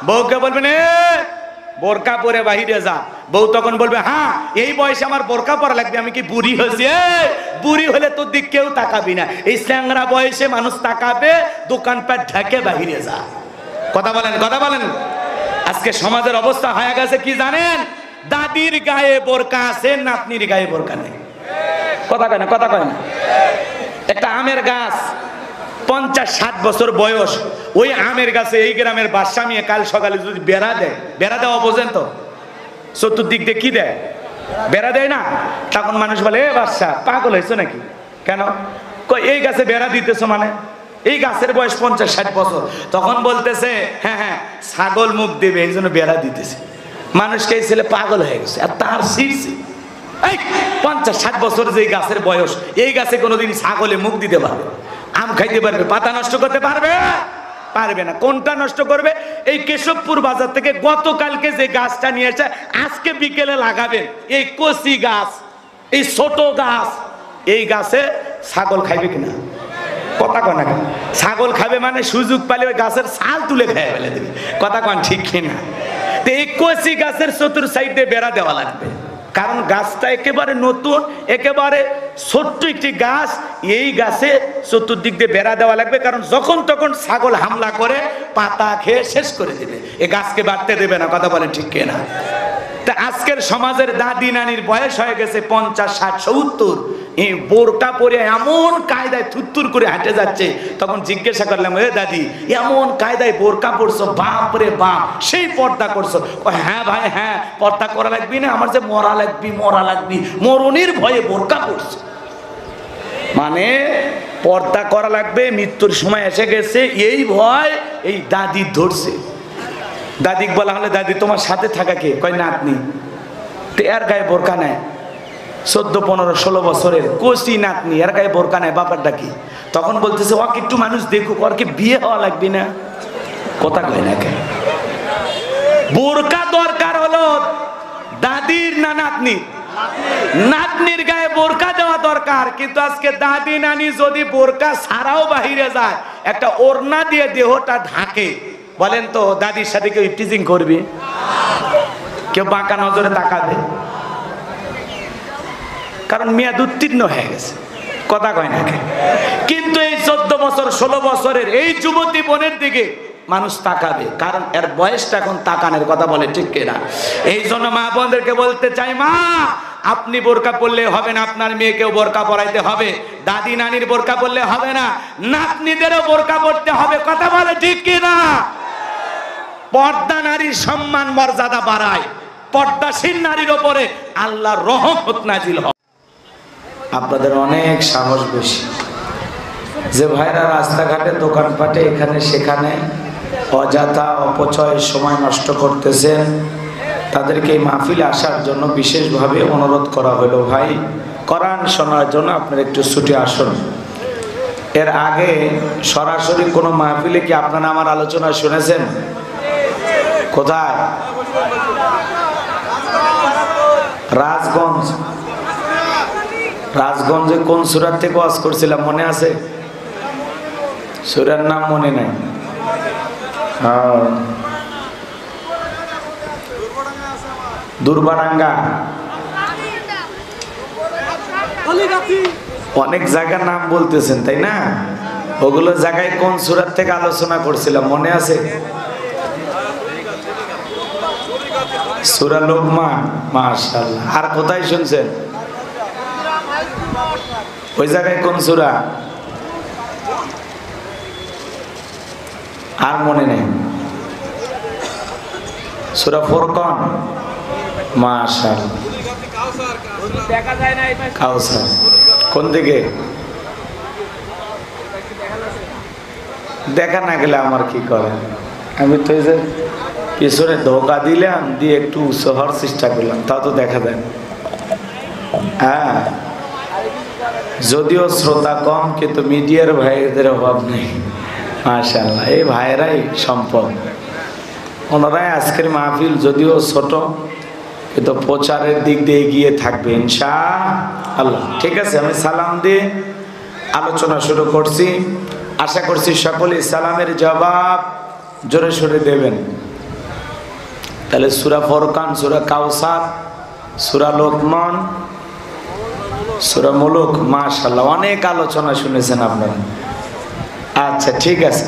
বউকে বলবেন এ বোরকা পরে বাহিরে যা। বউ তখন বলবে হ্যাঁ এই বয়সে আমার বোরকা পরা লাগবে, আমি কি বুড়ি হয়েছি? বুড়ি হলে তোর দিক কেউ তাকাবি না, এই স্যাংরা বয়সে মানুষ তাকাবে, দোকানপাট ঢাকে বাহিরে যা। কথা বলেন, কথা বলেন। আজকে সমাজের অবস্থা হয়ে গেছে কি জানেন? দাদির গায়ে বোরকা আছে, নাতনির গায়ে বোরকা নেই। কথা কয় না, কথা কয় না। একটা আমের গাছ 50-60 বছর বয়স, ওই আমের গাছে এই গ্রামের বাদশা মেয়ে কাল সকালে যদি বেড়া দেয়, বেড়া দেওয়া বোঝেন তো, চতুর্দিক দিয়ে কি দেয়? বেড়া দেয় না? তখন মানুষ বলে এ বাদশা পাগল হয়েছে নাকি? কেন? এই গাছে বেড়া দিতেছো মানে? এই গাছের বয়স 50-60 বছর। তখন বলতেছে হ্যাঁ হ্যাঁ ছাগল মুখ দেবে এই জন্য বেড়া দিতেছে। মানুষকে এই ছেলে পাগল হয়ে গেছে। আর তার শীর্ষে এই 50-60 বছর যে গাছের বয়স, এই গাছে কোনোদিন ছাগলে মুখ দিতে পারবে? আম খাইতে পারবে? পাতা নষ্ট করতে পারবে? পারবে না। কোনটা নষ্ট করবে? এই কেশবপুর বাজার থেকে গতকালকে যে গাছটা নিয়ে এসে আজকে বিকেলে লাগাবেন, এই কচি গাছ, এই ছোট গাছ, এই গাছে ছাগল খাইবে কিনা? কথা কন না। ছাগল খাবে মানে সুযোগ পালে ওই গাছের ছাল তুলে খেয়ে ফেলে দেবে। কথা কন ঠিক কিনা? তো এই কচি গাছের চতুর সাইডে বেড়া দেওয়া লাগবে, কারণ গাছটা একেবারে নতুন, একেবারে ছোট্ট একটি গাছ। এই গাছে চতুর্দিক দিয়ে বেড়া দেওয়া লাগবে, কারণ যখন তখন ছাগল হামলা করে পাতা খেয়ে শেষ করে দেবে, এই গাছকে বাড়তে দেবে না। কথা বলেন ঠিক কিনা? তা আজকের সমাজের দাদি নানির বয়স হয়ে গেছে 50-60-70, এই বোরকা পরে এমন কায়দায় থুত্তুর করে হাঁটে যাচ্ছে। তখন জিজ্ঞাসা করলাম এ দাদি এমন কায়দায় বোরকা পরছো, বাপ রে বাপ, সেই পর্দা করছো? হ্যাঁ ভাই হ্যাঁ, পর্দা করা লাগবি না, আমার যে মরা লাগবি, মরা লাগবি, মরণের ভয়ে বোরকা পরছো। মানে পর্দা করা লাগবে, মৃত্যুর সময় এসে গেছে এই ভয় এই দাদি ধরছে। দাদিক বলা হলে দাদি তোমার সাথে থাকা কে? কয় নাতনি। তো এর গায়ে বোরকা নেয়, 14-15-16 বছরের কচি নাতনি, এর গায়ে বোরকা নেয়, বাপারটা কি? তখন বলতেছে ওকে একটু মানুষ দেখুক, ওর কি বিয়ে হওয়া লাগবে না? কথা কয় না কেন? বোরকা দরকার হলো দাদির না নাতনির? নাতনির গায়ে বোরকা দেওয়া দরকার। কিন্তু আজকে দাদি নানি যদি বোরকা ছাড়াও বাহিরে যায়, একটা ওড়না দিয়ে দেহটা ঢাকে, বলেন তো দাদির সাথে কেউ টিচিং করবে? কেউ বাঁকা নজরে তাকাবে? কারণ মেয়াদ উত্তীর্ণ হয়ে গেছে। কথা কয় না। কিন্তু এই 14 বছর 16 বছরের এই যুবতী বোনের দিকে মানুষ তাকাবে, কারণ এর বয়সটা এখন তাকানের। কথা বলে ঠিক কিনা? এই জন্য মা বোনদেরকে বলতে চাই, মা আপনি বোরকা পরলে হবে না, আপনার মেয়েকেও বোরকা পরাইতে হবে। দাদি নানির বোরকা পরলে হবে না, নাতনিদেরও বোরকা পরতে হবে। কথা বলে ঠিক কিনা? পর্দা নারীর সম্মান মর্যাদা বাড়ায়, পর্দাশীল নারীর ওপরে আল্লাহর রহমত নাজিল হয়। আপনাদের অনেক সাহস বেশি যে ভাইরা রাস্তাঘাটে দোকানপাটে এখানে সেখানে অযথা অপচয় সময় নষ্ট করতেছেন, তাদেরকে এই মাহফিলে আসার জন্য বিশেষভাবে অনুরোধ করা হলো, ভাই কোরআন শোনার জন্য আপনারা একটু ছুটে আসুন। এর আগে সরাসরি কোনো মাহফিলে কি আপনারা আমার আলোচনা শুনেছেন? কোথায়? রাজগঞ্জ। রাজগঞ্জে কোন সূরা থেকে ওয়াজ করছিলাম মনে আছে? সূরার নাম মনে নাই। দুর্বারাঙ্গা, অনেক জায়গার নাম বলতেছেন তাই না? ওগুলো জায়গায় কোন সূরা থেকে আলোচনা করছিলাম মনে আছে? সূরা লোকমান। মাশাআল্লাহ। আর কোথায় শুনছেন? ওই জায়গায় কোন সূরা? আর মনে নেই। সূরা ফুরকান। মাশাআল্লাহ। দেখা যায় না এই পাশে কাউসার। কোন দিকে? দেখা না গেলে আমার কি করে? আমি তো এই যে পিছনে ধোকা দিলাম, দিয়ে একটু উঁচু হওয়ার চেষ্টা করলাম, তাও তো দেখা যায় না। হ্যাঁ, যদিও শ্রোতা কম কিন্তু মিডিয়ার ভাইদের অভাব নেই। মাশাআল্লাহ, এই ভাইয়েরাই সম্পদ। ওনারাই আজকের মাহফিল যদিও ছোট কিন্তু প্রচারের দিক দিয়ে এগিয়ে থাকবে ইনশাআল্লাহ। ঠিক আছে, আমি সালাম দিয়ে আলোচনা শুরু করছি। আশা করছি সকলে সালামের জবাব জোরে সোরে দেবেন। তাহলে সূরা ফুরকান, সূরা কাউসার, সূরা লোকমান, সূরা মুলুক, মাশাআল্লাহ অনেক আলোচনা শুনেছেন আপনারা। আচ্ছা ঠিক আছে,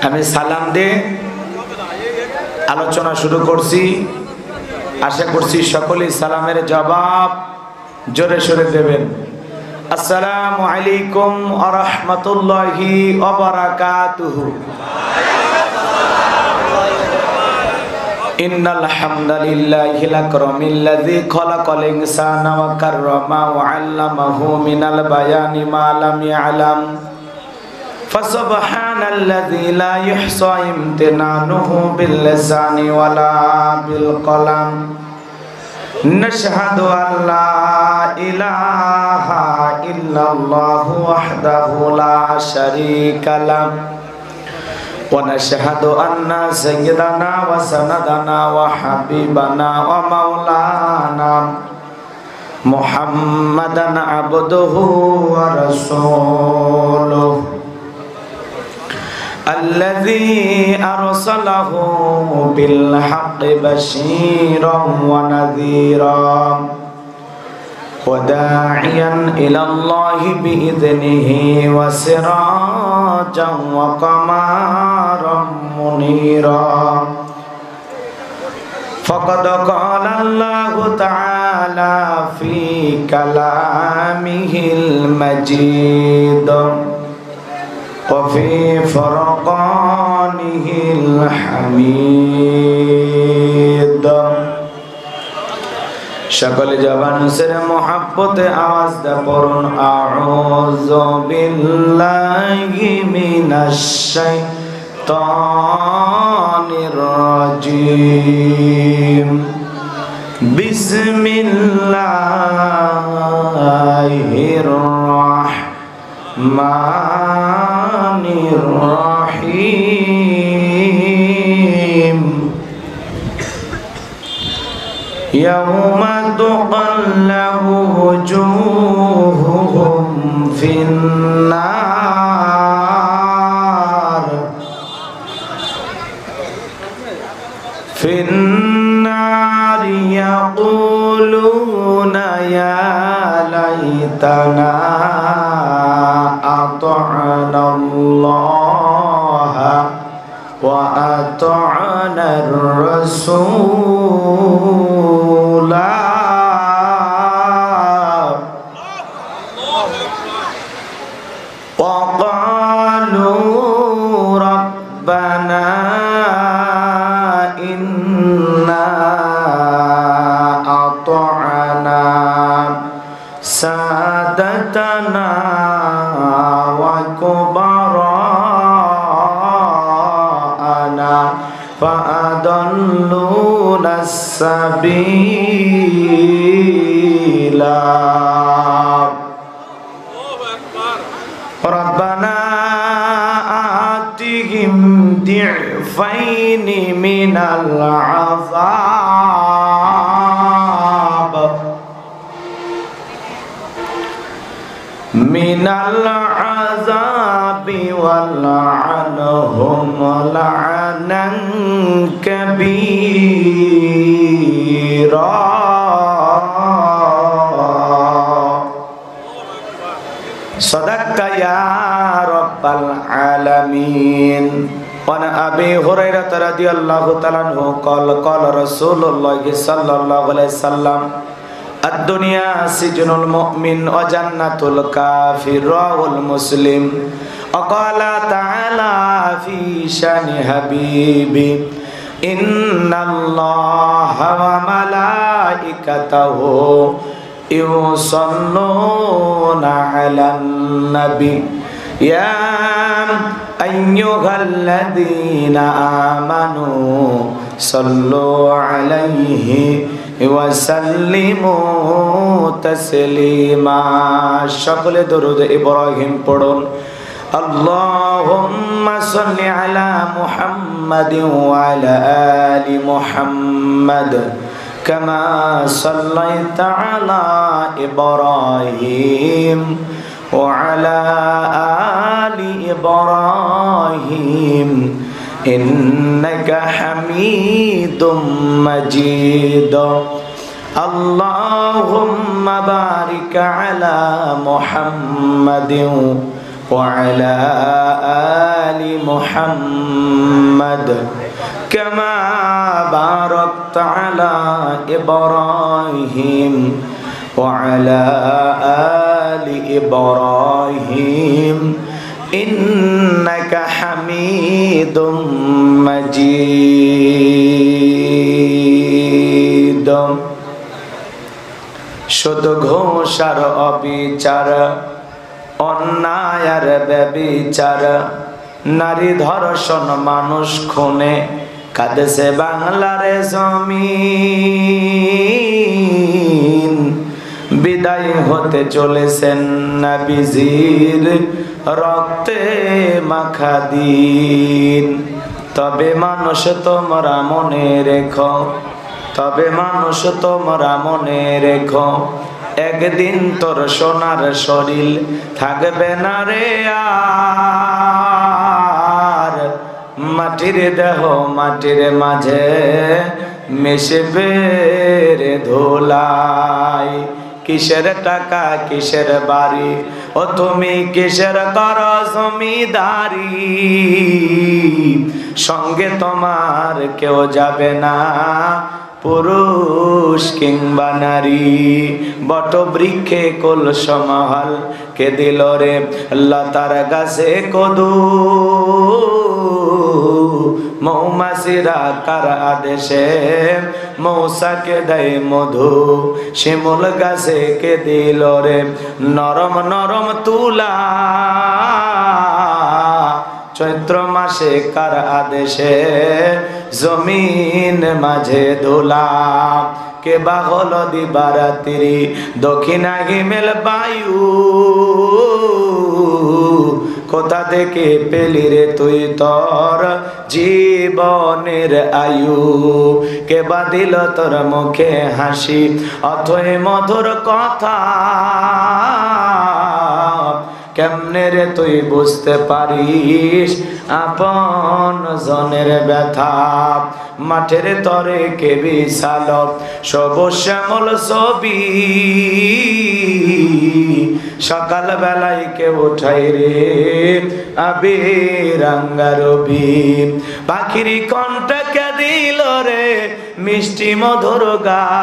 আমি সালাম দিয়ে আলোচনা শুরু করছি। আশা করছি সকলেই সালামের জবাব জোরে সোরে দেবেন। আসসালামু আলাইকুম ওয়া রাহমাতুল্লাহি ওয়া বারাকাতুহু। ইন্নাল হামদালিল্লাহিল আকরামিল্লাযী খালাকাল ইনসানা ওয়া কাররামা ওয়া 'আল্লামাহু মিনাল বায়ানি মা লাম ইয়ালাম। ফাসুবহানাল্লাযী লা ইহসা ইমতিনানুহু বিল লিসানি ওয়ালা বিল কলাম। নাশহাদু আল্লা ইলাহা ইল্লাল্লাহু ওয়াহদাহু লা শারীকা লাহু ওয়া নাশহাদু আন্না সাইয়্যিদানা ওয়া সানাদানা ওয়া হাবিবানা ওয়া মাওলানা মুহাম্মাদান আবদুহু ওয়া রাসূলুহু الذي أرسله بالحق بشيرا ونذيرا وداعيا إلى الله بإذنه وسراجا وقمرا منيرا فقد قال الله تعالى في كلامه المجيد وفي فرقانه الحميد। সকলে জবান সেরে মোহাব্বতে আওয়াজ দে পড়ুন আউযু বিল্লাহি মিনাশ শাইতানির রাজিম। বিসমিল্লাহির রাহমানির রাহিম। ইয়াউমা তুকাল্লাবু ওজুহুহুম ফিন্নার ইয়াকুলুনা ইয়া লাইতানা أطعنا الله وأطعنا الرسول وقالوا ربنا إنا أطعنا سادتنا وكبراءنا فأضلونا السبيل ربنا آتهم ضعفين من العذاب ولعنهم لعنا كبيرا صدقت يا رب العالمين وعن أبي هريرة رضي الله تعالى عنه قال قال رسول الله صلى الله عليه وسلم الدنيا سجن المؤمن وجنة الكافر والمسلم وقال تعالى في شان حبيبي إن الله وملائكته يصلون على النبي يا أيها الذين آمنوا صلوا عليه وسلموا تسليما شكل درود إبراهيم পড়ুন اللهم صل على محمد وعلى آل محمد كما صليت على إبراهيم وعلى آل إبراهيم إنك حميد مجيد اللهم بارك على محمد وعلى آل محمد كما باركت على إبراهيم وعلى آل إبراهيم إنك حميد مجيد শুধু ঘোষ আর অবিচার অন্যায় আর ব্যভিচার নারী ধর্ষণ মানুষ খুনে কাঁদেছে বাংলার জমিন বিদায় হতে চলেছেন নবীজির রক্তে মাখা দিন তবে মানুষ তোমরা মনে রেখো তবে মানুষ তোমরা মনে রেখো একদিন তোর সোনার শরীর থাকবে না রে আর মাটির দেহ মাটির মাঝে মিশবে রে ধুলাই কিসের টাকা কিসের বাড়ি ও তুমি কিসের কর জমিদারি সঙ্গে তোমার কেউ যাবে না পুরুষ কিংবা নারী বট বৃক্ষে কলসমহল কে দিল রে লতার গাছে কদু মৌমাছিরা কার আদেশে মৌসাকে দেয় মধু শিমুল গাছে কে দিল রে নরম নরম তুলা চৈত্র মাসে কার আদেশে জমিন মাঝে দোলা কে বা হলো দিবারাত্রি দক্ষিণা হিমেল বায়ু কোথা থেকে পেলি রে তুই তোর জীবনের আয়ু কে বা দিল তোর মুখে হাসি অথই মধুর কথা কেমনে রে তুই বুঝতে পারিস আপন জনের ব্যথা মাঠের তরে কে বিশাল সবুজ শ্যামল ছবি সকাল বেলায় কে উঠাই রে আবিরাঙ্গারবি পাখির কণ্ঠ কে দিল রে মিষ্টি মধুর গান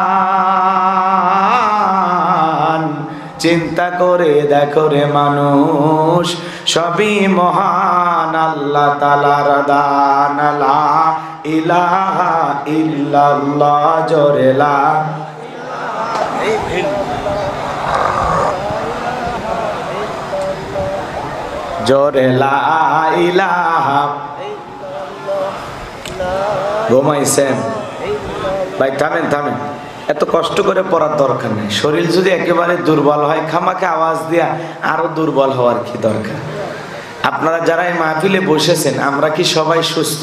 চিন্তা করে দেখো রে মানুষ সবই মহান আল্লাহ তাআলার দান লা ইলাহা ইল্লাল্লাহ জোরে লা জোরে লা ইলাহা ঘুমাইছেন ভাই থামেন থামেন এত কষ্ট করে পড়ার দরকার নেই শরীর যদি একেবারে দুর্বল হয় খামাকে আওয়াজ দিয়া আরো দুর্বল হওয়ার কি দরকার আপনারা যারা এই মাহফিলে বসেছেন আমরা কি সবাই সুস্থ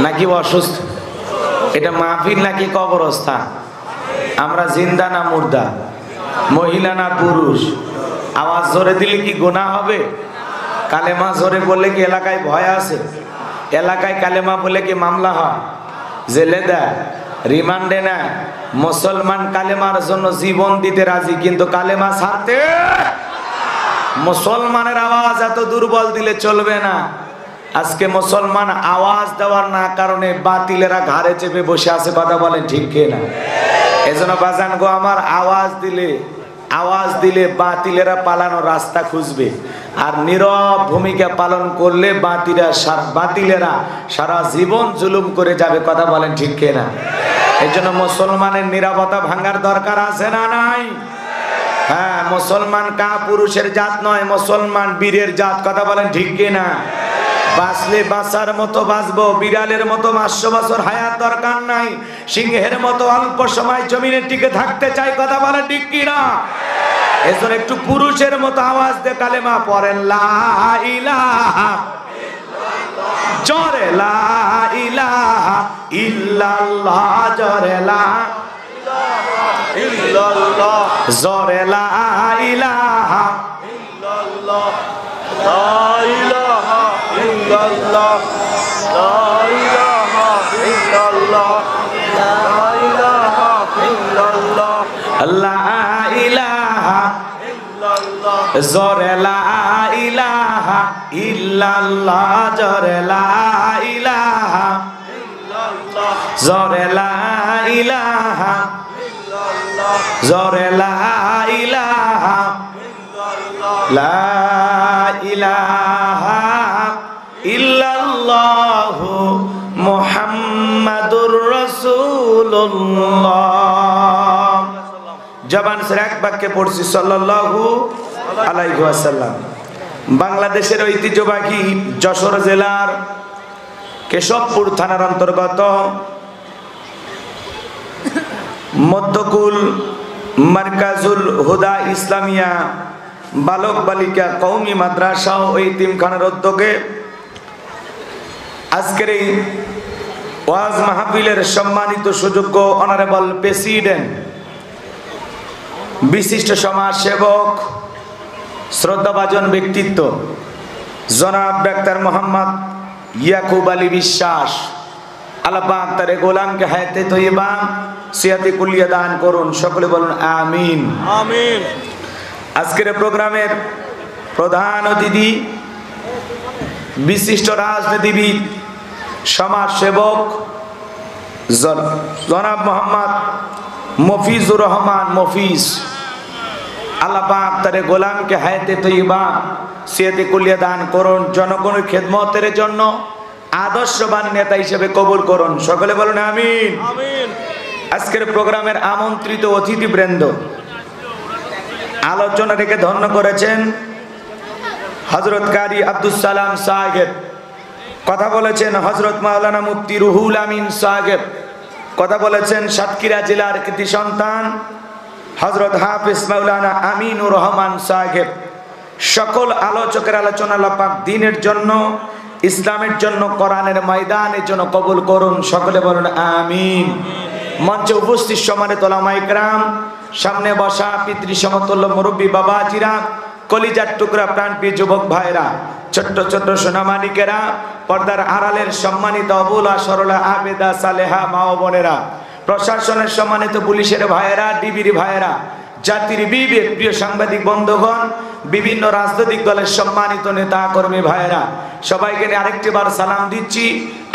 নাকি অসুস্থ এটা মাহফিল নাকি কবরস্থান আমরা জিন্দা না মুর্দা মহিলা না পুরুষ আওয়াজ জোরে দিলে কি গুনাহ হবে কালেমা জোরে বললে কি এলাকায় ভয় আছে এলাকায় কালেমা বলে কি মামলা হয় জেলে দেয় রিমান্ডে না মুসলমান কালেমার জন্য জীবন দিতে রাজি কিন্তু কালেমা ছাড়তে মুসলমানের আওয়াজ এত দুর্বল দিলে চলবে না আজকে মুসলমান আওয়াজ দেওয়ার না কারণে বাতিলেরা ঘাড়ে চেপে বসে আছে কথা বলেন ঠিক কি না এজন্য বাজান গো আমার আওয়াজ দিলে বাতিলেরা পালানোর রাস্তা খুঁজবে আর নীরব ভূমিকা পালন করলে বাতিলেরা সারা জীবন জুলুম করে যাবে কথা বলেন ঠিক কি না এজন্য মুসলমানের নীরবতা ভাঙার দরকার আছে না নাই হ্যাঁ মুসলমান কা পুরুষের জাত নয় মুসলমান বীরের জাত কথা বলেন ঠিক কি না বাঁচলে বাঁচার মতো বাঁচবো বিড়ালের মতো 500 বছর হায়াত দরকার নাই সিংহের মতো অল্প সময় জমিনে টিকে থাকতে চাই কথা বলেন ঠিক কি না এজন্য একটু পুরুষের মতো আওয়াজ দিয়ে কালেমা পড়েন লা ইলাহা জোরে লা ইলাহা ইল্লাল্লাহ জোরে লা ইল্লাল্লাহ জোরে লা ইলাহা ইল্লাল্লাহ লা ইলাহা ইল্লাল্লাহ লা ইলাহা জোরে লা ইলাহা ইল্লাল্লাহ জোরে লা ইলাহা জোরে লা ইলাহা জোরে লা ইলাহা লা ইলাহা ইল্লাল্লাহু মুহাম্মাদুর রাসূলুল্লাহ। জবান সে এক বাক্যে পড়ছি সাল্লাল্লাহু আলাইহি ওয়াসাল্লাম। বাংলাদেশের ঐতিহ্যবাহী যশোর জেলার কেশবপুর থানার অন্তর্গত মধ্যকুল মার্কাজুল হুদা ইসলামিয়া বালক বালিকা কওমি মাদ্রাসা ও এতিমখানার উদ্যোগে আজকের এই ওয়াজ মাহফিলের সম্মানিত সুযোগ্য অনারেবল প্রেসিডেন্ট, বিশিষ্ট সমাজ সেবক, শ্রদ্ধাভাজন ব্যক্তিত্ব জনাব ডাক্তার মোহাম্মদ ইয়াকুব আলী বিশ্বাস, আল্লাহ পাক তার গোলামকে হায়াতে তৈয়বা সিয়াতে কুলিয়া দান করুন। সকলে বলুন আমিন আমিন। আজকের প্রোগ্রামের প্রধান অতিথি বিশিষ্ট রাজনীতিবিদ, সমাজ সেবক জনাব মোহাম্মদ মফিজুর রহমান মফিজ, আল্লাহ পাক তার গোলামকে হায়াতে তৈয়বা সিয়াতে কুলিয়া দান করুন। জনগণের খেদমতের জন্য আদর্শবান নেতা হিসেবে কবুল করুন। সকলে বলুন আমিন আমিন। আজকের প্রোগ্রামের আমন্ত্রিত অতিথিবৃন্দ আলোচনা রেখে ধন্য করেছেন হযরত কারি আব্দুস সালাম সাহেব, কথা বলেছেন হযরত মাওলানা মুফতি রুহুল আমিন সাহেব, কথা বলেছেন সাতক্ষীরা জেলার কৃতি সন্তান হযরত হাফেজ মাওলানা আমিনুর রহমান সাহেব। সকল আলোচকের আলোচনা আল্লাহ পাক দ্বীনের জন্য, ইসলামের জন্য, কোরআনের ময়দানের জন্য কবুল করুন। সকলে বলুন আমিন। মঞ্চে উপস্থিত সম্মানিত ওলামায়ে কেরাম, সামনে বসা পিতৃ সমতুল্য মুরব্বী বাবাজিরা, কলিজার টুকরা প্রাণপ্রিয় যুবক ভাইরা, ছোট্ট ছোট্ট সোনামানিকেরা, পর্দার আড়ালের সম্মানিত অবুলা সরলা আবেদা সালেহা মা ও বোনেরা, প্রশাসনের সম্মানিত পুলিশের ভাইয়েরা, ডিবির ভাইয়েরা, জাতির বিবেক প্রিয় সাংবাদিক বন্ধুগণ, বিভিন্ন রাজনৈতিক দলের সম্মানিত নেতা কর্মী ভাইয়েরা, সবাইকে নিয়ে আরেকটি বার সালাম দিচ্ছি।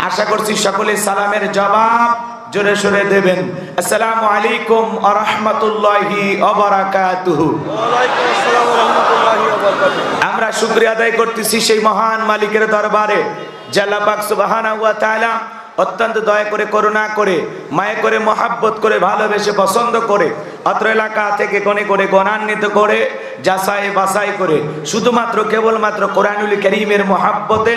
আশা করছি সকলে সালামের জবাব জোরে সোরে দেবেন। আসসালামু আলাইকুম ওয়া রাহমাতুল্লাহি ওয়া বারাকাতুহু। ওয়া আলাইকুম আসসালাম ওয়া রাহমাতুল্লাহি ওয়া বারাকাতুহু। আমরা শুকরিয়া আদায় করতেছি সেই মহান মালিকের দরবারে যে আল্লাহ পাক সুবহানাহু ওয়া তাআলা অত্যন্ত দয়া করে, করুণা করে, মায়া করে, মহাব্বত করে, ভালোবেসে, পছন্দ করে অত্র এলাকা থেকে গণে করে, গণান্বিত করে, যাচাই বাছাই করে শুধুমাত্র কেবলমাত্র কোরআনুল কারীমের মহাব্বতে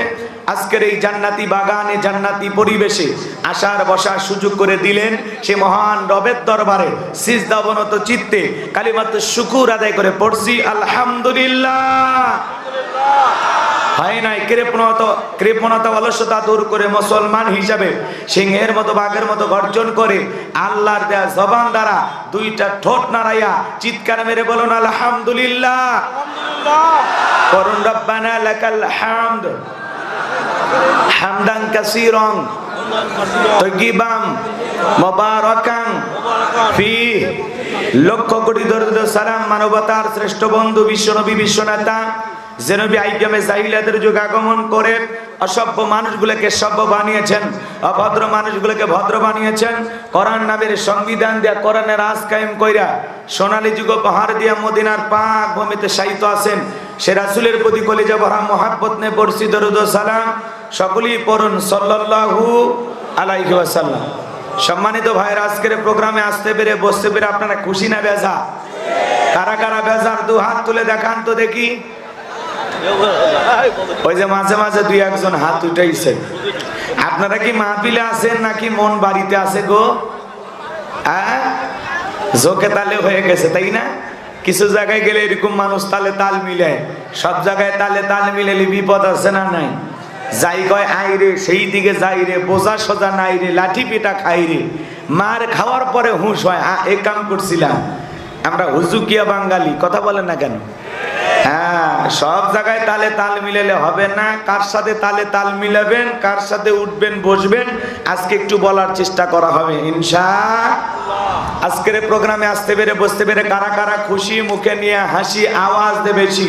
আজকের এই জান্নাতি বাগানে, জান্নাতি পরিবেশে আসার বসার সুযোগ করে দিলেন। সে মহান রবের দরবারে সিজদা অবনত চিত্তে কালিমাতুশ শুকুর আদায় করে পড়ছি আলহামদুলিল্লাহ। হয় নাই কৃপণতা অলসতা দূর করে মুসলমান হিসাবে সিংহের মতো, বাঘের মতো গর্জন করে আল্লাহর দেয়া জবান দ্বারা দুইটা ঠোঁট নাড়াইয়া চিৎকার মেরে বলুন আলহামদুলিল্লাহ। করুন রব্বানা লাকাল হামদ হামদান কাসীরান তাইয়িবান মুবারাকান ফি। লক্ষ কোটি দরুদ সালাম মানবতার শ্রেষ্ঠ বন্ধু বিশ্বনবী, বিশ্বনেতা যে নবী আইয়ামে জাহিলিয়াতের যুগে আগমন করে অসভ্য মানুষগুলোকে সভ্য বানিয়েছেন, অভদ্র মানুষগুলোকে ভদ্র বানিয়েছেন, কোরআন নামের সংবিধান দিয়া, কোরআনের রাজ কায়েম কইরা সোনালী যুগ পাহাড় দিয়া মদিনার পাক ভূমিতে শায়িত আছেন। সে রাসূলের প্রতি কলিজা ভরা মহাব্বত নিয়ে পড়ছি দরুদ ও সালাম। সকলেই পড়ুন সাল্লাল্লাহু আলাইহি ওয়াসাল্লাম। সম্মানিত ভাইরা, আজকের প্রোগ্রামে আসতে পেরে, বসতে পেরে আপনারা খুশি না বেজা? কারা কারা বেজার দু হাত তুলে দেখান তো দেখি। ওই যে মাঝে মাঝে দুই একজন হাত উঠাইছে। আপনারা কি মাহফিলে আছেন নাকি মন বাড়িতে আছে গো? জোকে তালে হয়ে গেছে, তাই না? কিছু জায়গায় গেলে এরকম মানুষ তালে তাল মিলে, সব জায়গায় তালে তাল মিলালে বিপদ আছে না নাই? যাই কয় আই রে, সেই দিকে যাই রে, বোঝা সোজা নাই রে, লাঠি পিটা খাই রে। মার খাওয়ার পরে হুঁশ হয়, এ কাম করছিলাম। আমরা হুজুকিয়া বাঙালি, কথা বলেন না কেন? হ্যাঁ, সব জায়গায় তালে তাল মিলালে হবে না। কার সাথে তালে তাল মিলাবেন, কার সাথে উঠবেন বসবেন, আজকে একটু বলার চেষ্টা করা হবে ইনশাআল্লাহ। আজকের প্রোগ্রামে আসতে পেরে বসতে পেরে কারা কারা খুশি, মুখে নিয়ে হাসি আওয়াজ দেবেছি।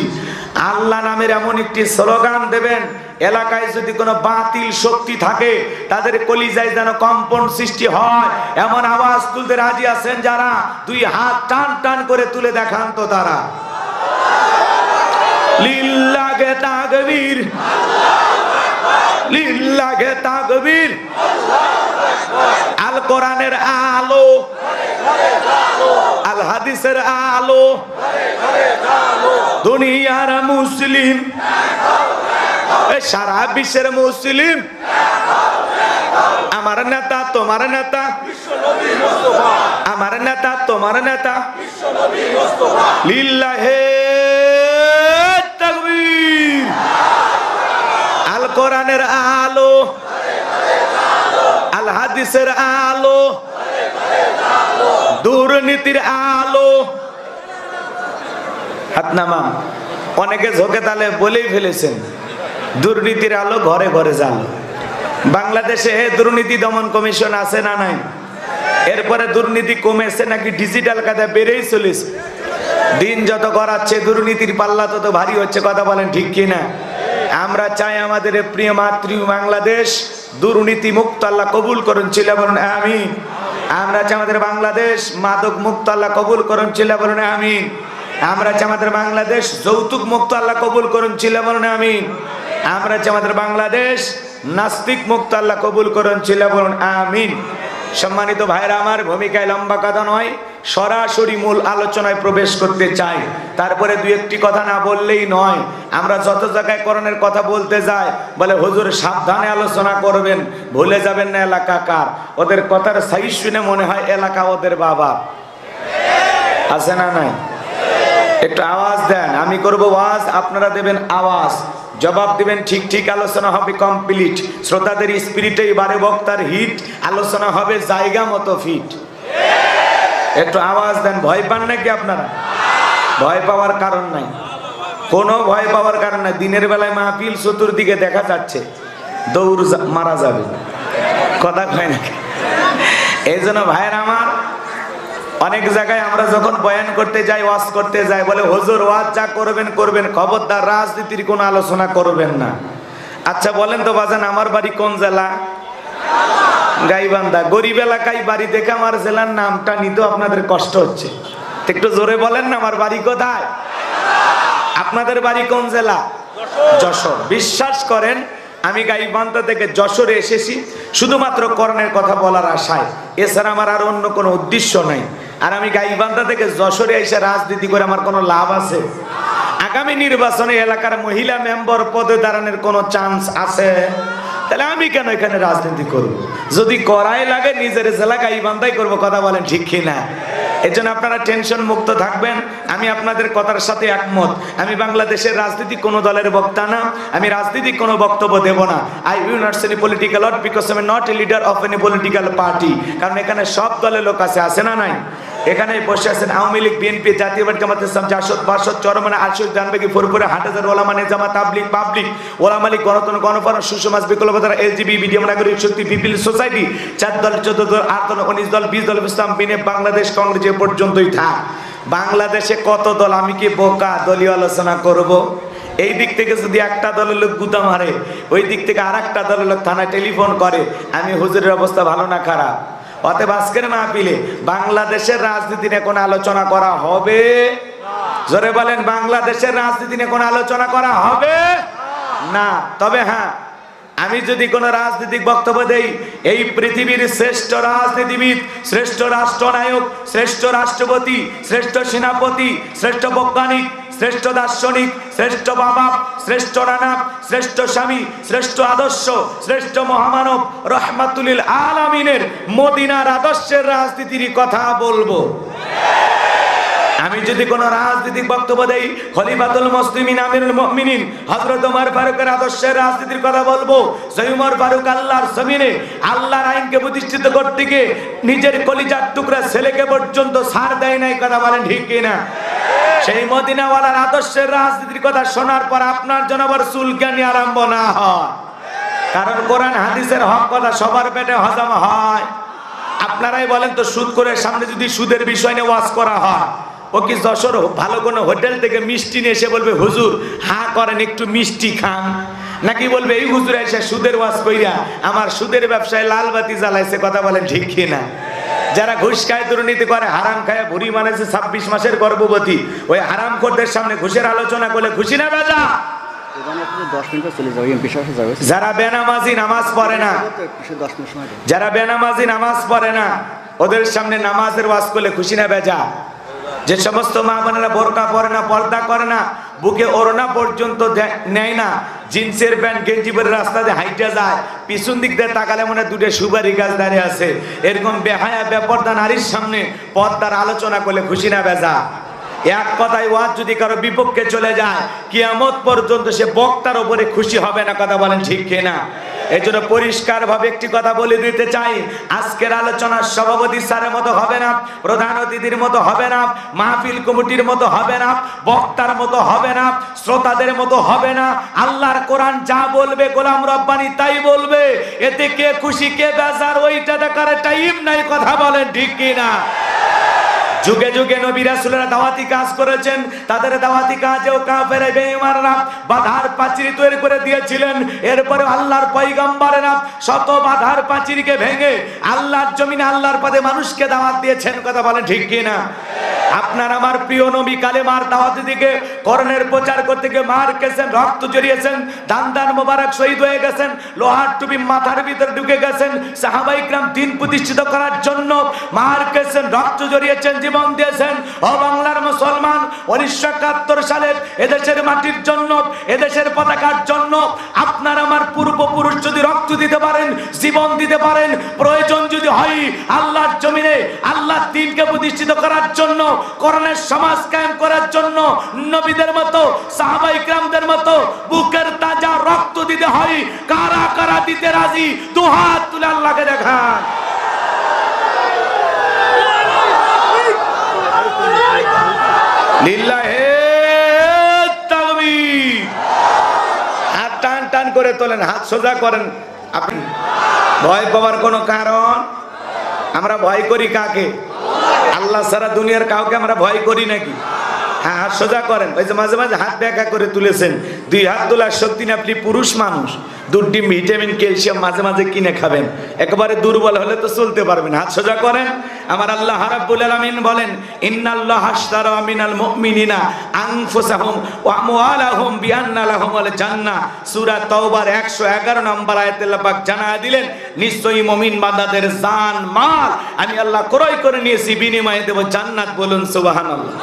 আল্লাহ নামের এমন একটি স্লোগান দেবেন, এলাকায় যদি কোনো বাতিল শক্তি থাকে তাদের কলিজায় যেন কম্পন সৃষ্টি হয়, এমন আওয়াজ তুলতে রাজি আছেন যারা? দুই হাত টান টান করে তুলে দেখান তো তারা। লিল্লাহে তাকবীর, লিল্লাহে তাকবীর। আল কোরআনের আলো, আল হাদিসের আলো, দুনিয়ার মুসলিম, সারা বিশ্বের মুসলিম। আমার নেতা তোমার নেতা, আমার নেতা তোমার নেতা। লিল্লাহে তাকবীর। আল কোরআনের আলো, আল হাদিসের আলো, দুর্নীতির আলো। হাত নামা। অনেকে ঝোঁকে তালে বলেই ফেলেছেন, দুর্নীতির আলো ঘরে ঘরে জালো। বাংলাদেশে দুর্নীতি দমন কমিশন আছে না নাই? এরপরে দুর্নীতি কমেছে নাকি ডিজিটাল কাজে বেড়েই চলেছে? দিন যত গড়াচ্ছে দুর্নীতির পাল্লা তত ভারী হচ্ছে, কথা বলেন ঠিক কিনা? আমরা চাই আমাদের প্রিয় মাতৃ বাংলাদেশ দুর্নীতি মুক্ত আল্লাহ কবুল করুন, চিল্লা বলুন আমিন। আমরা চাই আমাদের বাংলাদেশ মাদক মুক্ত আল্লাহ কবুল করুন, চিল্লা বলুন আমিন। আমরা চাই আমাদের বাংলাদেশ যৌতুক মুক্ত আল্লাহ কবুল করুন, চিল্লা বলুন আমিন। আমরা চাই আমাদের বাংলাদেশ নাস্তিক মুক্ত আল্লাহ কবুল করুন, চিল্লা বলুন আমিন। সম্মানিত ভাইরা আমার, ভূমিকায় লম্বা কথা নয়, সরাসরি মূল আলোচনায় প্রবেশ করতে চাই। তারপরে দুই একটি কথা না বললেই নয়। আমরা যত জায়গায় কোরআনের কথা বলতে যাই বলে হুজুর সাবধানে আলোচনা করবেন, ভুলে যাবেন না এলাকা কার। ওদের কথার সাইজ শুনে মনে হয় এলাকা ওদের বাবা। আছে না নাই? একটু আওয়াজ দেন, আমি করব ওয়াজ, আপনারা দেবেন আওয়াজ, জবাব দিবেন ঠিক ঠিক। আলোচনা হবে কমপ্লিট, শ্রোতাদের স্পিরিটে বারে বক্তার হিট, আলোচনা হবে জায়গা মতো ফিট। একটু আওয়াজ দেন। ভয় পান নাকি আপনারা? ভয় পাওয়ার কারণ নাই, কোনো ভয় পাওয়ার কারণ নাই। দিনের বেলায় মাহফিল চতুর্দিকে দেখা যাচ্ছে, দৌড় মারা যাবে, কথা কয় নাকি? এই জন্য ভাইয়ের আমার, অনেক জায়গায় আমরা যখন বয়ান করতে যাই, ওয়াজ করতে যাই, বলে হুজুর ওয়াজ যা করবেন করবেন, খবরদার রাজনীতির কোনো আলোচনা করবেন না। আচ্ছা বলেন তো বাজান, আমার বাড়ি কোন জেলা? গাইবান্ধা। গরিব এলাকায় বাড়ি দেখে আমার জেলার নামটা নিতেও আপনাদের কষ্ট হচ্ছে, একটু জোরে বলেন না, আমার বাড়ি কোথায়? আপনাদের বাড়ি কোন জেলা? যশোর। বিশ্বাস করেন আমি গাইবান্ধা থেকে যশোরে এসেছি শুধুমাত্র কোরআনের কথা বলার আশায়, এছাড়া আমার আর অন্য কোনো উদ্দেশ্য নাই। আর আমি গাইবান্ধা থেকে যশোরে এসে রাজনীতি করে আমার কোনো লাভ আছে? আগামী নির্বাচনে এলাকার মহিলা মেম্বার পদে দাঁড়ানোর কোনো চান্স আছে? তাহলে আমি কেন এখানে রাজনীতি করব? যদি করাই লাগে নিজের জেলা গাইবান্ধাই করব, কথা বলেন ঠিক কিনা? এজন্য আপনারা টেনশন মুক্ত থাকবেন, আমি আপনাদের কথার সাথে একমত। আমি বাংলাদেশের রাজনীতি কোনো দলের বক্তা না, আমি রাজনীতি কোনো বক্তব্য দেব না। I will not say any political word because I am not a leader of any political party. কারণ এখানে সব দলের লোক আছে না নাই? এখানে বসে আছেন আওয়ামী লীগ, বিএনপি, জাতীয়বাদী জামাত ইসলাম, জাসদ, বাসদ, চরমনা, আরশদ, জানবেগি, ফুরফুরে, হাটহাজার, ওলামা নিজামা, তাবলিগ, পাবলিক, ওলামা লীগ, গণতন্ত্র, গণফোরাম, সুসমাজ, বিকল্পধারা, এলজিবি, মিডিয়াম, নাগরিক শক্তি, পিপল সোসাইটি, 4 দল, 14 দল, 8 দল, 19 দল, 20 দল, ইসলাম, বিনে বাংলাদেশ কংগ্রেস এ পর্যন্তই থাক। বাংলাদেশে কত দল? আমি কি বোকা দলীয় আলোচনা করব? এই দিক থেকে যদি একটা দলের লোক গুতা মারে, ওই দিক থেকে আর একটা দলের লোক থানায় টেলিফোন করে, আমি হুজুরের অবস্থা ভালো না খারাপ? অতএব আজকের মাহফিলে বাংলাদেশের রাজনীতি নিয়ে কোনো আলোচনা করা হবে? জোরে বলেন, বাংলাদেশের রাজনীতি নিয়ে কোনো আলোচনা করা হবে না। তবে হ্যাঁ, আমি যদি কোনো রাজনৈতিক বক্তব্য দেই, এই পৃথিবীর শ্রেষ্ঠ রাজনীতিবিদ, শ্রেষ্ঠ রাষ্ট্রনায়ক, শ্রেষ্ঠ রাষ্ট্রপতি, শ্রেষ্ঠ সেনাপতি, শ্রেষ্ঠ বৈজ্ঞানিক, শ্রেষ্ঠ দার্শনিক, শ্রেষ্ঠ বাবা, শ্রেষ্ঠ রানা, শ্রেষ্ঠ স্বামী, শ্রেষ্ঠ আদর্শ, শ্রেষ্ঠ মহামানব রহমাতুল আলামিনের মদিনার আদর্শের রাজনীতির কথা বলবো। আমি যদি কোন রাজনৈতিক বক্তব্য দেই, খলিফাতুল মুসলিমিন আমিরুল মুমিনিন হযরত ওমর ফারুকের আদর্শের রাজনীতির কথা বলবো। সেই ওমর ফারুক আল্লাহর জমিনে আল্লাহর আইনকে প্রতিষ্ঠিত করতে গিয়ে নিজের কলিজার টুকরা ছেলেকে পর্যন্ত ছাড় দেয় নাই, কথা বলেন ঠিক কিনা? সেই মদিনাওয়ালার আদর্শের রাজনীতির কথা শোনার পর আপনার জন্য আবার চুলকানি আরম্ভ না হয়, কারণ কোরআন হাদিসের হক কথা সবার পেটে হজম হয়। আপনারাই বলেন তো, সুদ করে সামনে যদি সুদের বিষয় নিয়ে ওয়াজ করা হয়, ও কি যশোর ভালো কোনো হোটেল থেকে মিষ্টি নিয়ে এসে বলবে হুজুর হা করেন একটু মিষ্টি খান, নাকি বলবে এই হুজুর এসে সুদের ওয়াজ কইরা আমার সুদের ব্যবসায় লাল বাতি জ্বালাইছে, কথা বলেন ঠিক কিনা? যারা ঘুষ খায়, দুর্নীতি করে, হারাম খায়, বুড়ি মানেছে 26 মাসের গর্ভবতী, ওই হারাম খোরদের সামনে ঘুষের আলোচনা করলে খুশি না বেজা? যারা বেনামাজি নামাজ পড়ে না, যারা বেনামাজি নামাজ পড়ে না, ওদের সামনে নামাজের ওয়াজ করলে খুশি না বেজা? যে সমস্ত মা বোনেরা বোরকা পরে না, পর্দা করে না, বুকে ওড়না পর্যন্ত নেয় না, জিন্সের প্যান্ট গেঞ্জি পরে রাস্তা দিয়ে হাইটা যায়, পিছন দিক দিয়ে তাকালে মনে দুটো সুপারি গাছ দাঁড়িয়ে আছে, এরকম বেহায়া বেপর্দা নারীর সামনে পর্দার আলোচনা করলে খুশি না বেজা? এক কথায় ওয়াজ যদি কারো বিপক্ষে চলে যায়, কিয়ামত পর্যন্ত সে বক্তার উপরে খুশি হবে না, কথা বলেন ঠিক কিনা? এই জন্য পরিষ্কার ভাবে একটি কথা বলে দিতে চাই, আজকের আলোচনার সভাপতি স্যারের মতো হবে না, প্রধান অতিথির মতো হবে না, মাহফিল কমিটির মতো হবে না, বক্তার মতো হবে না, শ্রোতাদের মতো হবে না। আল্লাহর কোরআন যা বলবে গোলাম রব্বানি তাই বলবে, এতে কে খুশি কে বেজার ওইটা দেখার টাইম নাই, কথা বলেন ঠিক কিনা? যুগে যুগে নবী রাসূলেরা দাওয়াতি কাজ করেছেন, তাদের দাওয়াতি কাজেও কাফেরে বেঈমানরা বাধার পাঁচিল তৈরি করে দিয়েছিলেন। এরপরে আল্লাহর পয়গম্বরেরা শত বাধার পাঁচিলকে ভেঙে আল্লাহর জমিনে আল্লাহর পথে মানুষকে দাওয়াত দিয়েছেন, কথা বলেন ঠিক কিনা? আপনার আমার প্রিয় নবী কালেমার দাওয়াত দিকে কোরআনের প্রচার করতে গিয়ে মার খেয়েছেন, রক্ত ঝরিয়েছেন, দান মোবারক শহীদ হয়ে গেছেন, লোহার টুপি মাথার ভিতরে ঢুকে গেছেন, সাহাবায়ে কিরাম দিন প্রতিষ্ঠিত করার জন্য মার খেয়েছেন, রক্ত ঝরিয়েছেন, জীবন দিয়েছেন। ও বাংলার মুসলমান, 1971 সালে এদেশের মাটির জন্য, এদেশের পতাকার জন্য আপনার আমার পূর্বপুরুষ যদি রক্ত দিতে পারেন, জীবন দিতে পারেন, প্রয়োজন যদি হয় আল্লাহর জমিনে আল্লাহর দ্বীনকে প্রতিষ্ঠিত করার জন্য, কোরআনের সমাজ কায়েম করার জন্য নবীদের মতো সাহাবায়ে কিরামদের মতো বুকের তাজা রক্ত দিতে হয়, কারা কারা দিতে রাজি দুহাত তুলে আল্লাহকে দেখান। লিল্লাহে তাকবীর। হাত টান টান করে তোলেন, হাত সোজা করেন। আপনি ভয় পাওয়ার কোনো কারণ? আমরা ভয় করি কাকে? আল্লাহ ছাড়া দুনিয়ার কাউকে আমরা ভয় করি নাকি? হ্যাঁ, হাত সোজা করেন। ওই যে মাঝে মাঝে হাত ব্যাকা করে তুলেছেন, 2 হাত তোলার শক্তি না, আপনি পুরুষ মানুষ, দুধ ডিম ভিটামিন ক্যালসিয়াম মাঝে মাঝে কিনে খাবেন, একেবারে দুর্বল হলে তো চলতে পারবেন। হাত সোজা করেন। আমার আল্লাহ রাব্বুল আলামিন বলেন, ইন্নাল্লাহা আশতারা মিনাল মুমিনিনা আনফুসাহুম ওয়া আমওয়ালাহুম বিআন্না লাহুমুল জান্নাহ। সূরা তাওবার 111 নম্বর আয়াতে আল্লাহ পাক জানায়া দিলেন, নিশ্চয়ই মুমিন বান্দাদের জান মাল আমি আল্লাহ ক্রয় করে নিয়েছি, বিনিময়ে দেব জান্নাত। বলুন সুবহানাল্লাহ।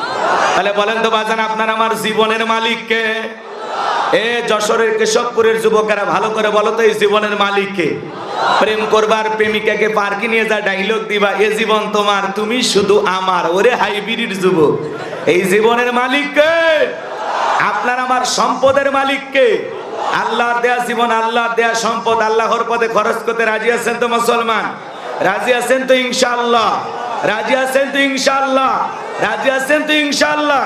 তাহলে বলেন তো বাজান, আপনার আমার জীবনের মালিক কে? এ যশোরের কেশবপুরের যুবকেরা ভালো করে বলো তো, এই জীবনের মালিক কে? প্রেম করবার প্রেমিকাকে পার্কে নিয়ে যা ডায়লগ দিবা, এ জীবন তোমার, তুমি শুধু আমার। ওরে হাইব্রিড যুবক, এই জীবনের মালিক কে? আপনার আমার সম্পদের মালিক কে? আল্লাহর দেয়া জীবন, আল্লাহর দেয়া সম্পদ আল্লাহর পথে খরচ করতে রাজি আছেন তো মুসলমান? রাজি আছেন তো ইনশাআল্লাহ? রাজি আছেন তো ইনশাআল্লাহ? রাজি আছেন তো ইনশাআল্লাহ?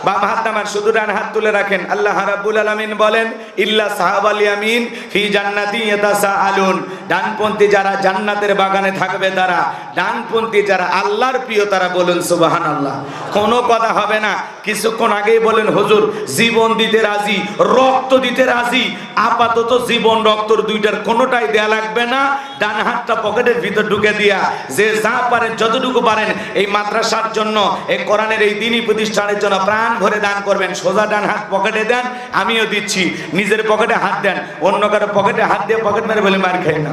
বাম হাত আমার, শুধু ডান হাত তুলে রাখেন। আল্লাহ রাব্বুল আলামিন বলেন, ইল্লা সাহাবাল ইয়ামিন ফি জান্নাতি ইয়াতাসাআলুন। ডানপন্থী যারা জান্নাতের বাগানে থাকবে তারা, ডানপন্থী যারা আল্লাহর প্রিয় তারা। বলুন সুবহানাল্লাহ। কোনো কথা হবে না। কিছুক্ষণ আগেই বলেন হুজুর জীবন দিতে রাজি, রক্ত দিতে রাজি। আপাতত জীবন রক্তর দুইটার কোনোটাই দেয়া লাগবে না। ডান হাতটা পকেটের ভিতর ঢুকে দিয়া যে যা পারেন যতটুকু পারেন এই মাদ্রাসার জন্য, এই কোরআনের এই দ্বীনি প্রতিষ্ঠানের জন্য প্রাণ ভরে দান করবেন। সোজা ডান হাত পকেটে দেন, আমিও দিচ্ছি। নিজের পকেটে হাত দেন, অন্য কারো পকেটে হাত দিয়ে পকেট মেরে বলে মার খাই না।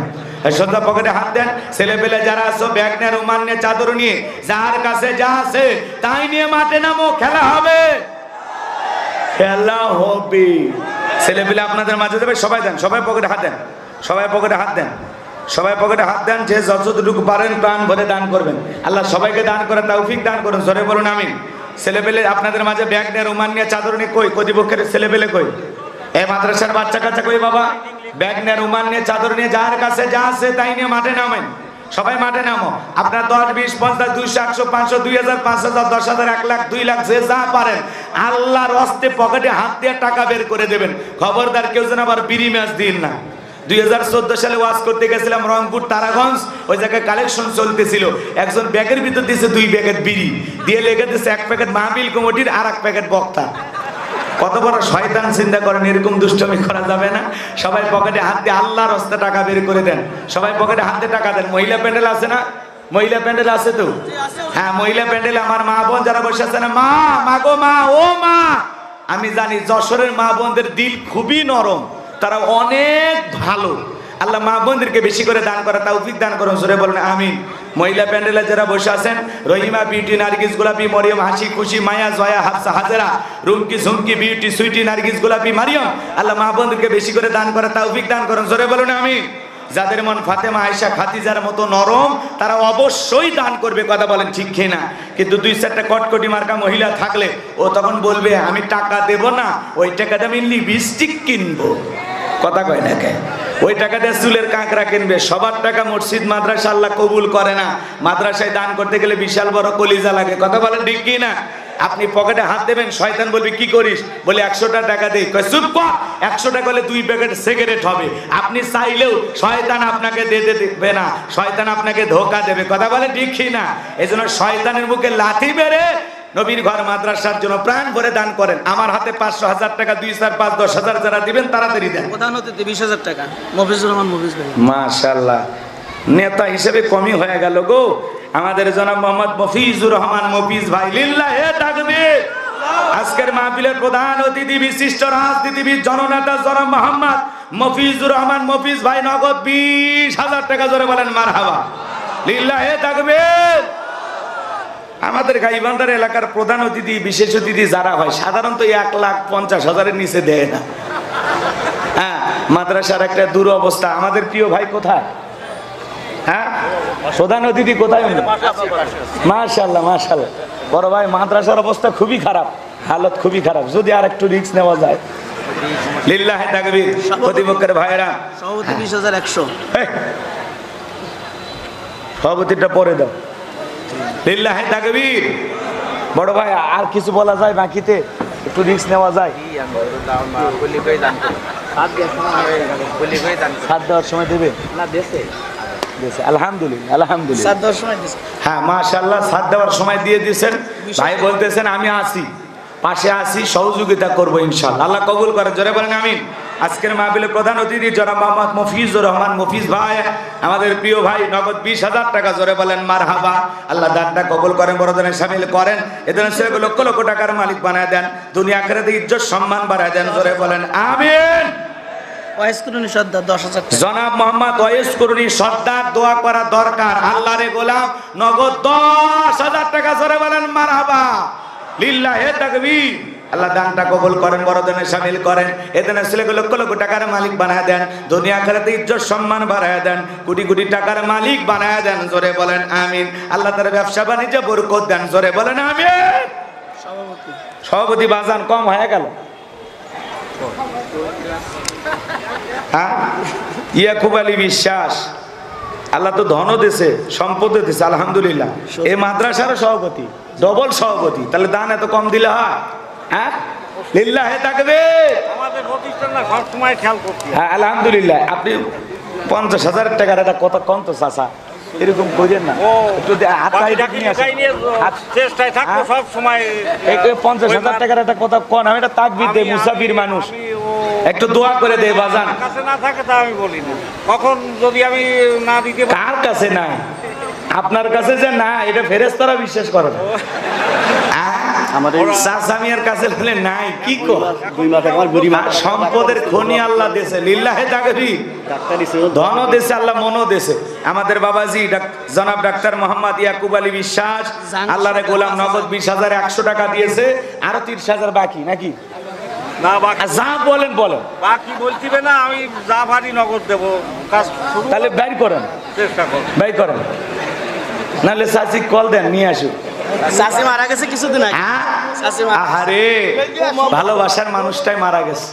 সোজা পকেটে হাত দেন। ছেলে পেলে যারা আছো ব্যাগ নিয়ে, রুমাল নিয়ে, চাদর নিয়ে, যার কাছে যা আছে তাই নিয়ে মাঠে নামো, খেলা হবে, খেলা হবে। ছেলে পেলে আপনাদের মাঝে দেবে, সবাই দেন, সবাই পকেটে হাত দেন, সবাই পকেটে হাত দেন, সবাই পকেটে হাত দেন। যে যতটুকু পারেন প্রাণ ভরে দান করবেন। আল্লাহ সবাইকে দান করে তৌফিক দান করুন। জোরে বলুন আমিন। ছেলেপেলে আপনাদের মাঝে ব্যাগ নিয়ে রুমাল নিয়ে চাদর নিয়ে কই কর্তৃপক্ষের ছেলেপেলে কই? এই মাদ্রাসার বাচ্চা কাচ্চা কই বাবা? ব্যাগ নিয়ে রুমাল নিয়ে চাদর নিয়ে যার কাছে যা আছে তাই নিয়ে মাঠে নামেন। সবাই মাঠে নামো। আপনার 10, 20, 50, 200, 100, 500, 2000, 5000, 10,000, 1 লাখ, 2 লাখ যে যা পারেন আল্লাহর হস্তে পকেটে হাত দিয়ে টাকা বের করে দেবেন। খবরদার কেউ যেন আবার বিড়ি ম্যাচ দিন না। 2014 সালে ওয়াজ করতে গেছিলাম রংপুর তারাগঞ্জ, ওই জায়গায় কালেকশন চলতেছিল। একজন ব্যাগের ভিতর দিয়েছে 2 প্যাকেট বিড়ি, দিয়ে লেগে দিয়েছে 1 প্যাকেট মাহফিল কমিটির আর 1 প্যাকেট বক্তা। কত বড় শয়তান চিন্তা করেন, এরকম দুষ্টমি করা যাবে না। সবাই পকেটে হাত দিয়ে আল্লাহর হস্তে টাকা বের করে দেন। সবাই পকেটে হাত দিয়ে টাকা দেন। মহিলা প্যান্ডেল আছে না? মহিলা প্যান্ডেল আছে তো? হ্যাঁ, মহিলা প্যান্ডেলে আমার মা বোন যারা বসে আছে না, মা মাগো মা ও মা, আমি জানি যশোরের মা বোনদের দিল খুবই নরম, তারা অনেক ভালো। আল্লাহ মা বোনদেরকে বেশি করে দান করা তৌফিক দান করুন, জোরে বলেন আমিন। মহিলা প্যান্ডেলে যারা বসে আছেন, রহিমা বিউটি, নার্গিস গোলাপি, মরিয়ম হাসি খুশি, মায়া জয়া, হাফসা হাজেরা, রুমকি ঝুমকি বিউটি, সুইটি, নার্গিস গোলাপি, মারিয়ম, আল্লাহ মা বোনদেরকে বেশি করে দান করা তৌফিক দান করুন, জোরে বলেন আমিন। যাদের মন ফাতেমা, আয়েশা, খাদিজার মতো নরম, তারা অবশ্যই দান করবে, কথা বলেন ঠিক কিনা? কিন্তু 2-4টা কটকটি মার্কা মহিলা থাকলে ও তখন বলবে আমি টাকা দেব না, ওই টাকাটা আমি লিপস্টিক কিনবো, কথা কয় না কে? ওই টাকা দিয়ে চুলের কাঁকড়া কিনবে। সবার টাকা মসজিদ মাদ্রাসা আল্লাহ কবুল করে না। মাদ্রাসায় দান করতে গেলে বিশাল বড় কলিজা লাগে, কথা বলেন ঠিক কি না? আপনি পকেটে হাত দেবেন, শয়তান বলবে কি করিস, বলে 100টা টাকা দেই, কয় চুপ কর, 100 টাকা হলে 2 প্যাকেট সিগারেট হবে। আপনি চাইলেও শয়তান আপনাকে দিতে দেবে না, শয়তান আপনাকে ধোঁকা দেবে, কথা বলেন ঠিক কি না? এই জন্য শয়তানের মুখে লাথি মেরে নবীর ঘর মাদ্রাসার জন্য প্রাণ ভরে দান করেন। আমার হাতে 500, 1000 টাকা, 2, 4, 5, 10,000 যারা দিবেন তাড়াতাড়ি দেন। প্রধান অতিথি 20,000 টাকা, মফিজুর রহমান মফিজ ভাই। মাশাআল্লাহ, নেতা হিসেবে কমই হয়ে গেল গো আমাদের জনাব মোহাম্মদ মফিজুর রহমান মফিজ ভাই, লিল্লাহে তাকবীর। আজকের মাহফিলের প্রধান অতিথি বিশিষ্ট রাজনীতিবিদ জননেতা জনাব মোহাম্মদ মফিজুর রহমান মফিজ ভাই, নগদ 20,000 টাকা, জোরে বলেন মারহাবা, লিল্লাহে তাকবীর। আমাদের গাইবান্ধার এলাকার প্রধান অতিথি, বিশেষ অতিথি যারা হয় সাধারণত 1,50,000-এর নিচে দেয় না। হ্যাঁ, মাদ্রাসার একটা দুরবস্থা। আমাদের প্রিয় ভাই কোথায়? হ্যাঁ, প্রধান অতিথি কোথায়? মাশাআল্লাহ মাশাআল্লাহ, বড় ভাই মাদ্রাসার অবস্থা খুবই খারাপ, হালত খুবই খারাপ, যদি আর একটু রিস্ক নেওয়া যায়। লিল্লাহে তাকবীর। প্রতিপক্ষের ভাইরা সভাপতি 20,100। সভাপতিটা পরে দাও, লিল্লাহে তাকবীর। বড় ভাই আর কিছু বলা যায় বাকিতে? একটু রিস্ক নেওয়া যায়? সাত দেওয়ার সময় দেবে না? দেশে আলহামদুলিল্লাহ, আলহামদুলিল্লাহ, সাত দেওয়ার সময় দিছে। হ্যাঁ মাশাআল্লাহ, সাত দেওয়ার সময় দিয়ে দিয়েছেন। ভাই বলতেছেন আমি আছি, পাশে আছি, সহযোগিতা করবো ইনশাআল্লাহ, আল্লাহ কবুল করে, জোরে বলেন আমিন। আজকের মাহফিলের প্রধান অতিথি জনাব মোহাম্মদ মফিজুর রহমান মফিজ ভাই, আমাদের প্রিয় ভাই, নগদ 20,000 টাকা, জোরে বলেন মারহাবা। আল্লাহ দানটা কবুল করেন, বড়জনের শামিল করেন, এদের ছেলেকে লক্ষ লক্ষ টাকার মালিক বানায় দেন, দুনিয়া আখিরাতে ইজ্জত সম্মান বাড়ায় দেন, জোরে বলেন আমিন। ওয়াইস কুরুনি সর্দার 10,000 টাকা। জনাব মোহাম্মদ ওয়াইস কুরুনি সর্দার, দোয়া করা দরকার, আল্লাহরে গোলাম, নগদ 10,000 টাকা, জোরে বলেন মারহাবা, লিল্লাহে তাকবীর। আল্লাহ দানটা কবুল করেন, বড়জনের শামিল করেন, এদের ছেলেকে লক্ষ লক্ষ টাকার মালিক বানায় দেন, দুনিয়া আখিরাতে ইজ্জত সম্মান বাড়ায় দেন, কোটি কোটি টাকার মালিক বানায় দেন, জোরে বলেন আমিন। আল্লাহ তার ব্যবসা বাণিজ্যে বরকত দেন, জোরে বলেন আমিন। সভাপতি বাজান কম হয়ে গেল। হ্যাঁ, ইয়াকুব আলী বিশ্বাস, আল্লাহ তো ধনও দিছে, সম্পদও দিছে, আলহামদুলিল্লাহ। এই মাদ্রাসারও সভাপতি, ডবল সভাপতি, তাহলে দান এত কম দিলে হয়? হ্যাঁ, লিল্লাহে তাকবীর। আমাদের প্রতিষ্ঠান না সব সময় খেয়াল করতে। হ্যাঁ আলহামদুলিল্লাহ। আপনি 50,000 টাকার একটা কথা কম তো চাচা, এরকম করেন না, একটু চেষ্টায় থাকবো সব সময়। 50,000 টাকার একটা কথা কন, আমি একটা তাকবীর দেই, মুসাফির মানুষ, একটু দোয়া করে দেয় বাজান। কাছে না থাকে তা আমি বলি না, কখন যদি আমি না দিতে পারি। কার কাছে নাই? আপনার কাছে যে না, এটা ফেরেশতারা বিশ্বাস করে না। আমাদের সাসামিয়ার কাছে বলে নাই, কি কো সম্পদের খনি আল্লাহ দেশে, লিল্লাহে তাকবীর। ধন দেশে আল্লাহ, মনও দেশে। আমাদের বাবাজি জনাব ডাক্তার মোহাম্মদ ইয়াকুব আলী বিশ্বাস, আল্লাহরে গোলাম, নগদ 20,100 টাকা দিয়েছে, আরো 30,000 বাকি নাকি? না বাকি যা বলেন বলেন, বাকি বলতিবে না, আমি যা ভারী নগদ দেবো, কাজ শুরু। তাহলে বের করেন, চেষ্টা করো, বের করেন, নাহলে চাচি কল দেন, নিয়ে আসুক। চাচি মারা গেছে কিছুদিন আগে। হ্যাঁ? চাচি মারা গেছে। আহারে ভালোবাসার মানুষটাই মারা গেছে।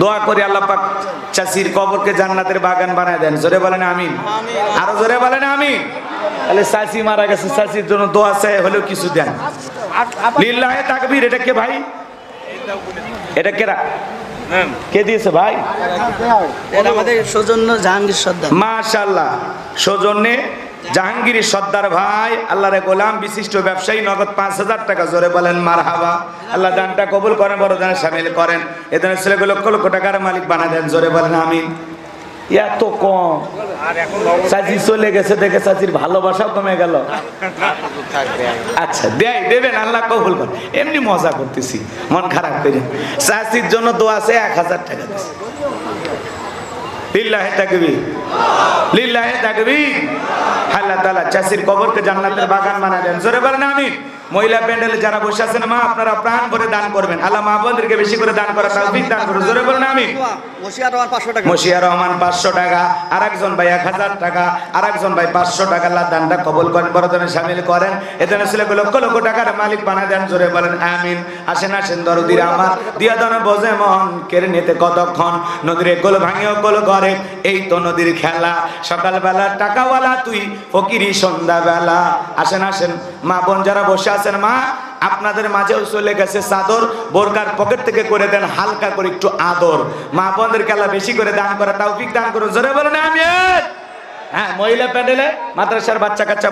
দোয়া করি আল্লাহ পাক চাচির কবরকে জান্নাতের বাগান বানায় দেন। জোরে বলেন আমিন। আরো জোরে বলেন আমিন। তাহলে চাচি মারা গেছে, চাচির জন্য দোয়া চাই হলেও কিছু দেন। লিল্লাহে তাকবীর। এটা কে ভাই? এটা কেরা? কে দিয়েছে ভাই? এটা আমাদের সৌজন্য জাহাঙ্গীর সর্দার। মাশাআল্লাহ, সৌজন্যে জাহাঙ্গীর সর্দার ভাই, আল্লাহর গোলাম, বিশিষ্ট ব্যবসায়ী, নগদ 5,000 টাকা। জোরে বলেন মারহাবা। আল্লাহ দানটা কবুল করেন, বড় দানে শামিল করেন। এদের ছেলেগুলো লক্ষ লক্ষ টাকার মালিক বানা দেন। জোরে বলেন আমিন। এত কম, চাচি চলে গেছে দেখে চাচির ভালোবাসা কমে গেল। আচ্ছা দেবেন, আল্লাহ কবুল করেন। এমনি মজা করতেছি, মন খারাপ করে। চাচির জন্য দোয়া আছে 1,000 টাকা দিচ্ছে। লিল্লাহে তাকবীর, লিল্লাহে তাকবীর। আল্লাহ তাআলা চাচির কবরকে জান্নাতের বাগান বানায় দেন। জোরে বলেন আমিন। মহিলা প্যান্ডেলে যারা বসে আছেন মা, আপনারা প্রাণ ভরে দান করবেন। আল্লাহ মা বোনদেরকে বেশি করে দান করার তৌফিক দান করুন। জোরে বলেন আমিন। মশিয়া রহমান 500 টাকা। মশিয়া রহমান 500 টাকা, আরেকজন ভাই 1000 টাকা, আরেকজন ভাই 500 টাকা। আল্লাহ দানটা কবুল করেন, বড়জনে শামিল করেন। এখানে ছেলেগুলো লক্ষ লক্ষ টাকার মালিক বানায় দেন। জোরে বলেন আমিন। আসেন আসেন দরদির আমার, দিয়া দানে বোঝে মন, কেড়ে নিতে কতক্ষণ। নদীর গোল ভাঙিও গোল করে, এই তো নদীর খেলা। সকালবেলা টাকাওয়ালা তুই, ফকিরি সন্ধ্যাবেলা। আসেন আসেন মা বোন যারা বসে আছেন মা, আপনাদের মাঝেও চলে গেছে চাদর, বোরকার পকেট থেকে করে দেন হালকা করে একটু আদর। মা বোনদেরকে আল্লাহ বেশি করে দান করা তৌফিক দান করুন। জোরে বলেন আমিন। হ্যাঁ, মহিলা প্যান্ডেলে মাদ্রাসার বাচ্চা কাচ্চা,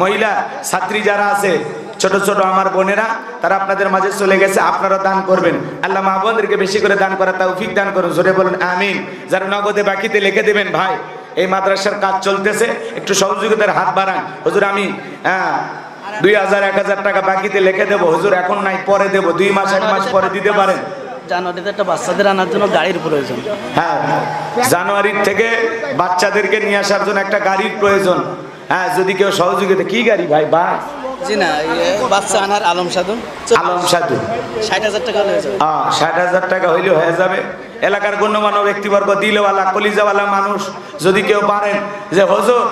মহিলা ছাত্রী যারা আছে, ছোট ছোট আমার বোনেরা, তারা আপনাদের মাঝে চলে গেছে। আপনারা দান করবেন। আল্লাহ মা বোনদেরকে বেশি করে দান করা তৌফিক দান করুন। জোরে বলেন আমিন। যারা নগদে বাকিতে লিখে দেবেন, ভাই এই মাদ্রাসার কাজ চলতেছে, একটু সহযোগিতার হাত বাড়ান। হুজুর আমি 2,000 1,000 টাকা বাকিতে লিখে দেবো হুজুর, এখন নাই পরে দেবো, 2 মাস 1 মাস পরে দিতে পারেন। জানুয়ারিতে একটা বাচ্চাদের আনার জন্য গাড়ির প্রয়োজন। হ্যাঁ, জানুয়ারির থেকে বাচ্চাদেরকে নিয়ে আসার জন্য একটা গাড়ির প্রয়োজন। হ্যাঁ, যদি কেউ সহযোগিতা। কি গাড়ি ভাই? বাস? জি না, বাচ্চা আনার আলম সাধু। 60,000 টাকা হয়ে যাবে। 60,000 টাকা হইলেও হয়ে যাবে। এলাকার গণ্যমান্য ব্যক্তিবর্গ, দিলওয়ালা, কলিজাওয়ালা মানুষ, যদি কেউ পারেন যে হুজুর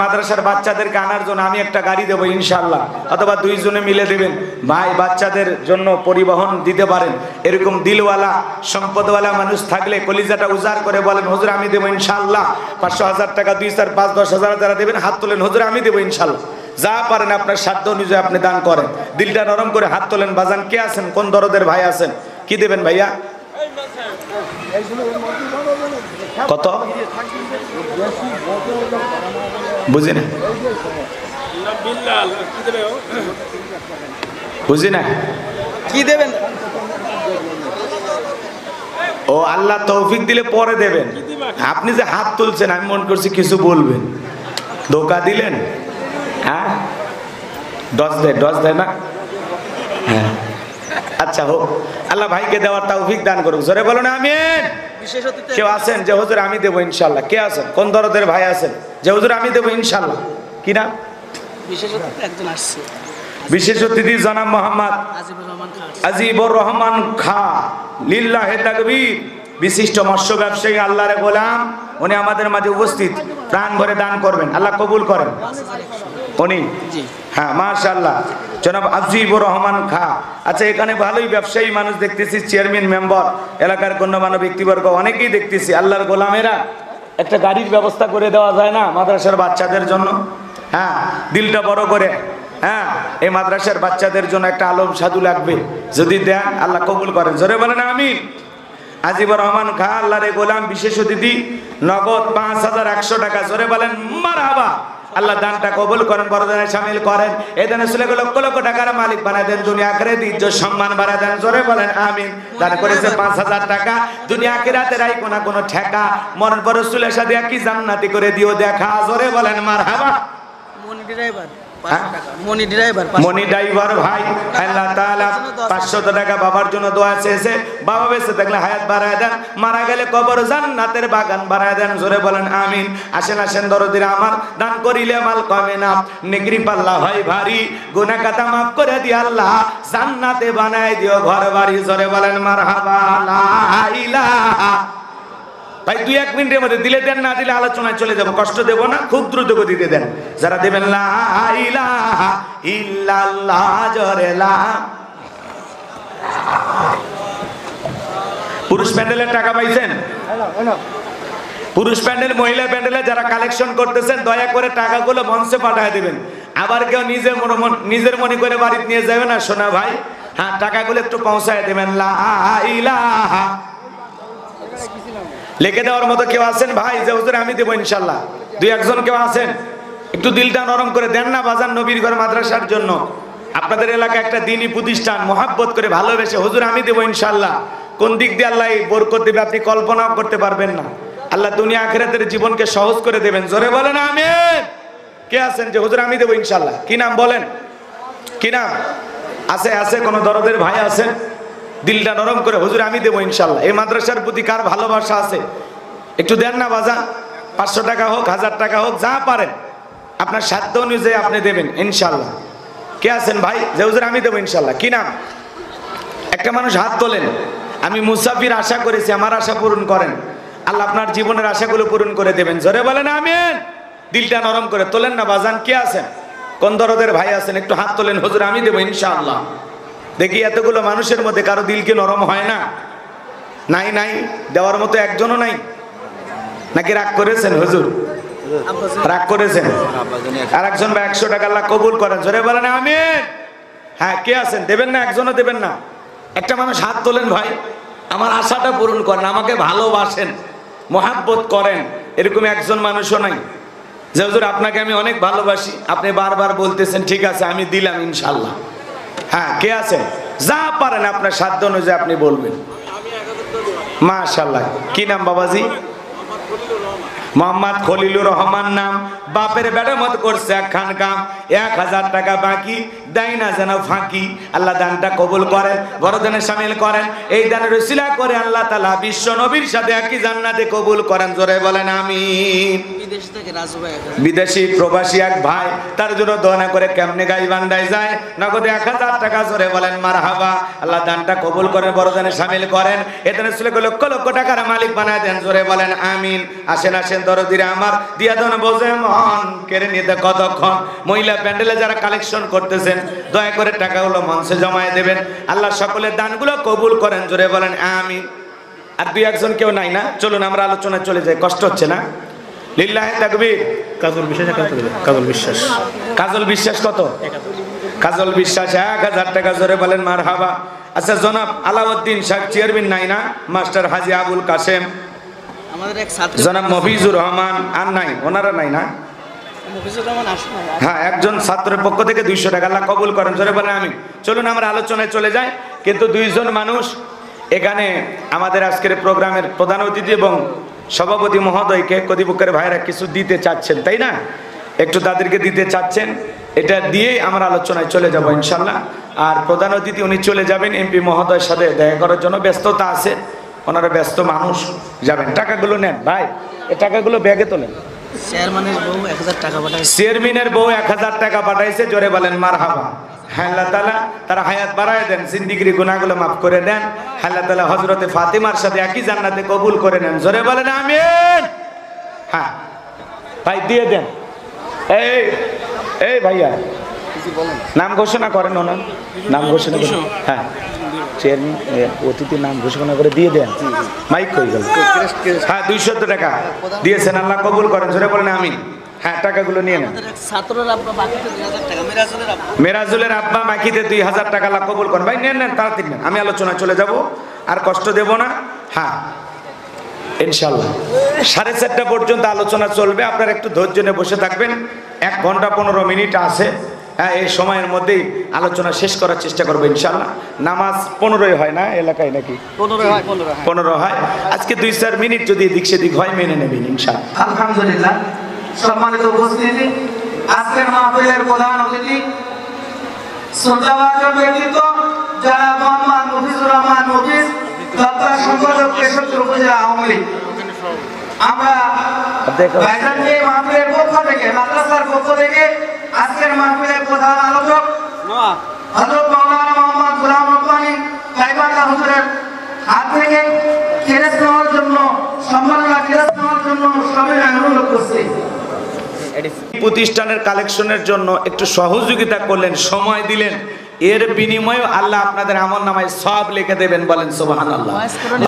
মাদ্রাসার বাচ্চাদেরকে আনার জন্য আমি একটা গাড়ি দেবো ইনশাআল্লাহ, অথবা 2 জনে মিলে দেবেন ভাই, বাচ্চাদের জন্য পরিবহন দিতে পারেন, এরকম দিলওয়ালা সম্পদওয়ালা মানুষ থাকলে কলিজাটা উজাড় করে বলেন হুজুর আমি দেবো ইনশাআল্লাহ। 500,000 টাকা, 2, 4, 5, 10,000 যারা দেবেন হাত তোলেন, হুজুর আমি দেবো ইনশাআল্লাহ। যা পারেন আপনার সাধ্য অনুযায়ী আপনি দান করেন। দিলটা নরম করে হাত তোলেন। বাজান কে আছেন? কোন দরদের ভাই আছেন? কি দেবেন ভাইয়া? কত? বুঝি না, বুঝি না কি দেবেন? ও আল্লাহ তৌফিক দিলে পরে দেবেন। আপনি যে হাত তুলছেন আমি মনে করছি কিছু বলবেন, ধোকা দিলেন। হ্যাঁ, 10 দেয় না? হ্যাঁ, আচ্ছা হোক, আল্লাহ ভাইকে দেওয়ার তৌফিক দান করুক। জোরে বলো না আমিন। কেউ আছেন যে হুজুর আমি দেবো ইনশাআল্লাহ? কে আছেন? কোন দরদের ভাই আছেন যে হুজুর আমি দেবো ইনশাআল্লাহ? কি নাম? বিশেষ অতিথি একজন আসছে। বিশেষ অতিথি জনাব মোহাম্মদ আজিবুর রহমান খা। লিল্লাহে তাকবীর। বিশিষ্ট মৎস্য ব্যবসায়ী, আল্লাহর গোলাম, উনি আমাদের মাঝে উপস্থিত। প্রাণ ভরে দান করবেন, আল্লাহ কবুল করেন। উনি হ্যাঁ মাশাআল্লাহ জনাব আজিবুর রহমান খা। আচ্ছা, এখানে ভালোই ব্যবসায়ী মানুষ দেখতেছি, চেয়ারম্যান, মেম্বার, এলাকার গণ্যমান্য ব্যক্তিবর্গ অনেকেই দেখতেছি। আল্লাহর গোলামেরা, একটা গাড়ির ব্যবস্থা করে দেওয়া যায় না মাদ্রাসার বাচ্চাদের জন্য? হ্যাঁ, দিলটা বড় করে। হ্যাঁ, এই মাদ্রাসার বাচ্চাদের জন্য একটা আলম সাধু লাগবে, যদি দেন আল্লাহ কবুল করেন। জোরে বলেন আমিন। আজিবুর রহমান খা, আল্লাহর গোলাম, বিশেষ অতিথি, নগদ 5,100 টাকা। জোরে বলেন মারহাবা। আল্লাহ দানটা কবুল করেন, বরদানে শামিল করেন। এই দানে ছেলেকে লক্ষ লক্ষ টাকার মালিক বানায় দেন, দুনিয়া আখিরাতে ইজ্জত সম্মান বাড়ায় দেন। জোরে বলেন আমিন। দান করেছে 5,000 টাকা, দুনিয়া আখিরাতে রাই কোনো ঠেকা, মরণ পর রাসূলের সাথে কি জান্নাতি করে দিও দেখা। জোরে বলেন মারহাবা। মনি ড্রাইভার, মনি ড্রাইভার ভাই, আল্লাহ তাআলা 500 টাকা বাবার জন্য দোয়া চেয়েছে। বাবা বেঁচে থাকলে হায়াত বাড়ায় দেন, মারা গেলে কবর জান্নাতের বাগান বাড়ায় দেন। জোরে বলেন আমিন। আসেন আসেন দরদিরা আমার, দান করিলে মাল কমে না, নেকি পাল্লা হয় ভারী, গুনাহ খাতা মাফ করে দি আল্লাহ, জান্নাতে বানায় দিও ঘর বাড়ি। জোরে বলেন মারহাবা। লা ইলাহা ভাই 2-1 মিনিটের মধ্যে দিলে দেন, না দিলে আলোচনায় চলে যাব, কষ্ট দেব না, খুব দ্রুত গতিতে দেন। যারা দেবেন লা ইলাহা ইল্লাল্লাহ জোরে লা। পুরুষ প্যান্ডেলের টাকা পাইছেন? পুরুষ প্যান্ডেল, মহিলা প্যান্ডেলে যারা কালেকশন করতেছেন দয়া করে টাকাগুলো মঞ্চে পাঠিয়ে দিবেন। আবার কেউ নিজের মনে করে বাড়িতে নিয়ে যাবে না সোনা ভাই। হ্যাঁ, টাকাগুলো একটু পৌঁছায় দেবেন। লা ইলাহা লিখে দেওয়ার মতো কেউ আছেন ভাই যে হুজুর আমি দেবো ইনশাল্লাহ? 2-1 জন কেউ আছেন? একটু দিলটা নরম করে দেন না বাজার নবীর ঘর মাদ্রাসার জন্য। আপনাদের এলাকা একটা দ্বীনি প্রতিষ্ঠান, মহাব্বত করে ভালোবেসে হুজুর আমি দেবো ইনশাল্লাহ। কোন দিক দিয়ে আল্লাহ বরকত দেবে আপনি কল্পনাও করতে পারবেন না। আল্লাহ দুনিয়া আখিরাতের জীবনকে সহজ করে দেবেন। জোরে বলেন আমিন। কে আছেন যে হুজুর আমি দেবো ইনশাল্লাহ? কি নাম বলেন? কি নাম আছে? কোন দরদের ভাই আছেন? দিলটা নরম করে হুজুর আমি দেবো ইনশাল্লাহ। এই মাদ্রাসার প্রতি কার ভালোবাসা আছে একটু দেন না বাজান। 500 টাকা হোক, 1000 টাকা হোক, যা পারেন আপনার সাধ্য অনুযায়ী আপনি দেবেন ইনশাল্লাহ। কে আছেন ভাই যে হুজুর আমি দেবো ইনশাল্লাহ? কি নাম? একটা মানুষ হাত তোলেন। আমি মুসাফির, আশা করেছি, আমার আশা পূরণ করেন। আল্লাহ আপনার জীবনের আশাগুলো পূরণ করে দেবেন। জোরে বলেন আমিন। দিলটা নরম করে তোলেন না বাজান। কে আছেন? কোন দরদের ভাই আছেন? একটু হাত তোলেন, হুজুর আমি দেবো ইনশাআল্লাহ। দেখি এতগুলো মানুষের মধ্যে কারো দিল কি নরম হয় না? নাই দেওয়ার মতো একজনও নাই নাকি? রাগ করেছেন হুজুর? রাগ করেছেন? আর একজন ভাই 100 টাকা আল্লাহ কবুল করেন। জোরে বলেন আমিন। হ্যাঁ, কে আছেন? দেবেন না? একজনও দেবেন না? একটা মানুষ হাত তোলেন ভাই, আমার আশাটা পূরণ করেন, আমাকে ভালোবাসেন, মহাব্বত করেন। এরকম একজন মানুষও নাই যে হুজুর আপনাকে আমি অনেক ভালোবাসি, আপনি বারবার বলতেছেন ঠিক আছে আমি দিলাম ইনশাল্লাহ। হ্যাঁ, কে আছেন? যা পারেন আপনার সাধ্য অনুযায়ী আপনি বলবেন। মাশাআল্লাহ। কি নাম বাবাজি? মোহাম্মদ খলিলুর রহমান নাম। বাপের বেড়া মত করছে একখান কাম, 1000 টাকা বাকি, দেয় না যেন ফাঁকি। আল্লাহ দানটা কবুল করেন, বড়দানে শামিল করেন। এই দানের উসিলা করে আল্লাহ তাআলা বিশ্ব নবীর সাথে একই জান্নাতে কবুল করেন। জোরে বলেন আমিন। বিদেশি প্রবাসী এক ভাই, তার জন্য দোয়া করে কেমনে গাইবান্ধায় যায়, নগদে 1000 টাকা। জোরে বলেন মারহাবা। আল্লাহ দানটা কবুল করেন, বড়দানে শামিল করেন। এখানে লক্ষ লক্ষ টাকার মালিক বানায় দেন। জোরে বলেন আমিন। আসেন দরদিরা আমার, দিয়া দেন বোঝে মন কেড়ে নিতে কতক্ষণ। মহিলা প্যান্ডেলে যারা কালেকশন করতেছেন দয়া করে টাকাগুলো মঞ্চে জমায়ে দেবেন। আল্লাহ সকলের দানগুলো কবুল করেন। জোরে বলেন আমিন। আর 2-1 জন কেউ নাই না? চলুন আমরা আলোচনায় চলে যাই, কষ্ট হচ্ছে না? লিল্লাহি তাকবীর। কাজল বিশ্বাস কত? কাজল বিশ্বাস 1000 টাকা। জোরে বলেন মারহাবা। আচ্ছা, জনাব আলাউদ্দিন সাহেব চেয়ারম্যান নাই না? মাস্টার হাজী আবুল কাসেম, জনাব মফিজুর রহমান, আর নাই? ওনারা নাই না? হ্যাঁ, একজন ছাত্রের পক্ষ থেকে 200 টাকা। আল্লাহ কবুল করেন। জোরে বলেন আমিন। চলুন আমরা আলোচনায় চলে যাই। কিন্তু 2 জন মানুষ এখানে আমাদের আজকের প্রোগ্রামের প্রধান অতিথি এবং সভাপতি মহোদয়কে কর্তৃপক্ষের ভাইরা কিছু দিতে চাচ্ছেন, তাই না? একটু তাদেরকে দিতে চাচ্ছেন, এটা দিয়েই আমরা আলোচনায় চলে যাব ইনশাল্লাহ। আর প্রধান অতিথি উনি চলে যাবেন এমপি মহোদয়ের সাথে দেখা করার জন্য, ব্যস্ততা আছে, ওনারা ব্যস্ত মানুষ, যাবেন। টাকাগুলো নেন ভাই, এই টাকাগুলো ব্যাগে তোলেন। চেয়ারম্যানের বউ 1000 টাকা পাঠাইছে। জোরে বলেন মারহাবা। আল্লাহ তাআলা তার হায়াত বাড়ায় দেন, জিন্দেগির গুনাহগুলো মাফ করে দেন। আল্লাহ তাআলা হযরতে ফাতিমার সাথে একই জান্নাতে কবুল করে নেন। জোরে বলেন আমিন। হ্যাঁ ভাই, দিয়ে দেন। এই ভাইয়া নাম ঘোষণা করেন, ওনার নাম ঘোষণা করেন। হ্যাঁ, চেয়ারম্যান অতিথির নাম ঘোষণা করে দিয়ে দেন। মাইক কই গেল? হ্যাঁ, 200 টাকা দিয়েছেন, আল্লাহ কবুল করেন। জোরে বলেন আমিন। হ্যাঁ, টাকাগুলো নিয়ে নেন। মেরাজুলের আব্বা বাকিতে 2000 টাকা, আল্লাহ কবুল করেন। ভাই নেন তাড়াতাড়ি নেন, আমি আলোচনায় চলে যাব, আর কষ্ট দেব না। হ্যাঁ ইনশাল্লাহ 4:30 পর্যন্ত আলোচনা চলবে। আপনারা একটু ধৈর্য নিয়ে বসে থাকবেন। 1 ঘন্টা 15 মিনিট আছে। হ্যাঁ, এই সময়ের মধ্যেই আলোচনা শেষ করার চেষ্টা করবো ইনশাল্লাহ। নামাজ 15ই হয় না এলাকায় নাকি? 15 হয়। আজকে 2-4 মিনিট যদি এদিক সেদিক হয় মেনে নেবেন ইনশাল্লাহ। আলহামদুলিল্লাহ। সম্মানিত উপস্থিতি, আজকের মাহফিলের প্রধান অতিথি শ্রদ্ধাভাজন ব্যক্তিত্ব জনাব মোহাম্মদ মফিজুর রহমান মফিজ, দপ্তর সম্পাদক কেশবপুর উপজেলা আওয়ামী লীগ। আমরা ভাইজানকে মাহফিলের পক্ষ থেকে, মাদ্রাসার পক্ষ থেকে আজকের মাহফিলের প্রধান আলোচক হযরত মাওলানা মোহাম্মদ গোলাম রব্বানী গাইবান্ধা হুজুরের হাত থেকে খেরেস নেওয়ার জন্য সম্মাননা প্রতিষ্ঠানের কালেকশনের জন্য একটু সহযোগিতা করলেন, সময় দিলেন, এর বিনিময়ে আল্লাহ আপনাদের আমলনামায় সব লিখে দেবেন। বলেন সুবহানাল্লাহ।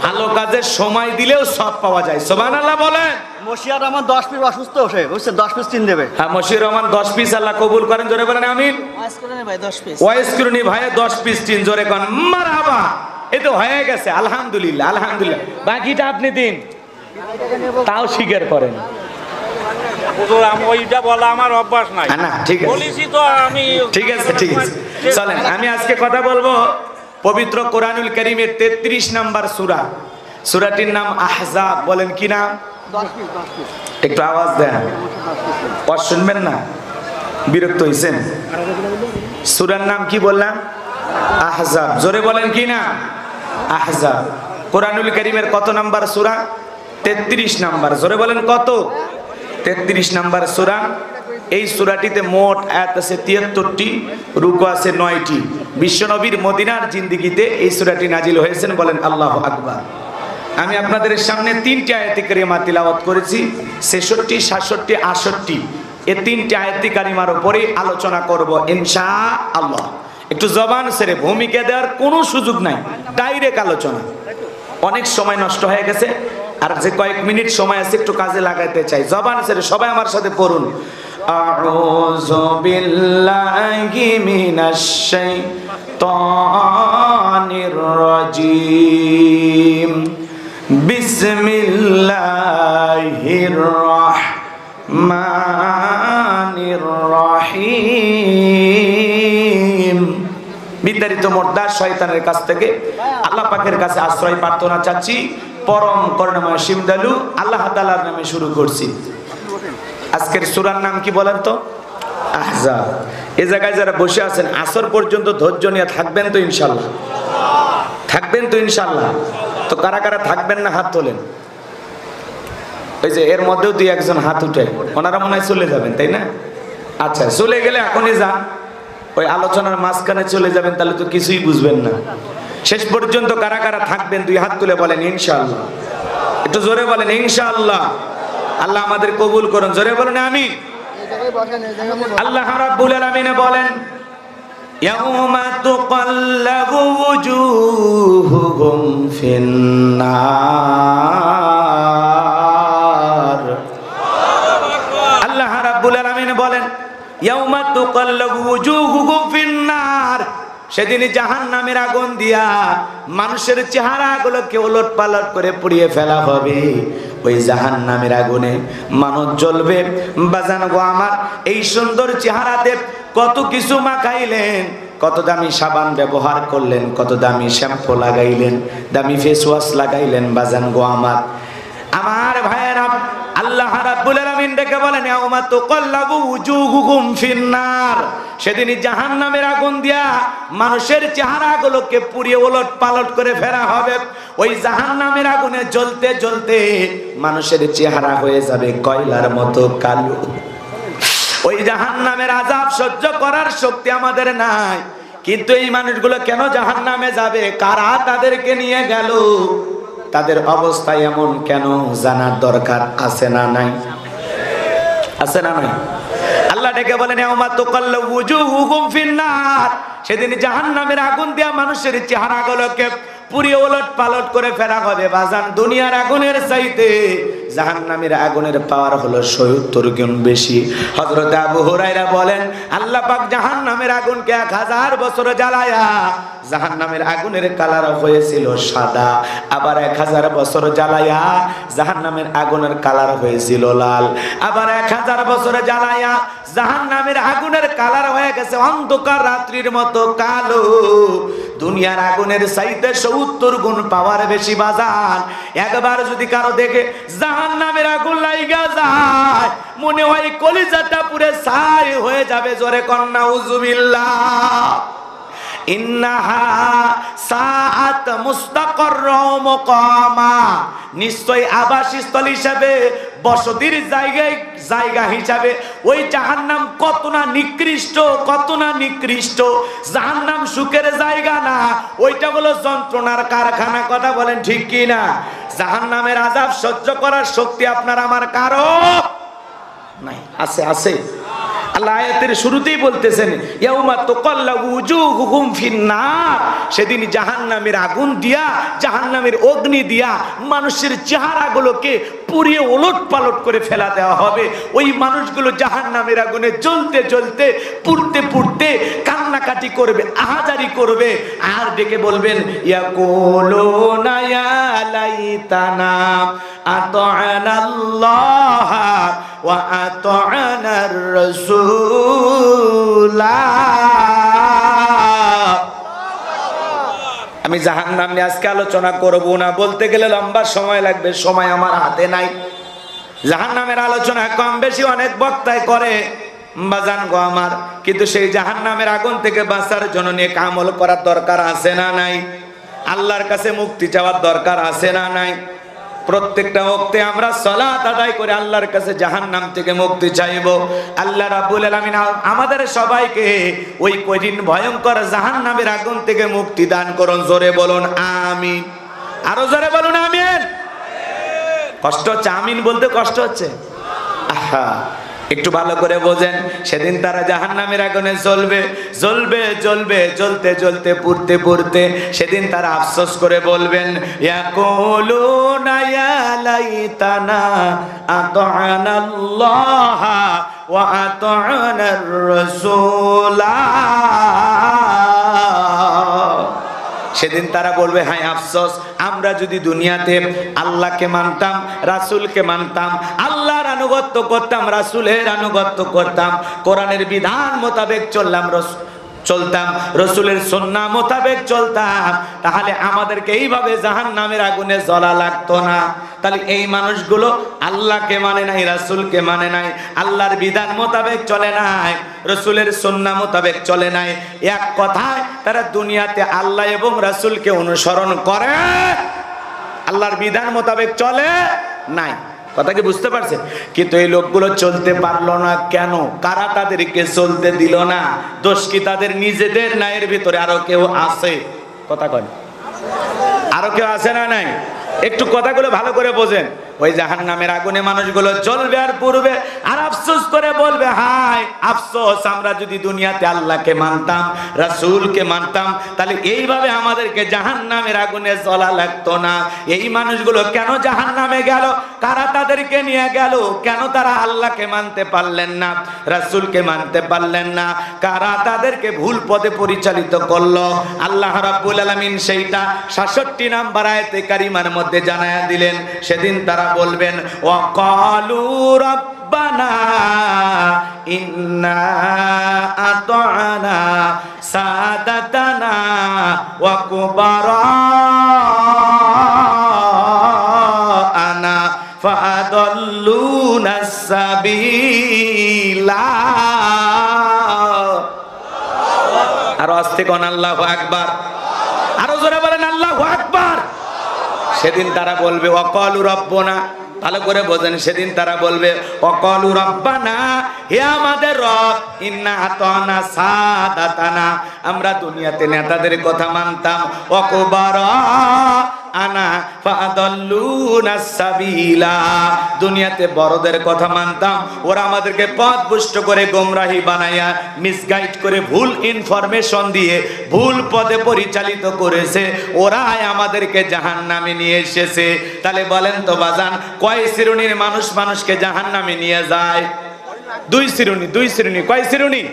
ভালো কাজে সময় দিলেও সব পাওয়া যায়। সুবহানাল্লাহ বলেন। মশিয়ার রহমান 10 পিস অসুস্থ হয়ে বুঝছে, 10 পিস চিন দেবে। হ্যাঁ, মশিউর রহমান 10 পিস আল্লাহ কবুল করেন, জোরে বলেন আমিন। ওয়াইস করে নে ভাই 10 পিস। ওয়াইস করুনি ভাই 10 পিস চিন, জোরে কোন মারহাবা। এই তো হয়ে গেছে, আলহামদুলিল্লাহ আলহামদুলিল্লাহ। বাকিটা আপনি দিন, তাও স্বীকার করেন। হুজুর আমি ওইটা বলা আমার অভ্যাস নাই। না ঠিক আছে, বলেছি তো আমি। ঠিক আছে ঠিক আছে, চলেন আমি আজকে কথা বলবো পবিত্র কোরআনুল কারীমের 33 নম্বর সূরা। সূরাটির নাম আহজাব। বলেন কি নাম? 10 পিস 10 পিস। একটু আওয়াজ দেন, আর শুনবেন না, বিরক্ত হইছেন। সূরার নাম কি বললাম? আহজাব। জোরে বলেন কি না? আহজাব। কোরআনুল কারীমের কত নাম্বার সূরা? 33 নাম্বার। জোরে বলেন কত? 33 নাম্বার সূরা। এই সূরাটিতে মোট আয়াত আছে 73টি, রুকু আছে 9টি। বিশ্বনবীর মদিনার জিন্দেগিতে এই সূরাটি নাজিল হয়েছেন। বলেন আল্লাহু আকবার। আমি আপনাদের সামনে 3টি আয়াতে কারিমা তিলাওয়াত করেছি, 66, 67, 68। এই 3টি আয়াতে কারিমার উপরে আলোচনা করব ইনশাআল্লাহ। একটু জবান ছেড়ে ভূমিকা দেওয়ার কোনো সুযোগ নাই, ডাইরেক্ট আলোচনা। অনেক সময় নষ্ট হয়ে গেছে, আর যে কয়েক মিনিট সময় আছে একটু কাজে লাগাইতে চাই। জবান ছেড়ে সবাই আমার সাথে পড়ুন। আউযু বিল্লাহি মিনাশ শাইতানির রাজীম। বিসমিল্লাহির রাহমানির রহিম। বিতাড়িত মোর্দার শয়তানের কাছ থেকে আল্লাহ পাকের কাছে আশ্রয় প্রার্থনা চাচ্ছি। পরম করুণাময় অসীম দয়ালু আল্লাহ তাআলার নামে শুরু করছি। আজকের সূরার নাম কি বলেন তো? আহজাব। এই জায়গায় যারা বসে আছেন আসর পর্যন্ত ধৈর্য নিয়ে থাকবেন তো ইনশাআল্লাহ? থাকবেন তো ইনশাআল্লাহ? তো কারা কারা থাকবেন না হাত তোলেন। ওই যে এর মধ্যেও 2-1 হাত উঠে, ওনারা মনে হয় চলে যাবেন, তাই না? আচ্ছা, চলে গেলে এখনই যান, ওই আলোচনার মাঝখানে চলে যাবেন, তাহলে তো কিছুই বুঝবেন না। শেষ পর্যন্ত কারা কারা থাকবেন 2 হাত তুলে বলেন ইনশাআল্লাহ। একটু জোরে বলেন ইনশাআল্লাহ। আল্লাহ আমাদের কবুল করুন, জোরে বলেন আমিন। আল্লাহ রাব্বুল আলামিন বলেন ইয়াউমা তুকাল্লাবু ওয়ুজুহুহুম ফিন্নার। আল্লাহ রাব্বুল আলামিন বলেন ইয়াউমা তুকাল্লাবু ওয়ুজুহুহুম ফিন্নার। সেদিন জাহান্নামের আগুন দিয়া মানুষের চেহারাগুলোকে ওলট পালট করে পুড়িয়ে ফেলা হবে। ওই জাহান্নামের আগুনে মানুষ জ্বলবে। বাজান গো আমার, এই সুন্দর চেহারাতে কত কিছু মাখাইলেন, কত দামি সাবান ব্যবহার করলেন, কত দামি শ্যাম্পু লাগাইলেন, দামি ফেস ওয়াশ লাগাইলেন। বাজান গো আমার ভাইয়েরা, আল্লাহ রাব্বুল আলামিন ডেকে বলেন ইয়াউমা তুকাল্লাবু ওয়ুজুহুহুম ফিন্নার। সেদিন জাহান্নামের আগুন দিয়া মানুষের চেহারাগুলোকে পুড়িয়ে ওলট পালট করে ফেলা হবে। ওই জাহান্নামের আগুনে জ্বলতে জ্বলতে মানুষের চেহারা হয়ে যাবে কয়লার মতো কালো। ওই জাহান্নামের আযাব সহ্য করার শক্তি আমাদের নাই, কিন্তু এই মানুষগুলো কেন জাহান্নামে যাবে, কারা তাদেরকে নিয়ে গেল, তাদের অবস্থা এমন কেন জানার দরকার আছে না নাই? আছে না নাই? আল্লাহ ডেকে বলেন ইয়াউমা তুকাল্লাবু ওয়ুজুহুহুম ফিন্নার। সেদিন জাহান্নামের আগুন দিয়া মানুষের চেহারাগুলোকে পুড়িয়ে ওলট পালট করে ফেলা হবে। বাজান, দুনিয়ার আগুনের চাইতে জাহান্নামের আগুনের পাওয়ার হলো ৭০ গুণ বেশি। হযরত আবু হুরায়রা বলেন আল্লাহ পাক জাহান্নামের আগুনকে 1000 বছর জ্বালায়া জাহান্নামের আগুনের কালার হয়েছিল সাদা, আবার 1000 বছর জ্বালায়া জাহান্নামের আগুনের কালার হয়েছিল লাল, আবার 1000 বছর জ্বালায়া জাহান্নামের আগুনের কালার হয়ে গেছে অন্ধকার রাত্রির মতো কালো। দুনিয়ার আগুনের চাইতে ৭০ গুণ পাওয়ার বেশি। বাজান, একবার যদি কারো দেখে জাহান্নামের আগুন লাইগা যায়, মনে হয় কলিজাটা পুরে ছাই হয়ে যাবে। জোরে কন্না উযুবিল্লাহ। ইন্নাহা সাআত মুস্তাকারর ওয়া মুকামা। নিশ্চয় আবাসস্থল হিসাবে, বসতির জায়গা হিসাবে ওই জাহান্নাম কত না নিকৃষ্ট, কত না নিকৃষ্ট। জাহান্নাম সুখের জায়গা না, ওইটা হলো যন্ত্রণার কারখানা। কথা বলেন ঠিক কি না? জাহান্নামের আযাব সহ্য করার শক্তি আপনার আমার কারো নাই। আছে আছে আল্লাহ আয়াতের শুরুতেই বলতেছেন ইয়াউমা তুকাল্লাবু উজুহুহুম ফিন্নার, সেদিন জাহান্নামের আগুন দিয়া, জাহান্নামের অগ্নি দিয়া মানুষের চেহারাগুলোকে পুড়িয়ে ওলটপালট করে ফেলা দেওয়া হবে। ওই মানুষগুলো জাহান্নামের আগুনে জ্বলতে জ্বলতে পুড়তে পুড়তে কান্নাকাটি করবে, আহাজারি করবে, আর ডেকে বলবেন ইয়াকুলুনা ইয়া লাইতানা আতা'নাল্লাহ ওয়া আতা'নার রাসূলা। আমি জাহান্নাম নিয়ে আজকে আলোচনা করব না, বলতে গেলে লম্বা সময় লাগবে, সময় আমার হাতে নাই। জাহান্নামের আলোচনা কম বেশি অনেক বক্তাই করে বাজান গো আমার, কিন্তু সেই জাহান্নামের আগুন থেকে বাঁচার জন্য নেক আমল করার দরকার আছে না নাই? আল্লাহর কাছে মুক্তি চাওয়ার দরকার আছে না নাই? প্রত্যেকটা ওয়াক্তে আমরা সালাত আদায় করে আল্লাহর কাছে জাহান্নাম থেকে মুক্তি চাইবো। আল্লাহ রাব্বুল আলামিন আমাদের সবাইকে ওই কঠিন ভয়ঙ্কর জাহান্নামের আগুন থেকে মুক্তি দান করুন। জোরে বলুন আমিন, আরো জোরে বলুন আমিন। কষ্ট হচ্ছে, আমিন বলতে কষ্ট হচ্ছে? আহা, একটু ভালো করে বোঝেন। সেদিন তারা জাহান্নামের আগুনে জ্বলবে, জ্বলবে জ্বলবে, জ্বলতে জ্বলতে পুড়তে পুড়তে সেদিন তারা আফসোস করে বলবেন ইয়াকুলুনা ইয়া লাইতানা আতা'নাল্লাহ ওয়া আতা'নার রাসূলা। সেদিন তারা বলবে হায় আফসোস, আমরা যদি দুনিয়াতে আল্লাহকে মানতাম, রাসূলকে মানতাম, আল্লাহর আনুগত্য করতাম, রাসূলের আনুগত্য করতাম, কোরআনের বিধান মোতাবেক চলতাম, রসুলের সুন্নাহ মোতাবেক চলতাম, তাহলে আমাদেরকে এইভাবে জাহান্নামের আগুনে জ্বলা লাগতো না। তাহলে এই মানুষগুলো আল্লাহকে মানে নাই, রাসূলকে মানে নাই, আল্লাহর বিধান মোতাবেক চলে নাই, রসুলের সুন্নাহ মোতাবেক চলে নাই। এক কথায় তারা দুনিয়াতে আল্লাহ এবং রাসূলকে অনুসরণ করে, আল্লাহর বিধান মোতাবেক চলে নাই। কথা কি বুঝতে পারছেন? কিন্তু এই লোকগুলো চলতে পারলো না কেন? কারা তাদেরকে চলতে দিল না? দোষ কি তাদের নিজেদের? না এর ভিতরে আরো কেউ আছে? কথা কন, আরো কেউ আছে না নাই? একটু কথাগুলো ভালো করে বোঝেন। ওই জাহান্নামের আগুনে মানুষগুলো জ্বলবে আর পুড়বে, আর আফসোস করে বলবে হায় আফসোস, আমরা যদি দুনিয়াতে আল্লাহকে মানতাম, রাসূলকে মানতাম, তাহলে এইভাবে আমাদেরকে জাহান্নামের আগুনে জ্বলা লাগতো না। এই মানুষগুলো কেন জাহান্নামে গেল? কারা তাদেরকে নিয়ে গেল? কেন তারা আল্লাহকে মানতে পারলেন না, রাসূলকে মানতে পারলেন না? কারা তাদেরকে ভুল পথে পরিচালিত করলো? আল্লাহ রাব্বুল আলামিন সেইটা 66 নম্বর আয়াতে কারিমার মধ্যে জানায়া দিলেন। সেদিন তারা বলবেন ওয়াকালু রাব্বানা ইন্না আতা'না সাদাতানা ওয়া কুবারানা ফাআদাল্লুনা সাবিলা। আর আস্তে কোন আল্লাহু আকবার, আরো জোরে বলেন আল্লাহু আকবার। সেদিন তারা বলবে ওয়াকালু রাব্বানা, ভালো করে বোঝেন, সেদিন তারা বলবে ওয়াকালু রাব্বানা, হে আমাদের রব, ইন্না আতা'না সাদাতানা, আমরা দুনিয়াতে নেতাদের কথা মানতাম, ওয়া কুবারানা ফাআদাল্লুনা সাবিলা, দুনিয়াতে বড়দের কথা মানতাম, ওরা আমাদেরকে পথভ্রষ্ট করে গোমরাহি বানায়া মিসগাইড করে ভুল ইনফরমেশন দিয়ে ভুল পথে পরিচালিত করেছে, ওরাই আমাদেরকে জাহান্নামে নিয়ে এসেছে। তাহলে বলেন তো বাজান, কয় শ্রেণীর মানুষ মানুষকে জাহান্নামে নিয়ে যায়? দুই শ্রেণী। দুই শ্রেণী। কয় শ্রেণী?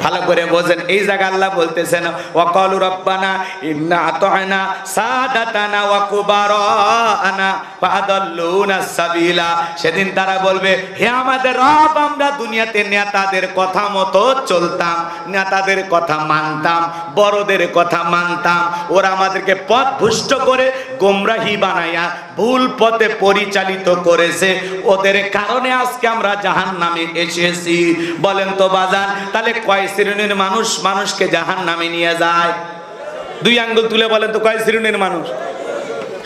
ভালো করে বোঝেন। এই জায়গা আল্লাহ বলতেছেন ওয়াকালু রাব্বানা ইন্না আতা'না সাদাতানা ওয়া কুবারানা ফাআদাল্লুনা সাবিলা, সেদিন তারা বলবে হে আমাদের রব, আমরা দুনিয়াতে নেতাদের কথা মতো চলতাম, নেতাদের কথা মানতাম, বড়দের কথা মানতাম, ওরা আমাদেরকে পথভ্রষ্ট করে গোমরাহি বানায়া ভুল পথে পরিচালিত করেছে, ওদের কারণে আজকে আমরা জাহান্নামে এসেছি। বলেন তো বাজান, তাহলে কয় শ্রেণীর মানুষ মানুষকে জাহান্নামে নিয়ে যায়? দুই আঙ্গুল তুলে বলেন তো কয় শ্রেণীর মানুষ?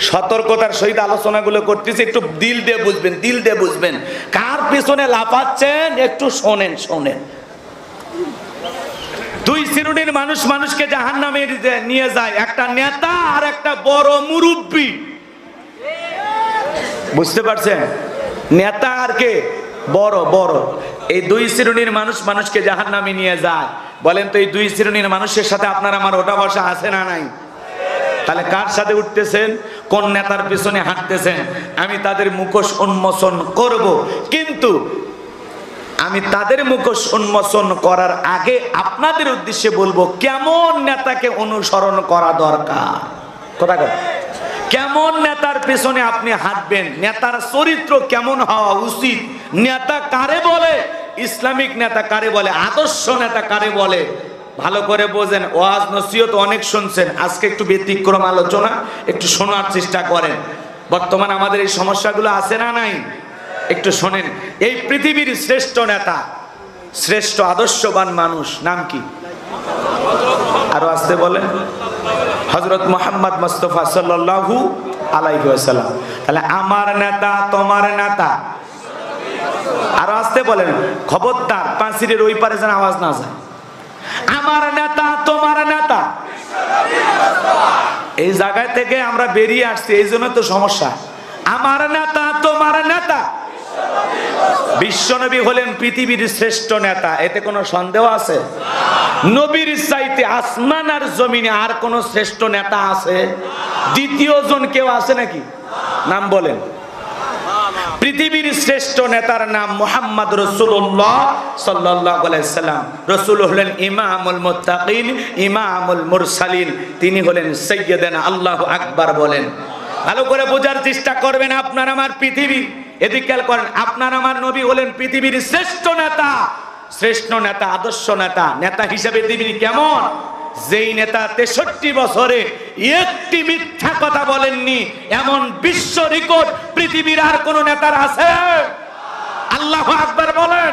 সতর্কতার সহিত আলোচনাগুলো করতেছি, একটু দিল দিয়ে বুঝবেন, দিল দিয়ে বুঝবেন। কার পিছনে লাফাচ্ছেন একটু শোনেন, শোনেন। দুই শ্রেণীর মানুষ মানুষকে জাহান্নামে নিয়ে যায়, একটা নেতা আর একটা বড় মুরব্বী। বুঝতে পারছেন? নেতা আর কে? বড় বড়। এই দুই শ্রেণীর মানুষ মানুষকে জাহান্নামে নিয়ে যায়। বলেন তো এই দুই শ্রেণীর মানুষের সাথে আপনার আমার ওঠা বসা আছে না নাই? তাহলে কার সাথে উঠতেছেন, কোন নেতার পিছনে হাঁটতেছেন? আমি তাদের মুখোশ উন্মোচন করব, কিন্তু আমি তাদের মুখোশ উন্মোচন করার আগে আপনাদের উদ্দেশ্যে বলবো কেমন নেতাকে অনুসরণ করা দরকার। কথা কথা, কেমন নেতার পেছনে আপনি হাঁটবেন, নেতার চরিত্র কেমন হওয়া উচিত, নেতা কারে বলে, ইসলামিক নেতা কারে বলে, আদর্শ নেতা কারে বলে, ভালো করে বোঝেন। ওয়াজ নসিহত অনেক শুনছেন, আজকে একটু ব্যতিক্রম আলোচনা, একটু শোনার চেষ্টা করেন। বর্তমানে আমাদের এই সমস্যাগুলো আছে না নাই? একটু শোনেন। এই পৃথিবীর শ্রেষ্ঠ নেতা, শ্রেষ্ঠ আদর্শবান মানুষ নাম কি? আরো আসতে বলেন, হযরত মুহাম্মদ মুস্তাফা সাল্লাল্লাহু আলাইহি ওয়াসাল্লাম। তাহলে আমার নেতা, তোমার নেতা। আরো আসতে বলেন, খবরদার পাঁচিরের ওই পারে যেন আওয়াজ না যায়। আমার নেতা, তোমার নেতা। এই জায়গা থেকে আমরা বেরিয়ে আসছি, এই জন্য তো সমস্যা। আমার নেতা, তোমার নেতা। বিশ্বনবী হলেন পৃথিবীর শ্রেষ্ঠ নেতা, এতে কোনো সন্দেহ আছে? নবীর চাইতে আসমান আর জমিনে আর কোন শ্রেষ্ঠ নেতা আছে? দ্বিতীয় জন কেউ আছে নাকি? নাম বলেন। পৃথিবীর শ্রেষ্ঠ নেতার নাম মুহাম্মদ রাসূলুল্লাহ সাল্লাল্লাহু আলাইহি সাল্লাম। রাসূল হলেন ইমামুল মুত্তাকিন, ইমামুল মুরসালিন। তিনি হলেন সাইয়্যিদানা। আল্লাহু আকবার বলেন। ভালো করে বোঝার চেষ্টা করবেন। আপনার আমার পৃথিবী, এদিকে খেয়াল করেন, আপনার আমার নবী হলেন পৃথিবীর শ্রেষ্ঠ নেতা, শ্রেষ্ঠ নেতা, আদর্শ নেতা। নেতা হিসেবে তিনি কেমন? যেই নেতা 63 বছরে একটি মিথ্যা কথা বলেননি, এমন বিশ্ব রেকর্ড পৃথিবীর আর কোন নেতার আছে? আল্লাহু আকবার বলেন।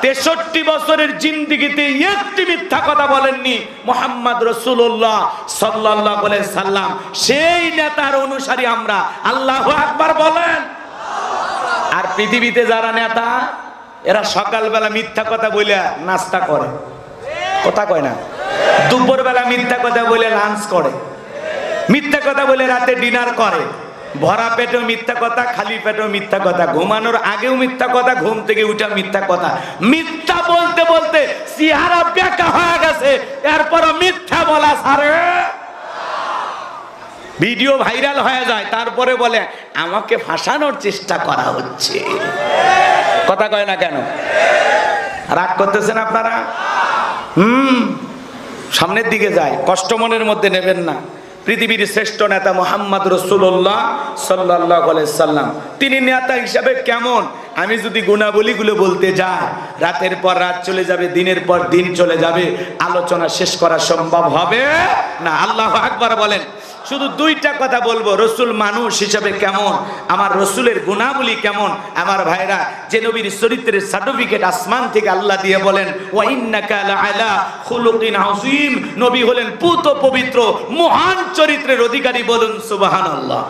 63 বছরের জিন্দেগিতে একটি মিথ্যা কথা বলেননি মুহাম্মদ রাসূলুল্লাহ সাল্লাল্লাহু আলাইহি সাল্লাম। সেই নেতার অনুসারী আমরা। আল্লাহু আকবার বলেন। আর পৃথিবীতে যারা নেতা, এরা সকালবেলা মিথ্যা কথা বলে নাস্তা করে, কথা কয় না। দুপুরবেলা মিথ্যা কথা বলে লাঞ্চ করে, মিথ্যা কথা বলে রাতে ডিনার করে। ভরা পেটেও মিথ্যা কথা, খালি পেটেও মিথ্যা কথা, ঘুমানোর আগেও মিথ্যা কথা, ঘুম থেকে উঠে মিথ্যা কথা। মিথ্যা বলতে বলতে চেহারা বেঁকা হয়ে গেছে, এরপরও মিথ্যা বলা ছাড়ে। ভিডিও ভাইরাল হয়ে যায়, তারপরে বলে আমাকে ফাঁসানোর চেষ্টা করা হচ্ছে। কথা কয় না কেন? রাগ করতেছেন আপনারা? সামনের দিকে যায়, কষ্ট মনের মধ্যে নেবেন না। পৃথিবীর শ্রেষ্ঠ নেতা মুহাম্মদ রাসূলুল্লাহ সাল্লাল্লাহু আলাইহি সাল্লাম। তিনি নেতা হিসাবে কেমন, আমি যদি গুণাবলীগুলো বলতে যাই, রাতের পর রাত চলে যাবে, দিনের পর দিন চলে যাবে, আলোচনা শেষ করা সম্ভব হবে না। আল্লাহু আকবার বলেন। শুধু দুইটা কথা বলবো, রসুল মানুষ হিসাবে কেমন, আমার রসুলের গুণাবলী কেমন। আমার ভাইরা, যে নবীর চরিত্রের সার্টিফিকেট আসমান থেকে আল্লাহ দিয়ে বলেন ওয়া ইন্নাকা লাআলা খুলুকিন আযীম, নবী হলেন পুত পবিত্র মহান চরিত্রের অধিকারী, বলুন সুবহানাল্লাহ।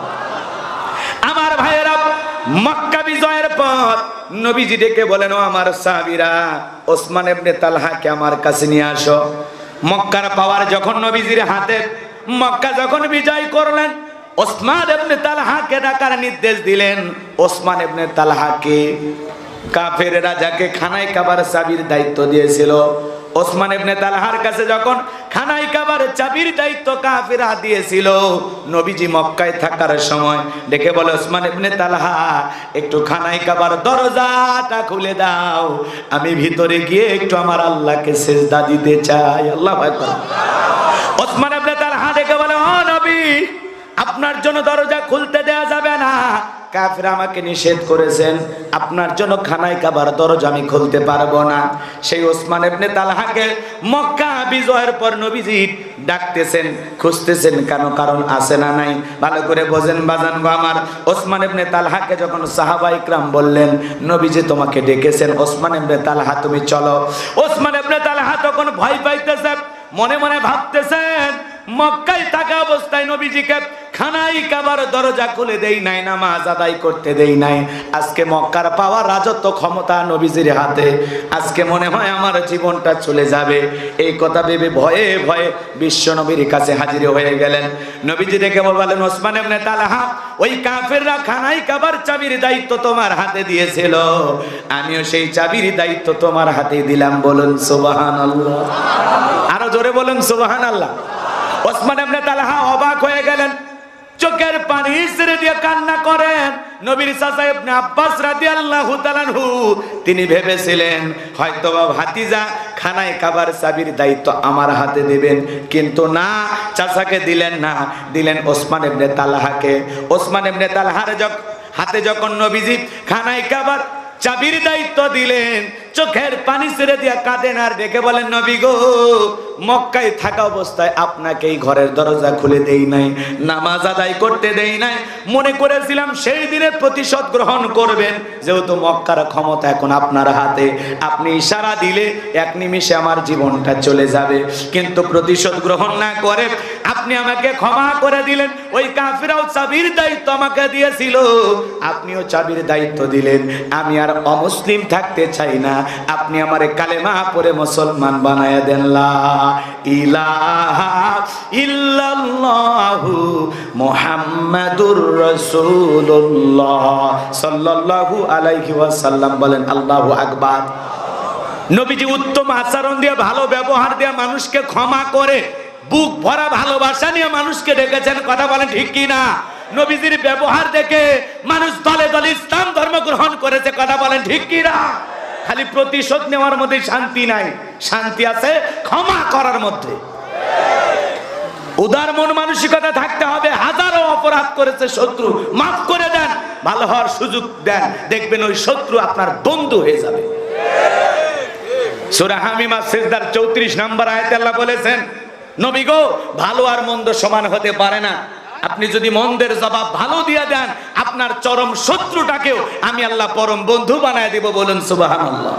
আমার ভাইরা, মক্কা বিজয়ের পর নবীজি ডেকে বলেন, ও আমার সাহাবীরা, ওসমান ইবনে তালহাকে আমার কাছে নিয়ে আসো। মক্কার পাওয়ার যখন নবীজির হাতে, মক্কা যখন বিজয় করলেন, ওসমান ইবনে তালহাকে ডাকার নির্দেশ দিলেন। ওসমান ইবনে তালহাকে কাফেররা যাকে খানায় কাবার চাবির দায়িত্ব দিয়েছিল, ওসমান ইবনে তালহার কাছে যখন খানায় কাবার চাবির দায়িত্ব কাফেররা দিয়েছিল, নবীজি মক্কায় থাকার সময় ডেকে বলে, ওসমান ইবনে তালহা, একটু খানায় কাবার দরজাটা খুলে দাও, আমি ভিতরে গিয়ে একটু আমার আল্লাহকে সিজদা দিতে চাই। আল্লাহু আকবার। ওসমান ইবনে তালহা ডেকে বলে, ও নবী, আপনার জন্য দরজা খুলতে দেয়া যাবে না, কাফেররা আমাকে নিষেধ করেছেন, আপনার জন্য খানায় কাবার দরজা আমি খুলতে পারবো না। সেই ওসমান ইবনে তালহাকে মক্কা বিজয়ের পর নবীজি ডাকতেছেন, খুঁজতেছেন, কেন কারণ আছে না নাই? ভালো করে বোঝেন বাজান গো আমার। ওসমান ইবনে তালহাকে যখন সাহাবা ইকরাম বললেন, নবীজি তোমাকে ডেকেছেন, ওসমান ইবনে তালহা তুমি চলো। ওসমান ইবনে তালহা তখন ভয় পাইতেছে, মনে মনে ভাবতেছেন, মক্কায় থাকা অবস্থায় নবীজিকে খানাই কাবার দরজা খুলে দেই নাই, নামাজ আদায় করতে দেই নাই। আজকে মক্কার পাওয়া রাজত্ব ক্ষমতা নবীজির হাতে, আজকে মনে হয় আমার জীবনটা চলে যাবে। এই কথা ভেবে ভয়ে ভয়ে বিশ্ব নবীর কাছে হাজির হয়ে গেলেন। নবীজি ডেকে বললেন, ওসমান ইবনে তালহা, ওই কাফেররা খানাই কাবার চাবির দায়িত্ব তোমার হাতে দিয়েছিল, আমিও সেই চাবির দায়িত্ব তোমার হাতে দিলাম। বলুন সুবহানাল্লাহ, আরো জোরে বলুন সুবহানাল্লাহ। ওসমান ইবনে তালহা অবাক হয়ে গেলেন, চোখের পানি ছেড়ে দিয়ে কান্না করেন। নবীর চাচা ইবনে আব্বাস রাদিয়াল্লাহু তাআলা আনহু তিনি ভেবেছিলেন হয়তোবা ভাতিজা খানায় কাবার চাবির দায়িত্ব আমার হাতে দেবেন, কিন্তু না, চাচাকে দিলেন না, দিলেন ওসমান ইবনে তালহাকে। ওসমান ইবনে তালহার হাতে যখন নবীজি খানায় কাবার চাবির দায়িত্ব দিলেন, চোখের পানি ছেড়ে দিয়া কাঁদেন আর ডেকে বলেন, নবী গো, মক্কায় থাকা অবস্থায় আপনাকে এই ঘরের দরজা খুলে দেই নাই, নামাজ আদায় করতে দেই নাই, মনে করেছিলাম সেই দিনের প্রতিশোধ গ্রহণ করবেন, যেহেতু মক্কার ক্ষমতা এখন আপনার হাতে, আপনি ইশারা দিলে এক নিমিষে আমার জীবনটা চলে যাবে, কিন্তু প্রতিশোধ গ্রহণ না করে আপনি আমাকে ক্ষমা করে দিলেন। ওই কাফিরাও চাবির দায়িত্ব আমাকে দিয়েছিল, আপনিও চাবির দায়িত্ব দিলেন, আমি আর অমুসলিম থাকতে চাই না, আপনি আমারে কালেমা পড়ে মুসলমান বানায়া দেন। লা ইলাহা ইল্লাল্লাহু মুহাম্মাদুর রাসূলুল্লাহ সাল্লাল্লাহু আলাইহি ওয়াসাল্লাম। বলেন আল্লাহু আকবার। নবীজি উত্তম আচরণ দিয়ে, ভালো ব্যবহার দিয়ে মানুষকে ক্ষমা করে, বুক ভরা ভালোবাসা নিয়ে মানুষকে ডেকেছেন। কথা বলেন ঠিক কি না? নবীজির ব্যবহার দেখে মানুষ দলে দলে ইসলাম ধর্ম গ্রহণ করেছে। কথা বলেন ঠিক কি না? খালি প্রতিশোধ নেওয়ার মধ্যে শান্তি নাই, শান্তি আছে ক্ষমা করার মধ্যে। উদার মন মানসিকতা থাকতে হবে। হাজারো অপরাধ করেছে শত্রু, মাফ করে দেন, ভালো হওয়ার সুযোগ দেন, দেখবেন ওই শত্রু আপনার বন্ধু হয়ে যাবে। সূরা হামিমা সিজদার 34 নম্বর আয়াতে আল্লাহ বলেছেন, নবী গো, ভালো আর মন্দ সমান হতে পারে না, আপনি যদি মন্দের জবাব ভালো দিয়ে দেন, আপনার চরম শত্রুটাকেও আমি আল্লাহ পরম বন্ধু বানায় দিব। বলুন সুবহানাল্লাহ।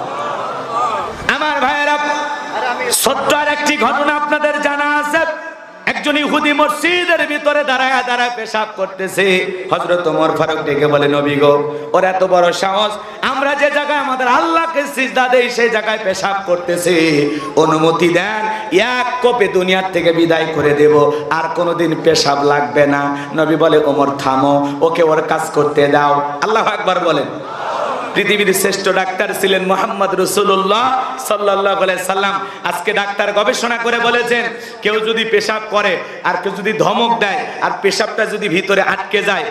আমার ভাইয়েরা, ছোট্ট আর একটি ঘটনা আপনাদের জানা আছে। একজন ইহুদি মসজিদের ভিতরে দাঁড়ায় দাঁড়ায় পেশাব করতেছে। হযরত ওমর ফারুক ডেকে বলে, নবী গো, ওর এত বড় সাহস, আমরা যে জায়গায় আমাদের আল্লাহকে সিজদা দেই সেই জায়গায় পেশাব করতেছে, অনুমতি দেন, এক কোপে দুনিয়ার থেকে বিদায় করে দেব, আর কোনোদিন পেশাব লাগবে না। নবী বলে, ওমর থামো, ওকে ওর কাজ করতে দাও। আল্লাহু আকবার বলেন। পৃথিবীর শ্রেষ্ঠ ডাক্তার ছিলেন মুহাম্মদ রাসূলুল্লাহ সাল্লাল্লাহু আলাইহি সাল্লাম। আজকে ডাক্তার গবেষণা করে বলেছেন, কেউ যদি পেশাব করে আর কেউ যদি ধমক দেয় আর পেশাবটা যদি ভিতরে আটকে যায়,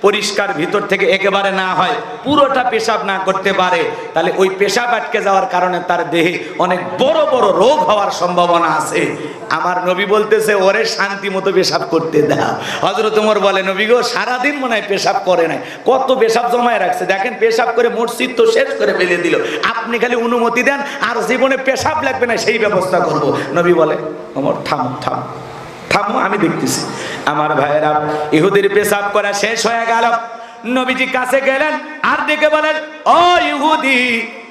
পরিষ্কার ভিতর থেকে একেবারে না হয়, পুরোটা পেশাব না করতে পারে, তাহলে ওই পেশাব আটকে যাওয়ার কারণে তার দেহে অনেক বড় বড় রোগ হওয়ার সম্ভাবনা আছে। আমার নবী বলতেছে, ওরে শান্তি মতো পেশাব করতে দাও। হযরত ওমর বলে, নবী গো, সারাদিন মনে হয় পেশাব করে নাই, কত পেশাব জমায় রাখছে, দেখেন পেশাব করে মসজিদ তো শেষ করে ফেলে দিল, আপনি খালি অনুমতি দেন, আর জীবনে পেশাব লাগবে না সেই ব্যবস্থা করব। নবী বলে, ওমর থাম থাম থামো, আমি দেখতেছি। আমার ভাইয়েরা, ইহুদির পেশাব করা শেষ হয়ে গেল। নবীজি কাছে গেলেন আর দেখে বলেন, ও ইহুদি,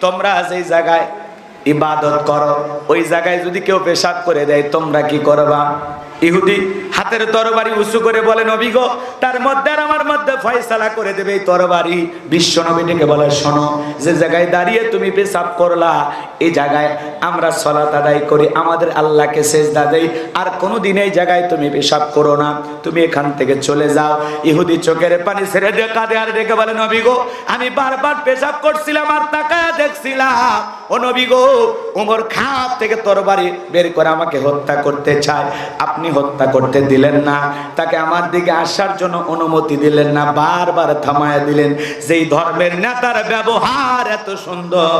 তোমরা যেই জায়গায় ইবাদত করো ওই জায়গায় যদি কেউ পেশাব করে দেয় তোমরা কি করবা? ইহুদি হাতের তরবারি উঁচু করে বলে, নবী গো, তার মধ্যে আর আমার মধ্যে ফয়সালা করে দেবে এই তরবারি। বিশ্ব নবী ডেকে বলে, শোনো, যে জায়গায় দাঁড়িয়ে তুমি পেশাব করলা এই জায়গায় আমরা সালাত আদায় করি, আমাদের আল্লাহকে সিজদা দেই, আর কোনোদিন এই জায়গায় তুমি পেশাব করো না, তুমি এখান থেকে চলে যাও। ইহুদি চোখের পানি ছেড়ে দিয়ে কাঁদে আর ডেকে বলে, নবী গো, আমি বারবার পেশাব করছিলাম আর তাকায় দেখছিলাম, ও নবী গো, ওমর খাপ থেকে তরবারি বের করে আমাকে হত্যা করতে চায়, আপনি হত্যা করতে দিলেন না, তাকে আমার দিকে আসার জন্য অনুমতি দিলেন না, বারবার থামায়া দিলেন। যেই ধর্মের নেতার ব্যবহার এত সুন্দর,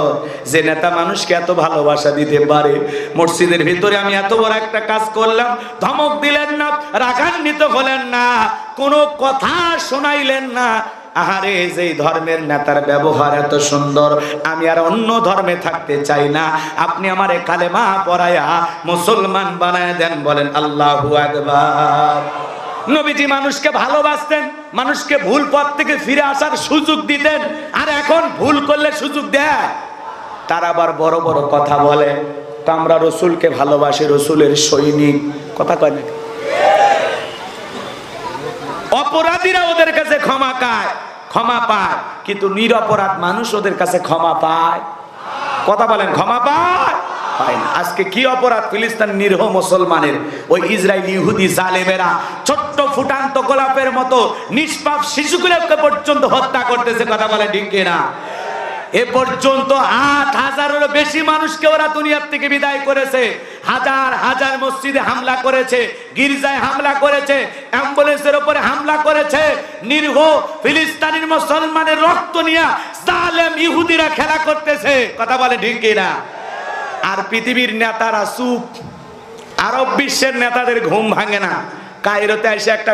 যে নেতা মানুষকে এত ভালোবাসা দিতে পারে, মসজিদের ভিতরে আমি এত বড় একটা কাজ করলাম, ধমক দিলেন না, রাগান্বিত হলেন না, কোনো কথা শোনাইলেন না। আহারে, যেই ধর্মের নেতার ব্যবহার এত সুন্দর, আমি আর অন্য ধর্মে থাকতে চাই না, আপনি আমারে কালেমা পড়ায়া মুসলমান বানায় দেন। বলেন আল্লাহু আকবার। নবীজি মানুষকে ভালোবাসতেন, মানুষকে ভুল পথ থেকে ফিরে আসার সুযোগ দিতেন, আর এখন ভুল করলে সুযোগ দেয়। তারা আবার বড় বড় কথা বলে, তা আমরা রসুলকে ভালোবাসি, রসুলের সৈনিক, কথা কয় না? অপরাধীরা ওদের কাছে ক্ষমা পায়, কিন্তু নিরপরাধ মানুষ ওদের কাছে ক্ষমা পায়? কথা বলেন, ক্ষমা পায়? পায় না। আজকে কি অপরাধ ফিলিস্তিন নিরীহ মুসলমানের? ওই ইসরায়েলি ইহুদি জালেমেরা ছোট্ট ফুটান্ত গোলাপের মতো নিষ্পাপ শিশুগুলোকে পর্যন্ত হত্যা করতেছে। কথা বলে ঠিক কিনা? এ পর্যন্ত ৮,০০০-এরও বেশি মানুষকে ওরা দুনিয়ার থেকে বিদায় করেছে। হাজার হাজার মসজিদে হামলা করেছে, গির্জায় হামলা করেছে, অ্যাম্বুলেন্সের উপরে হামলা করেছে। নিরীহ ফিলিস্তিনের মুসলমানের রক্ত নিয়ে জালেম ইহুদিরা খেলা করতেছে। কথা বলে ঠিক কিনা? আর পৃথিবীর নেতারা চুপ। আরব বিশ্বের নেতাদের ঘুম ভাঙে না। কায়রোতে এসে একটা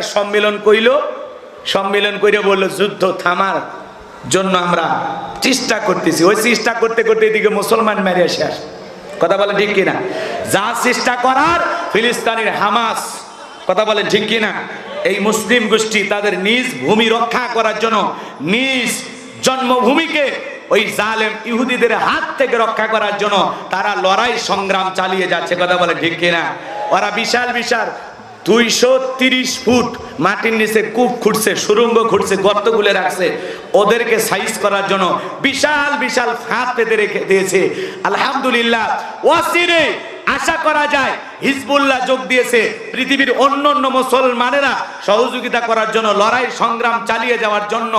সম্মেলন করে বলল যুদ্ধ থামার জন্য আমরা চেষ্টা করতেছি। ওই চেষ্টা করতে করতে এদিকে মুসলমান মেরে শেষ। কথা বলে ঠিক কিনা? যা চেষ্টা করার ফিলিস্তিনের হামাস। কথা বলে ঠিক কিনা? এই মুসলিম গোষ্ঠী তাদের নিজ ভূমি রক্ষা করার জন্য, নিজ জন্মভূমিকে ওই জালেম ইহুদিদের হাত থেকে রক্ষা করার জন্য তারা লড়াই সংগ্রাম চালিয়ে যাচ্ছে। কথা বলে ঠিক কিনা? ওরা বিশাল বিশাল 230 ফুট মাটির নিচে কূপ খুঁড়ছে, সুড়ঙ্গ খুঁড়ছে, গর্ত খুলে রাখছে ওদেরকে সাইজ করার জন্য। বিশাল বিশাল ফাঁদ পেতে রেখে দিয়েছে। আলহামদুলিল্লাহ, ওয়াসিরে আশা করা যায় হিজবুল্লাহ যোগ দিয়েছে। পৃথিবীর অন্য মুসলমানেরা সহযোগিতা করার জন্য, লড়াই সংগ্রাম চালিয়ে যাওয়ার জন্য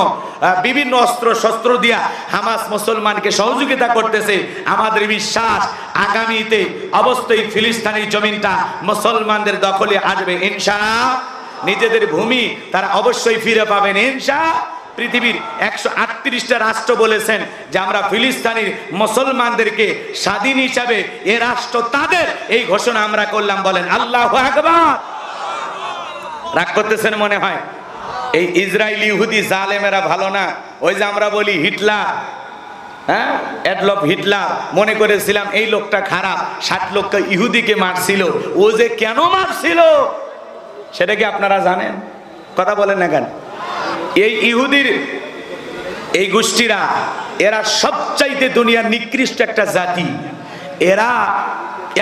বিভিন্ন অস্ত্র শস্ত্র দিয়া হামাস মুসলমানকে সহযোগিতা করতেছে। আমাদের বিশ্বাস আগামীতে অবশ্যই ফিলিস্তিনের জমিনটা মুসলমানদের দখলে আসবে ইনশাআল্লাহ। নিজেদের ভূমি তারা অবশ্যই ফিরে পাবেন ইনশাআল্লাহ। পৃথিবীর 138টা রাষ্ট্র বলেছেন যে আমরা ফিলিস্তিনের মুসলমানদেরকে স্বাধীন হিসাবে এ রাষ্ট্র তাদের, এই ঘোষণা আমরা করলাম। বলেন আল্লাহু আকবার। রাগ করতেছেন মনে হয়? এই ইসরায়েলি ইহুদি জালেমেরা ভালো না। ওই যে আমরা বলি হিটলার, হ্যাঁ, অ্যাডলফ হিটলার, মনে করেছিলাম এই লোকটা খারাপ, 60 লক্ষ ইহুদিকে মারছিল। ও যে কেন মারছিল সেটা কি আপনারা জানেন? কথা বলেন না কেন? এই ইহুদির এই গোষ্ঠীরা, এরা সবচাইতে দুনিয়ার নিকৃষ্ট একটা জাতি। এরা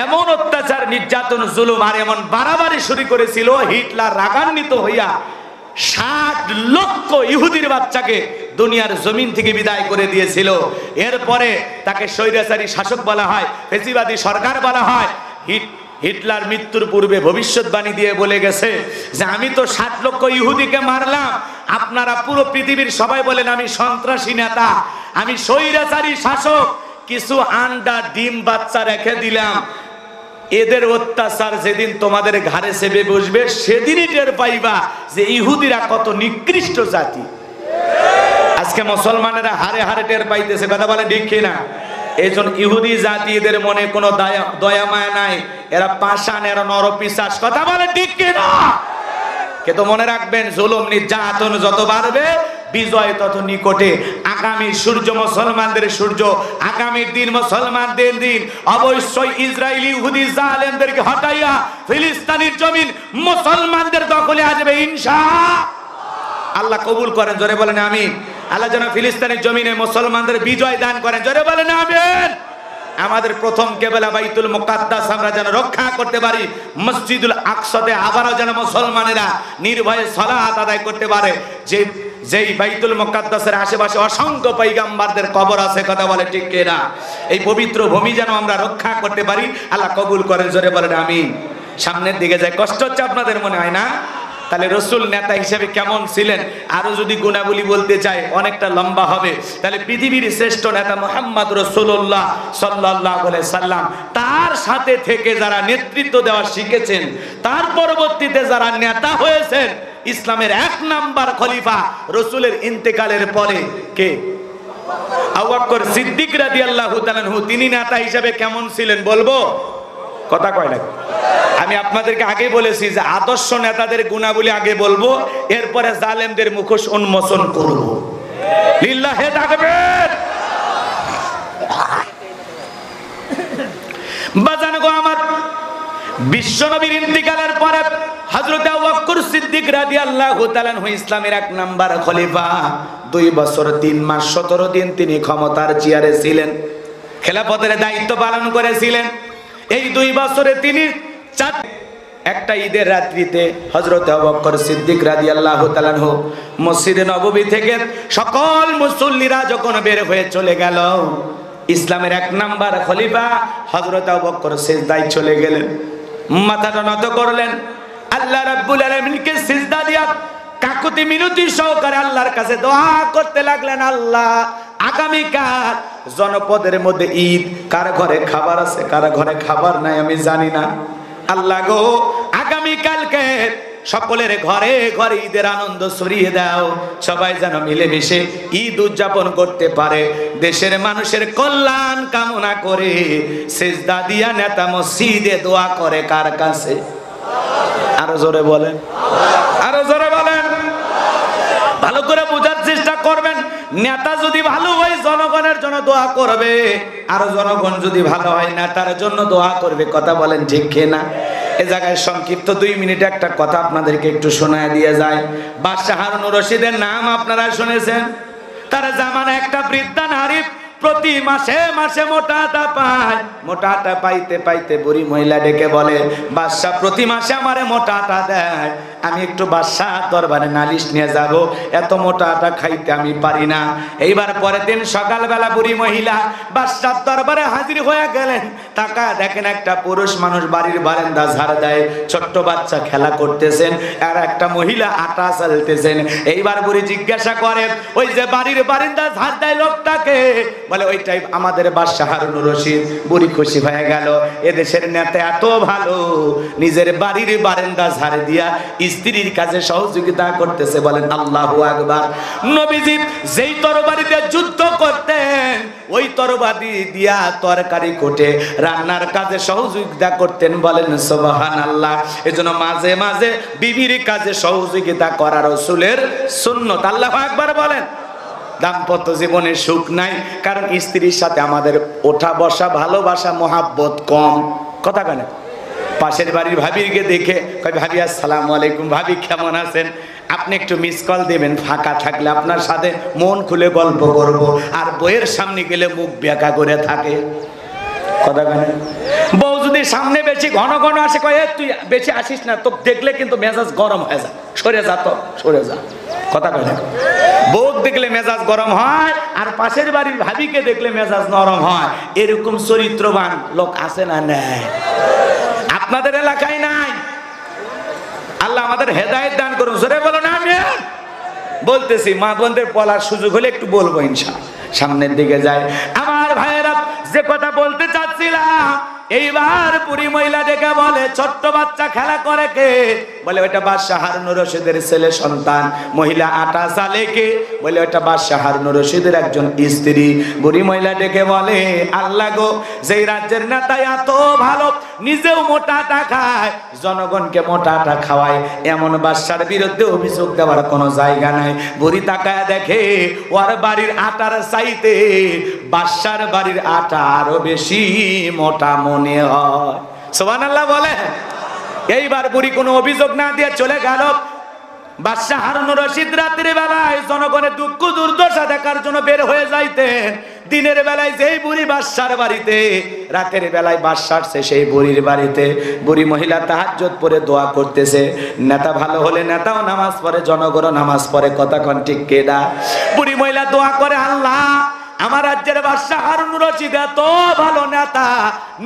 এমন অত্যাচার, নির্যাতন, জুলুম আর এমন বাড়াবাড়ি শুরু করেছিল, হিটলার রাগান্বিত হইয়া 60 লক্ষ ইহুদির বাচ্চাকে দুনিয়ার জমিন থেকে বিদায় করে দিয়েছিল। এরপরে তাকে স্বৈরাচারী শাসক বলা হয়, ফ্যাসিবাদী সরকার বলা হয়। হিটলার মৃত্যুর পূর্বে ভবিষ্যৎবাণী দিয়ে বলে গেছে যে আমি তো 60 লক্ষ ইহুদিকে মারলাম, আপনারা পুরো পৃথিবীর সবাই বলেন আমি সন্ত্রাসী নেতা, আমি স্বৈরাচারী শাসক, কিছু আন্ডা ডিম বাচ্চা রেখে দিলাম। এদের অত্যাচার যেদিন তোমাদের ঘাড়ে চেপে বসবে সেদিনই টের পাইবা যে ইহুদিরা কত নিকৃষ্ট জাতি। আজকে মুসলমানেরা হারে হারে টের পাইতেছে। কথা বলে ঠিক কিনা? এই জন্য ইহুদি জাতি, এদের মনে কোনো দয়া মায়া নাই। এরা পাষাণ, এরা নরপিশাচ। কথা বলে ঠিক কিনা? কিন্তু মনে রাখবেন, জুলুম নির্যাতন যত বাড়বে বিজয় তত নিকটে। আগামী সূর্য মুসলমানদের সূর্য, আগামীর দিন মুসলমানদের দিন। অবশ্যই ইসরায়েলি ইহুদি জালেমদেরকে হটাইয়া ফিলিস্তিনের জমিন মুসলমানদের দখলে আসবে ইনশাআল্লাহ। আল্লাহ কবুল করেন, জোরে বলেন আমিন। আল্লাহ যেন ফিলিস্তিনের জমিনে মুসলমানদের বিজয় দান করেন, জোরে বলেন আমিন। আমাদের প্রথম কেবলা বাইতুল মুকাদ্দাস আমরা যেন রক্ষা করতে পারি। মসজিদুল আকসাতে আবারও যেন মুসলমানেরা নির্ভয়ে সালাত আদায় করতে পারে। যেই বাইতুল মুকাদ্দাসের আশেপাশে অসংখ্য পয়গম্বরদের কবর আছে। কথা বলে ঠিক কিনা? এই পবিত্র ভূমি যেন আমরা রক্ষা করতে পারি। আল্লাহ কবুল করেন, জোরে বলেন আমিন। সামনের দিকে যায়, কষ্ট হচ্ছে আপনাদের মনে হয় না? তাহলে রসুল নেতা হিসেবে কেমন ছিলেন? আরো যদি গুণাবলী বলতে চাই অনেকটা লম্বা হবে। তাহলে পৃথিবীর শ্রেষ্ঠ নেতা মুহাম্মদ রাসূলুল্লাহ সাল্লাল্লাহু আলাইহি সাল্লাম, তার সাথে থেকে যারা নেতৃত্ব দেওয়া শিখেছেন, তার পরবর্তীতে যারা নেতা হয়েছেন, ইসলামের 1 নাম্বার খলিফা রসুলের ইন্তেকালের পরে কে? আবু বকর সিদ্দিক রাদিয়াল্লাহু তাআলা আনহু। তিনি নেতা হিসেবে কেমন ছিলেন বলবো? কথা কয় না? আমি আপনাদেরকে আগে বলেছি যে আদর্শ নেতাদের গুণাবলী আগে বলবো, এরপরে জালেমদের মুখোশ উন্মোচন করব। লিল্লাহে তাকবীর। বাজান গো আমার, বিশ্বনবীর ইন্তিকালের পরে হযরত আবু বকর সিদ্দিক রাদিয়াল্লাহু তাআলা আনহু ইসলামের 1 নাম্বার খলিফা। 2 বছর 3 মাস 17 দিন তিনি ক্ষমতার চেয়ারে ছিলেন, খেলাফতের দায়িত্ব পালন করেছিলেন। এই 2 বছরে তিনি একটা ঈদের রাত্রিতে হযরত আবু বকর সিদ্দিক রাদিয়াল্লাহু তাআলা আনহু মসজিদে নববী থেকে সকল মুসল্লিরা যখন বের হয়ে চলে গেল, ইসলামের 1 নাম্বার খলিফা হযরত আবু বকর সিজদায় চলে গেলেন, মাথাটা নত করলেন, আল্লাহ রাব্বুল আলামিনকে সিজদা দিয়া কাকুতি মিনতি সহকারে আল্লাহর কাছে দোয়া করতে লাগলেন, আল্লাহ আগামীকাল জনপদের মধ্যে ঈদ, কার ঘরে খাবার আছে কার ঘরে খাবার নাই আমি জানি না, আল্লাহ গো আগামীকালকে সকলের ঘরে ঘরে ঈদের আনন্দ ছড়িয়ে দাও, সবাই যেন মিলেমিশে ঈদ উদযাপন করতে পারে। দেশের মানুষের কল্যাণ কামনা করে সিজদা দিয়া নেতা মসজিদে দোয়া করে কার কাছে? আরো জোরে বলেন, আরো জোরে বলেন। ভালো করে বোঝার চেষ্টা করবেন, নেতা যদি ভালো হয় জনগণের জন্য দোয়া করবে, আর জনগণ যদি ভালো হয় নেতার জন্য দোয়া করবে। কথা বলেন ঠিক কিনা? এ জায়গায় সংক্ষিপ্ত 2 মিনিট একটা কথা আপনাদেরকে একটু শোনায় দিয়ে যায়। বাদশাহ হারুনুর রশিদের নাম আপনারা শুনেছেন। তার জামানা একটা বৃদ্ধা নারী প্রতি মাসে মাসে মোটা আটা পায়, মোটা আটা পাইতে পাইতে বুড়ি মহিলা ডেকে বলে, বাদশা প্রতি মাসে আমারে মোটা আটা দেয়, আমি একটু বাদশাহ দরবারে নালিশ নিয়ে যাব, এত মোটা আটা খাইতে আমি পারি না। এইবার পরের দিন সকালবেলা বুড়ি মহিলা বাদশার দরবারে হাজির হয়ে গেলেন। টাকা দেখেন একটা পুরুষ মানুষ বাড়ির বারান্দা ঝাড় দেয়, ছোট্ট বাচ্চা খেলা করতেছেন, আর একটা মহিলা আটা চালতেছেন। এইবার বুড়ি জিজ্ঞাসা করেন, ওই যে বাড়ির বারান্দা ঝাড় দেয় লোকটাকে? বলে ওইটাই আমাদের বাদশাহ হারুনুর রশিদ। বুড়ি খুশি হয়ে গেল, এদেশের নেতা এত ভালো, নিজের বাড়ির বারান্দা ঝাড় দিয়া স্ত্রীর কাছে সহযোগিতা করতেছে। বলেন আল্লাহু আকবার। নবীজি যেই তরবারিতে যুদ্ধ করতেন, ওই তরবারি দিয়া তরকারি কোটে রান্নার কাজে সহযোগিতা করতেন। বলেন সুবহানাল্লাহ। এজন্য মাঝে মাঝে বিবির কাজে সহযোগিতা করা রাসূলের সুন্নাত। আল্লাহু আকবার বলেন। দাম্পত্য জীবনে সুখ নাই, কারণ স্ত্রীর সাথে আমাদের ওঠা বসা ভালোবাসা মহাব্বত কম। কথা কেন? পাশের বাড়ির ভাবিকে দেখে কয়, ভাবি আসসালামু আলাইকুম, ভাবি কেমন আছেন? আপনি একটু মিস কল দেবেন, ফাঁকা থাকলে আপনার সাথে মন খুলে গল্প করব। আর বইয়ের সামনে গেলে মুখ বেঁকা করে থাকে। কথা কেন? বউ যদি সামনে বেশি ঘন ঘন আসে, কয় তুই বেশি আসিস না, তো দেখলে কিন্তু মেজাজ গরম হয়ে যায়, সরে যা, তো সরে যা। কথা কেন? বউ দেখলে মেজাজ গরম হয়, আর পাশের বাড়ির ভাবিকে দেখলে মেজাজ নরম হয়। এরকম চরিত্রবান লোক আছে না? নাই? আপনাদের এলাকায় নাই? আল্লাহ আমাদের হেদায়েত দান করুন। জোরে বলো না আমিন। বলতেছি, মা বোনদের বলার সুযোগ হলে একটু বলবো ইনশাআল্লাহ। সামনের দিকে যায় আমার ভাইয়েরা, যে কথা বলতে চাচ্ছিলাম, এইবার বুড়ি মহিলা ডেকে বলে, ছোট্ট বাচ্চা খেলা করে কে? বলে ওটা বাদশাহ হারুনুর রশিদের ছেলে সন্তান। মহিলা আটা চালে কে? বলে ওটা বাদশাহ হারুনুর রশিদের একজন স্ত্রী। বুড়ি মহিলা ডেকে বলে, আল্লাহ গো, যেই রাজ্যের নেতা এত ভালো, নিজেও মোটা আটা খায়, জনগণকে মোটা আটা খাওয়ায়, এমন বাদশার বিরুদ্ধে অভিযোগ দেওয়ার কোনো জায়গা নাই। বুড়ি তাকায় দেখে ওর বাড়ির আটার চাইতে বাদশার বাড়ির আটা আরো বেশি মোটা মনে হয়। সুবহানাল্লাহ বলে। এইবার বুড়ি কোনো অভিযোগ না দিয়ে চলে গেল। বাদশাহ হারুনুর রশিদ রাতের বেলায় জনগণের দুঃখ দুর্দশা দেখার জন্য বের হয়ে যাইতেন। দিনের বেলায় যেই বুড়ি বাদশার বাড়িতে, রাতের বেলায় বাদশার সেই বুড়ির বাড়িতে। বুড়ি মহিলা তাহাজ্জুদ পড়ে দোয়া করতেছে। নেতা ভালো হলে নেতাও নামাজ পড়ে, জনগণও নামাজ পড়ে। কথা কোন ঠিক কিনা? বুড়ি মহিলা দোয়া করে, আল্লাহ আমার রাজ্যের বাদশাহ হারুনুর রশিদ এত ভালো নেতা,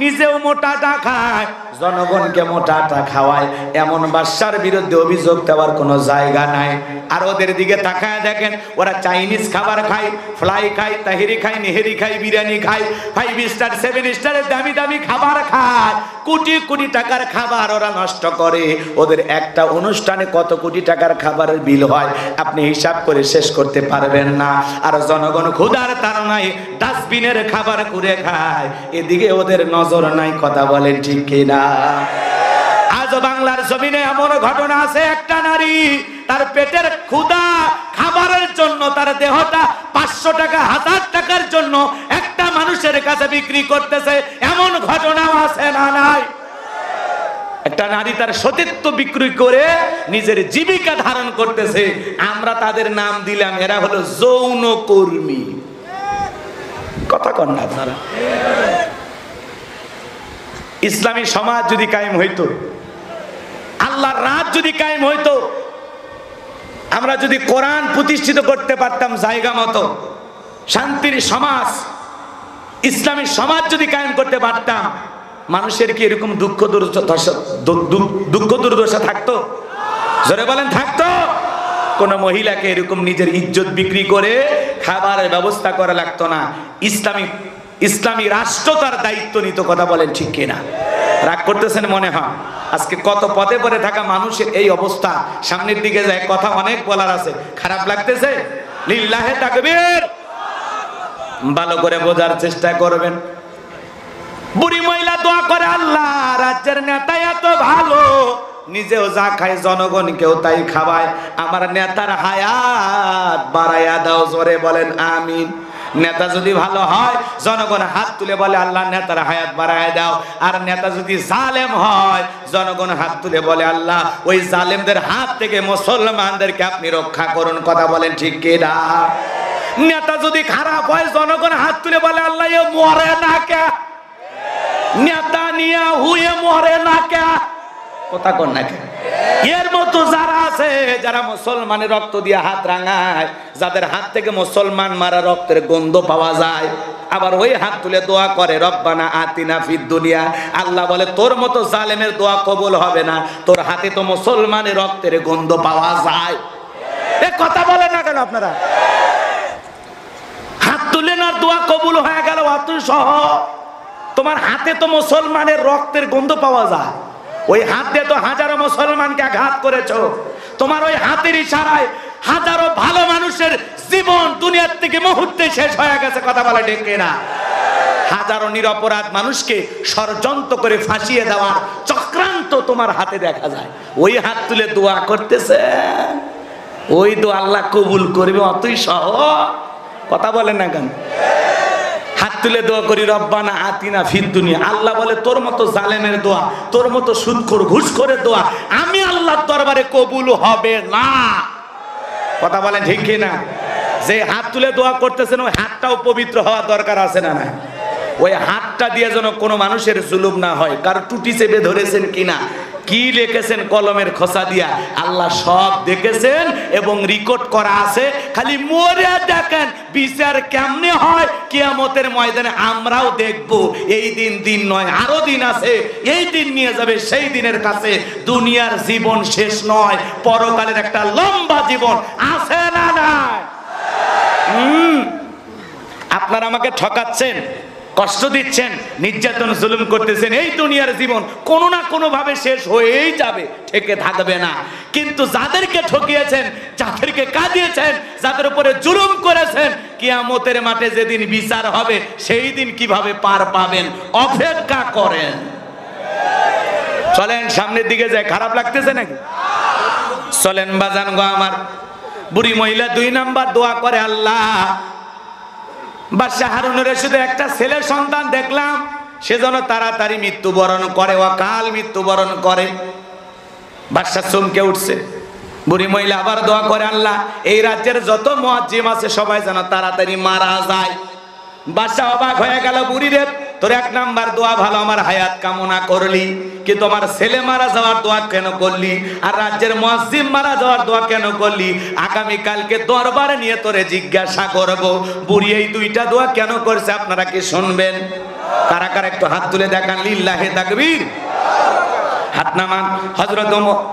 নিজেও মোটা আটা খায়, জনগণকে মোটা আটা খাওয়ায়, এমন বাদশার বিরুদ্ধে অভিযোগ দেওয়ার কোনো জায়গা নাই। আর ওদের দিকে তাকায় দেখেন, ওরা চাইনিজ খাবার খায়, ফ্লাই খায়, তাহিরি খায়, নেহেরি খায়, বিরিয়ানি খায়, 5 স্টার 7 স্টারের দামি দামি খাবার খায়, কোটি কোটি টাকার খাবার ওরা নষ্ট করে। ওদের একটা অনুষ্ঠানে কত কোটি টাকার খাবারের বিল হয় আপনি হিসাব করে শেষ করতে পারবেন না। আর জনগণ ক্ষুধার তাড়নায় ডাস্টবিনের খাবার করে খায়, এদিকে ওদের নজর নাই। কথা বলেন ঠিক কিনা? আজ বাংলার জমিনে এমন ঘটনা আছে, একটা নারী তার পেটের ক্ষুধা খাবারের জন্য তার দেহটা 500 টাকা 1000 টাকার জন্য একটা মানুষের কাছে বিক্রি করতেছে। এমন ঘটনাও আছে না? নাই? একটা নারী তার সতীত্ব বিক্রি করে নিজের জীবিকা ধারণ করতেছে। আমরা তাদের নাম দিলাম, এরা হলো যৌন কর্মী। কথা কন না আপনারা? ইসলামী সমাজ যদি কায়েম হইতো, আল্লাহর রাত যদি কায়েম হইতো, আমরা যদি কোরআন প্রতিষ্ঠিত করতে পারতাম জায়গা মতো, শান্তির সমাজ, ইসলামী সমাজ যদি কায়েম করতে পারতাম, মানুষের কি এরকম দুঃখ দুর্দশা থাকতো? জোরে বলেন, থাকতো? কোন মহিলাকে এরকম নিজের ইজ্জত বিক্রি করে খাবারের ব্যবস্থা করা লাগতো না। ইসলামী রাষ্ট্র তার দায়িত্ব নিত। কথা বলেন ঠিক কিনা? রাগ করতেছেন মনে হয়? আজকে কত পদে পদে থাকা মানুষের এই অবস্থা। সামনের দিকে যায়, কথা অনেক বলার আছে। খারাপ লাগতেছে? লিল্লাহে তাকবীর। ভালো করে বোঝার চেষ্টা করবেন। বুড়ি মহিলা দোয়া করে, আল্লাহ রাজ্যের নেতা এত ভালো, নিজেও যা খায় জনগণকেও তাই খাওয়ায়, আমার নেতার হায়াত বাড়াইয়া দাও। জোরে বলেন আমিন। নেতা যদি ভালো হয়, জনগণ হাত তুলে বলে আল্লাহ নেতার হায়াত বাড়াইয়া দাও। আর নেতা যদি জালেম হয়, জনগণ হাত তুলে বলে আল্লাহ ওই জালেমদের হাত থেকে মুসলমানদেরকে আপনি রক্ষা করুন। কথা বলেন ঠিক কিনা? নেতা যদি খারাপ হয়, জনগণ হাত তুলে বলে আল্লাহ এ মরে না কে, নেতা নিয়ে হুয়ে মরে না কে। কথা কন না কে? এর মতো যারা আছে, যারা মুসলমানের রক্ত দিয়ে হাত রাঙায়, যাদের হাত থেকে মুসলমান মারা রক্তের গন্ধ পাওয়া যায়, আবার ওই হাত তুলে দোয়া করে রব্বানা আতিনা ফিদ দুনিয়া। আল্লাহ বলে তোর মতো জালেমের দোয়া কবুল হবে না, তোর হাতে তো মুসলমানের রক্তের গন্ধ পাওয়া যায়। এ কথা বলে না কেন আপনারা? হাত তুলেন আর দোয়া কবুল হয়ে গেল, অত সহজ। তোমার হাতে তো মুসলমানের রক্তের গন্ধ পাওয়া যায়। ওই হাত দিয়ে তো হাজারো মুসলমানকে আঘাত করেছো। তোমার ওই হাতের ইশারায় হাজারো ভালো মানুষের জীবন দুনিয়ার থেকে মুহূর্তে শেষ হয়ে গেছে। কথা বলে ঠিক কিনা? হাজারো নিরপরাধ মানুষকে ষড়যন্ত্র করে ফাঁসিয়ে দেওয়ার চক্রান্ত তোমার হাতে দেখা যায়। ওই হাত তুলে দোয়া করতেছে, ওই দোয়া আল্লাহ কবুল করবে, অতই সহজ। কথা বলেন না কেন? হাত তুলে দোয়া করি রব্বানা আতিনা ফিদ দুনিয়া। আল্লাহ বলে তোর মতো জালেমের দোয়া, তোর মতো সুদখোর ঘুষখোরের দোয়া আমি আল্লাহর দরবারে কবুল হবে না। কথা বলেন ঠিক কি না? যে হাত তুলে দোয়া করতেছেন, ওই হাতটাও পবিত্র হওয়া দরকার আছে না? না, ওই হাতটা দিয়ে যেন কোনো মানুষের জুলুম না হয়। কারো টুটি চেপে ধরেছেন কিনা, কি লিখেছেন কলমের খোসা দিয়া, আল্লাহ সব দেখেছেন এবং রেকর্ড করা আছে। খালি মরে দেখেন বিচার কেমনে হয় কিয়ামতের ময়দানে, আমরাও দেখব। এই দিন নয়, আরো দিন আছে। এই দিন নিয়ে যাবে সেই দিনের কাছে। দুনিয়ার জীবন শেষ নয়, পরকালের একটা লম্বা জীবন আছে না নাই? আপনারা আমাকে ঠকাচ্ছেন, কষ্ট দিচ্ছেন, নির্যাতন জুলুম করতেছেন। এই দুনিয়ার জীবন কোনো না কোনো ভাবে শেষ হয়েই যাবে, ঠেকে থাকবে না। কিন্তু যাদেরকে ঠকিয়েছেন, যাদেরকে কাঁদিয়েছেন, যাদের উপরে জুলুম করেছেন, কিয়ামতের মাঠে যেদিন বিচার হবে সেই দিন কিভাবে পার পাবেন অপেক্ষা করেন। চলেন সামনের দিকে যায়। খারাপ লাগতেছে নাকি? চলেন বাজান গো আমার। বুড়ি মহিলা 2 নাম্বার দোয়া করে, আল্লাহ বাদশাহ হারুনের শুধু একটা ছেলে সন্তান দেখলাম, সেজন্য তাড়াতাড়ি মৃত্যুবরণ করে, অকাল মৃত্যুবরণ করে। বাদশাহ চমকে উঠছে। বুড়ি মহিলা আবার দোয়া করে, আল্লাহ এই রাজ্যের যত মুয়াজ্জিম আছে সবাই যেন তাড়াতাড়ি মারা যায়। বাদশাহ অবাক হয়ে গেল, বুড়ি রে তোর 1 নাম্বার দোয়া ভালো, আমার হায়াত কামনা করলি, কিন্তু আমার ছেলে মারা যাওয়ার দোয়া কেন করলি? আর রাজ্যের মুয়াজ্জিম মারা যাওয়ার দোয়া কেন করলি? আগামী কালকে দরবারে নিয়ে তোরে জিজ্ঞাসা করব, বুড়ি এই 2টা দোয়া কেন করছে? আপনারা কি শুনবেন? কারা কারা একটু হাত তুলে দেখান, লিল্লাহে তাকবীর। হাত নামান।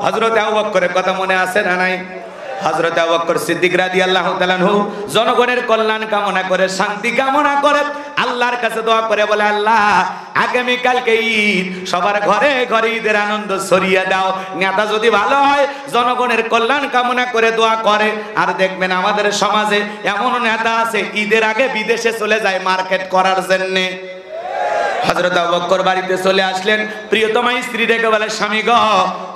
হযরত আবু বকরের কথা মনে আছে না নাই? হযরত আবু বকর সিদ্দিক রাদিয়াল্লাহু তাআলা আনহু জনগণের কল্যাণ কামনা করে, শান্তি কামনা করে, আল্লাহর কাছে দোয়া করে বলে, আল্লাহ আগামী কালকে ঈদ, সবার ঘরে ঘরে ঈদের আনন্দ ছড়িয়ে দাও। নেতা যদি ভালো হয়, জনগণের কল্যাণ কামনা করে দোয়া করে। আর দেখবেন আমাদের সমাজে এমন নেতা আছে ঈদের আগে বিদেশে চলে যায় মার্কেট করার জন্য। হযরত আবু বকর বাড়িতে চলে আসলেন, প্রিয়তমা স্ত্রী ডেকে বলে, স্বামী গো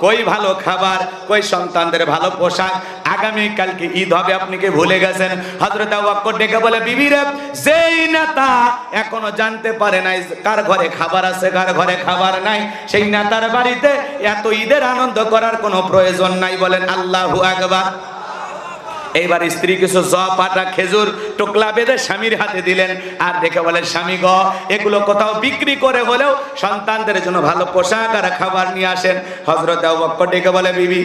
কই ভালো খাবার, কই সন্তানদের ভালো পোশাক, আগামী কালকে ঈদ হবে, আপনি কি ভুলে গেছেন? হযরত আবু বকর ডেকে বলে, বিবি রে যেই নেতা এখনো জানতে পারে নাই কার ঘরে খাবার আছে কার ঘরে খাবার নাই, সেই নেতার বাড়িতে এত ঈদের আনন্দ করার কোনো প্রয়োজন নাই। বলেন আল্লাহু আকবার। এইবার স্ত্রী কিছু জব আটা খেজুর টোকলা বেঁধে স্বামীর হাতে দিলেন আর দেখে বলে, স্বামী গ, এগুলো কোথাও বিক্রি করে হলেও সন্তানদের জন্য ভালো পোশাক আর খাবার নিয়ে আসেন। হযরত আবু বকর ডেকে বলে, বিবি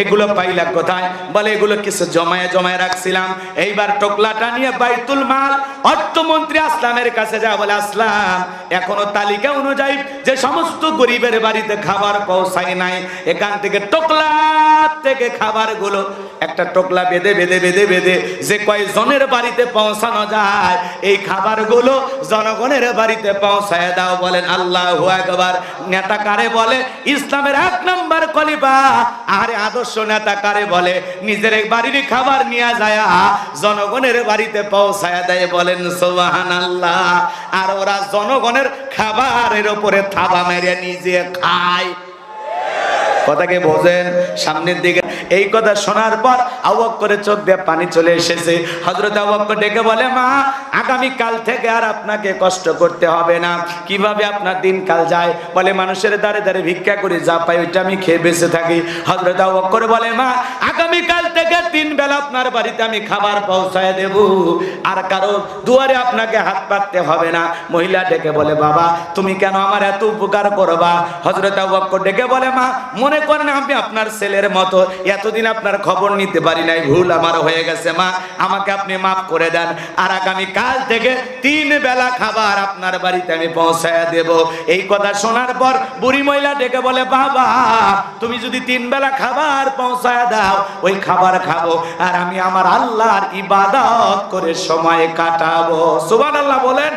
এগুলো পাইলা কোথায়? বলে, এগুলো কিছু জমায়ে জমায়ে রাখছিলাম। এইবার টোকলাটা নিয়ে বাইতুল মাল অর্থমন্ত্রী আসলামের কাছে যা বলে, আসলাম এখনো তালিকা অনুযায়ী যে সমস্ত গরিবের বাড়িতে খাবার পৌঁছায় নাই, এখান থেকে টোকলা থেকে খাবারগুলো একটা টোকলা বেঁধে বেঁধে বেঁধে বেঁধে যে কয়জনের বাড়িতে পৌঁছানো যায় এই খাবারগুলো জনগণের বাড়িতে পৌঁছায় দাও। বলেন আল্লাহু আকবার। নেতা কারে বলে? ইসলামের 1 নাম্বার খলিফা। আরে আদর্শ নেতা কারে বলে? নিজের বাড়ির খাবার নিয়ে যায় জনগণের বাড়িতে পৌঁছায় দেয়। বলেন সুবহানাল্লাহ। আর ওরা জনগণের খাবারের উপরে থাবা মেরে নিজে খায়। কথাকে বোঝেন? সামনের দিকে এই কথা শোনার পর আবু বকরের চোখ দিয়ে পানি চলে এসেছে। হযরত আবু বকর ডেকে বলে, মা আগামী কাল থেকে আর আপনাকে কষ্ট করতে হবে না। কিভাবে আপনার দিন কাল যায়? বলে, মানুষের দ্বারে দ্বারে ভিক্ষা করে যা পাই ওইটা আমি খেয়ে বেঁচে থাকি। হযরত আবু বকর বলে, মা আগামী কাল থেকে 3 বেলা আপনার বাড়িতে আমি খাবার পৌঁছায় দেব, আর কারো দুয়ারে আপনাকে হাত পাততে হবে না। মহিলা ডেকে বলে, বাবা তুমি কেন আমার এত উপকার করবা? হযরত আবু বকর ডেকে বলে, মা মনে করেন আমি আপনার ছেলের মতো, এতদিন আপনার খবর নিতে পারি নাই, ভুল আমার হয়ে গেছে। মা আমাকে আপনি মাফ করে দেন, আর আগামী কাল থেকে 3 বেলা খাবার আপনার বাড়িতে আমি পৌঁছায় দেব। এই কথা শোনার পর বুড়ি মহিলা ডেকে বলে, বাবা তুমি যদি 3 বেলা খাবার পৌঁছায় দাও ওই খাবার খাবো, আর আমি আমার আল্লাহর ইবাদত করে সময় কাটাবো। সুবহানাল্লাহ বলেন।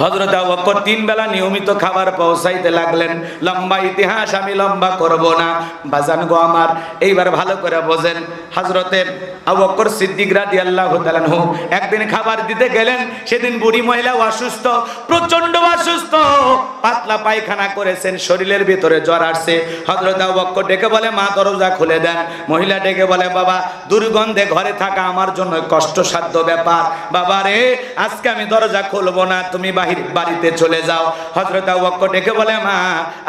হযরত আবু বকর 3 বেলা নিয়মিত খাবার পৌঁছাইতে লাগলেন। লম্বা ইতিহাস আমি লম্বা করব না বাজান গো আমার, এইবার ভালো করে বোঝেন। হযরতে আবু বকর সিদ্দিক রাদিয়াল্লাহু তাআলা আনহু একদিন খাবার দিতে গেলেন। সেদিন বুড়ি মহিলা অসুস্থ, প্রচন্ড অসুস্থ, পাতলা পায়খানা করেছেন, শরীরের ভিতরে জ্বর আসছে। হযরত আবু বকর ডেকে বলে, মা দরজা খুলে দেন। মহিলা ডেকে বলে, বাবা দুর্গন্ধে ঘরে থাকা আমার জন্য কষ্টসাধ্য ব্যাপার, বাবা রে আজকে আমি দরজা খুলবো না, তুমি বাড়িতে চলে যাও। হযরত আবু বকর ডেকে বলে, মা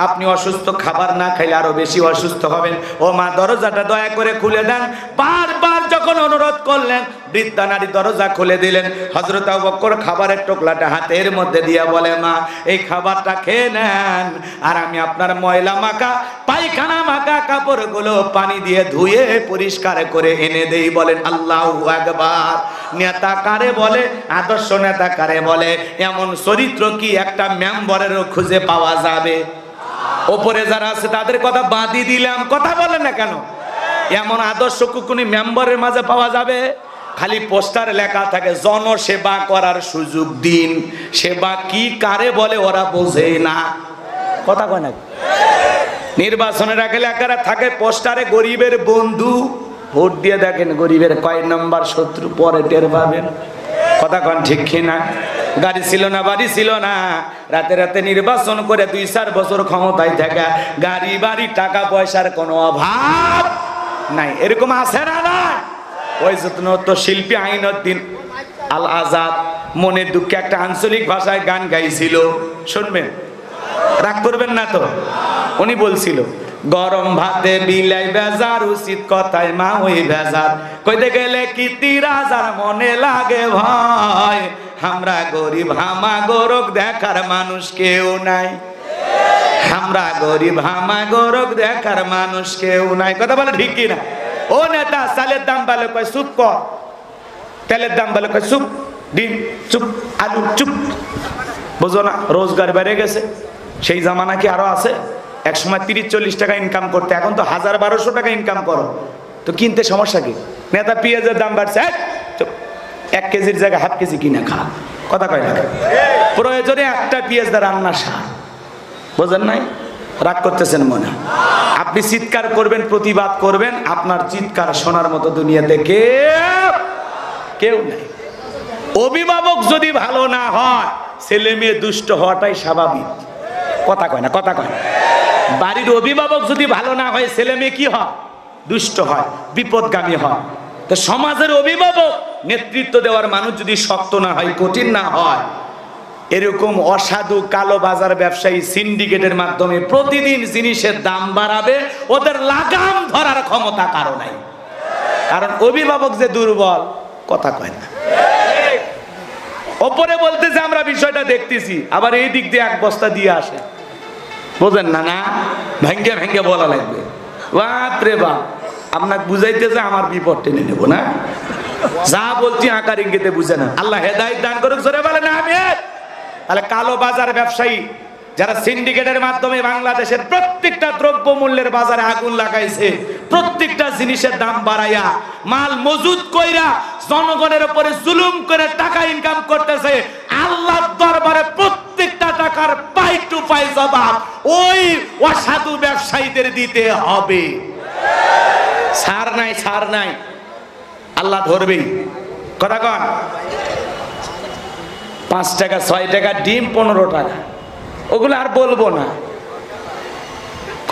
আপনি অসুস্থ, খাবার না খাইলে আরো বেশি অসুস্থ হবেন। ও মা দরজাটা দয়া করে খুলে দেন। বারবার যখন অনুরোধ করলেন বৃদ্ধা নারী দরজা খুলে দিলেন। হযরত আবু বকর খাবারের টোকলাটা হাতের মধ্যে দিয়ে বলে, মা এই খাবারটা খেয়ে নেন, আর আমি আপনার ময়লা মাখা পায়খানা মাখা কাপড়গুলো পানি দিয়ে ধুয়ে পরিষ্কার করে এনে দেই। বলেন আল্লাহু আকবার। নেতা কারে বলে? আদর্শ নেতা কারে বলে? এমন চরিত্র কি একটা মেম্বারেরও খুঁজে পাওয়া যাবে? ওপরে যারা আছে তাদের কথা বাদই দিলাম, কথা বলে না কেন? এমন আদর্শ কোন মেম্বারের মাঝে পাওয়া যাবে? খালি পোস্টারে লেখা থাকে জনসেবা করার সুযোগ দিন। সেবা কি কারে বলে ওরা বোঝে না, কথা কয় না। নির্বাচনের আগে লেখা থাকে পোস্টারে গরিবের বন্ধু, ভোট দিয়ে দেখেন গরিবের কয় নম্বর শত্রু পরে টের পাবেন। কথা কন ঠিক কিনা? গাড়ি ছিল না, বাড়ি ছিল না, রাতে রাতে নির্বাচন করে 2-4 বছর ক্ষমতায় থাকা, গাড়ি বাড়ি টাকা পয়সার কোনো অভাব নাই, এরকম আছে না? না ওই যত্ন তো শিল্পী আইনুদ্দিন আল আজাদ মনের দুঃখে একটা আঞ্চলিক ভাষায় গান গাইছিল, শুনবেন? রাগ করবেন না তো? উনি বলছিল, গরম ভাতে বিলাই বেজার, উচিত কথায় মা ওই বেজার, কইতে গেলে কি 30,000 মনে লাগে ভয়, আমরা গরিব হামা গরক দেখার মানুষ কেউ নাই, আমরা গরিব হামা গরক দেখার মানুষ কেউ নাই। কথা বলে ঠিক কিনা? ও নেতা চালের দাম বলে কয় চুপ কর, তেলের দাম বলে কয় চুপ, ডিম চুপ, আলু চুপ। বুঝো না রোজগার বেড়ে গেছে, সেই জামানা কি আরো আছে? এক সময় 30-40 টাকা ইনকাম করতে, এখন তো 1000-1200 টাকা ইনকাম করো, তো কিনতে সমস্যা কি? নেতা পেঁয়াজের দাম বাড়ছে, 1 কেজির জায়গায় 1/2 কেজি কিনে খা, কথা কয় না? প্রয়োজনে একটা পেঁয়াজ দা রান্না সার, বোঝেন নাই? রাগ করতেছেন মনে? আপনি চিৎকার করবেন, প্রতিবাদ করবেন, আপনার চিৎকার শোনার মতো দুনিয়াতে কেউ নাই। অভিভাবক যদি ভালো না হয়, ছেলে মেয়ে দুষ্ট হওয়াটাই স্বাভাবিক, কথা কয় না? কথা কয় না? বাড়ির অভিভাবক যদি ভালো না হয়, ছেলে মেয়ে কি হয়? দুষ্ট হয়, বিপদগামী হয়। তো সমাজের অভিভাবক, নেতৃত্ব দেওয়ার মানুষ যদি শক্ত না হয়, কঠিন না হয়, এরকম অসাধু কালো বাজার ব্যবসায়ী সিন্ডিকেটের মাধ্যমে প্রতিদিন জিনিসের দাম বাড়াবে, ওদের লাগাম ধরার ক্ষমতা কারো নাই। কারণ অভিভাবক যে দুর্বল কথা কয় না। ওপরে বলতেছে আমরা বিষয়টা দেখতেছি, আবার এই দিক দিয়ে এক বস্তা দিয়ে আসে, বোঝেন না? না ভেঙ্গে ভেঙ্গে বলা লাগবে। বাপরে বাপ, আপনাকে বুঝাইতেছে আমার বিপদ টেনে নেবো না। যা বলছি আকার ইঙ্গিতে বুঝে না। আল্লাহ হেদায়েত দান করুক, জোরে বলেন আমিন। তাহলে কালো বাজার ব্যবসায়ী যারা সিন্ডিকেটের মাধ্যমে বাংলাদেশের প্রত্যেকটা দ্রব্য মূল্যের বাজারে আগুন লাগাইছে, প্রত্যেকটা জিনিসের দাম বাড়াইয়া মাল মজুদ কইরা জনগণের উপরে জুলুম করে টাকা ইনকাম করতেছে, আল্লাহর দরবারে প্রত্যেকটা টাকার পাই টু পাই জবাব ওই অসাধু ব্যবসায়ীদের দিতে হবে। ছাড় নাই, ছাড় নাই, আল্লাহ ধরবেই। কথা কন, 5 টাকা 6 টাকা ডিম 15 টাকা, ওগুলো আর বলবো না।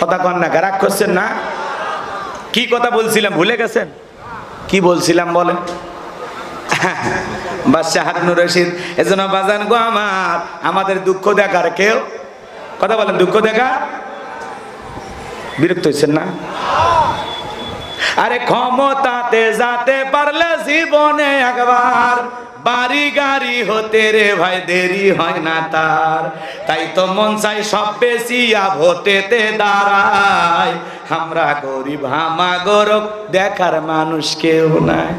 কথা কন না, রাগ করছেন না? কি কথা বলছিলাম ভুলে গেছেন? কি বলছিলাম বলেন? বাদশাহ হারুনুর রশিদ। এজন্য বাজান গো আমার, আমাদের দুঃখ দেখার কেউ, কথা বলেন, দুঃখ দেখা বিরক্ত হয়েছেন না? আরে ক্ষমতাতে যেতে পারলে জীবনে একবার বাড়ি গাড়ি হতে রে ভাই দেরি হয় না তার, তাই তো মন চাই সব বেশিয়া ভোটেতে দাঁড়ায়, আমরা গরিব হামাগরক দেখার মানুষ কেউ নাই।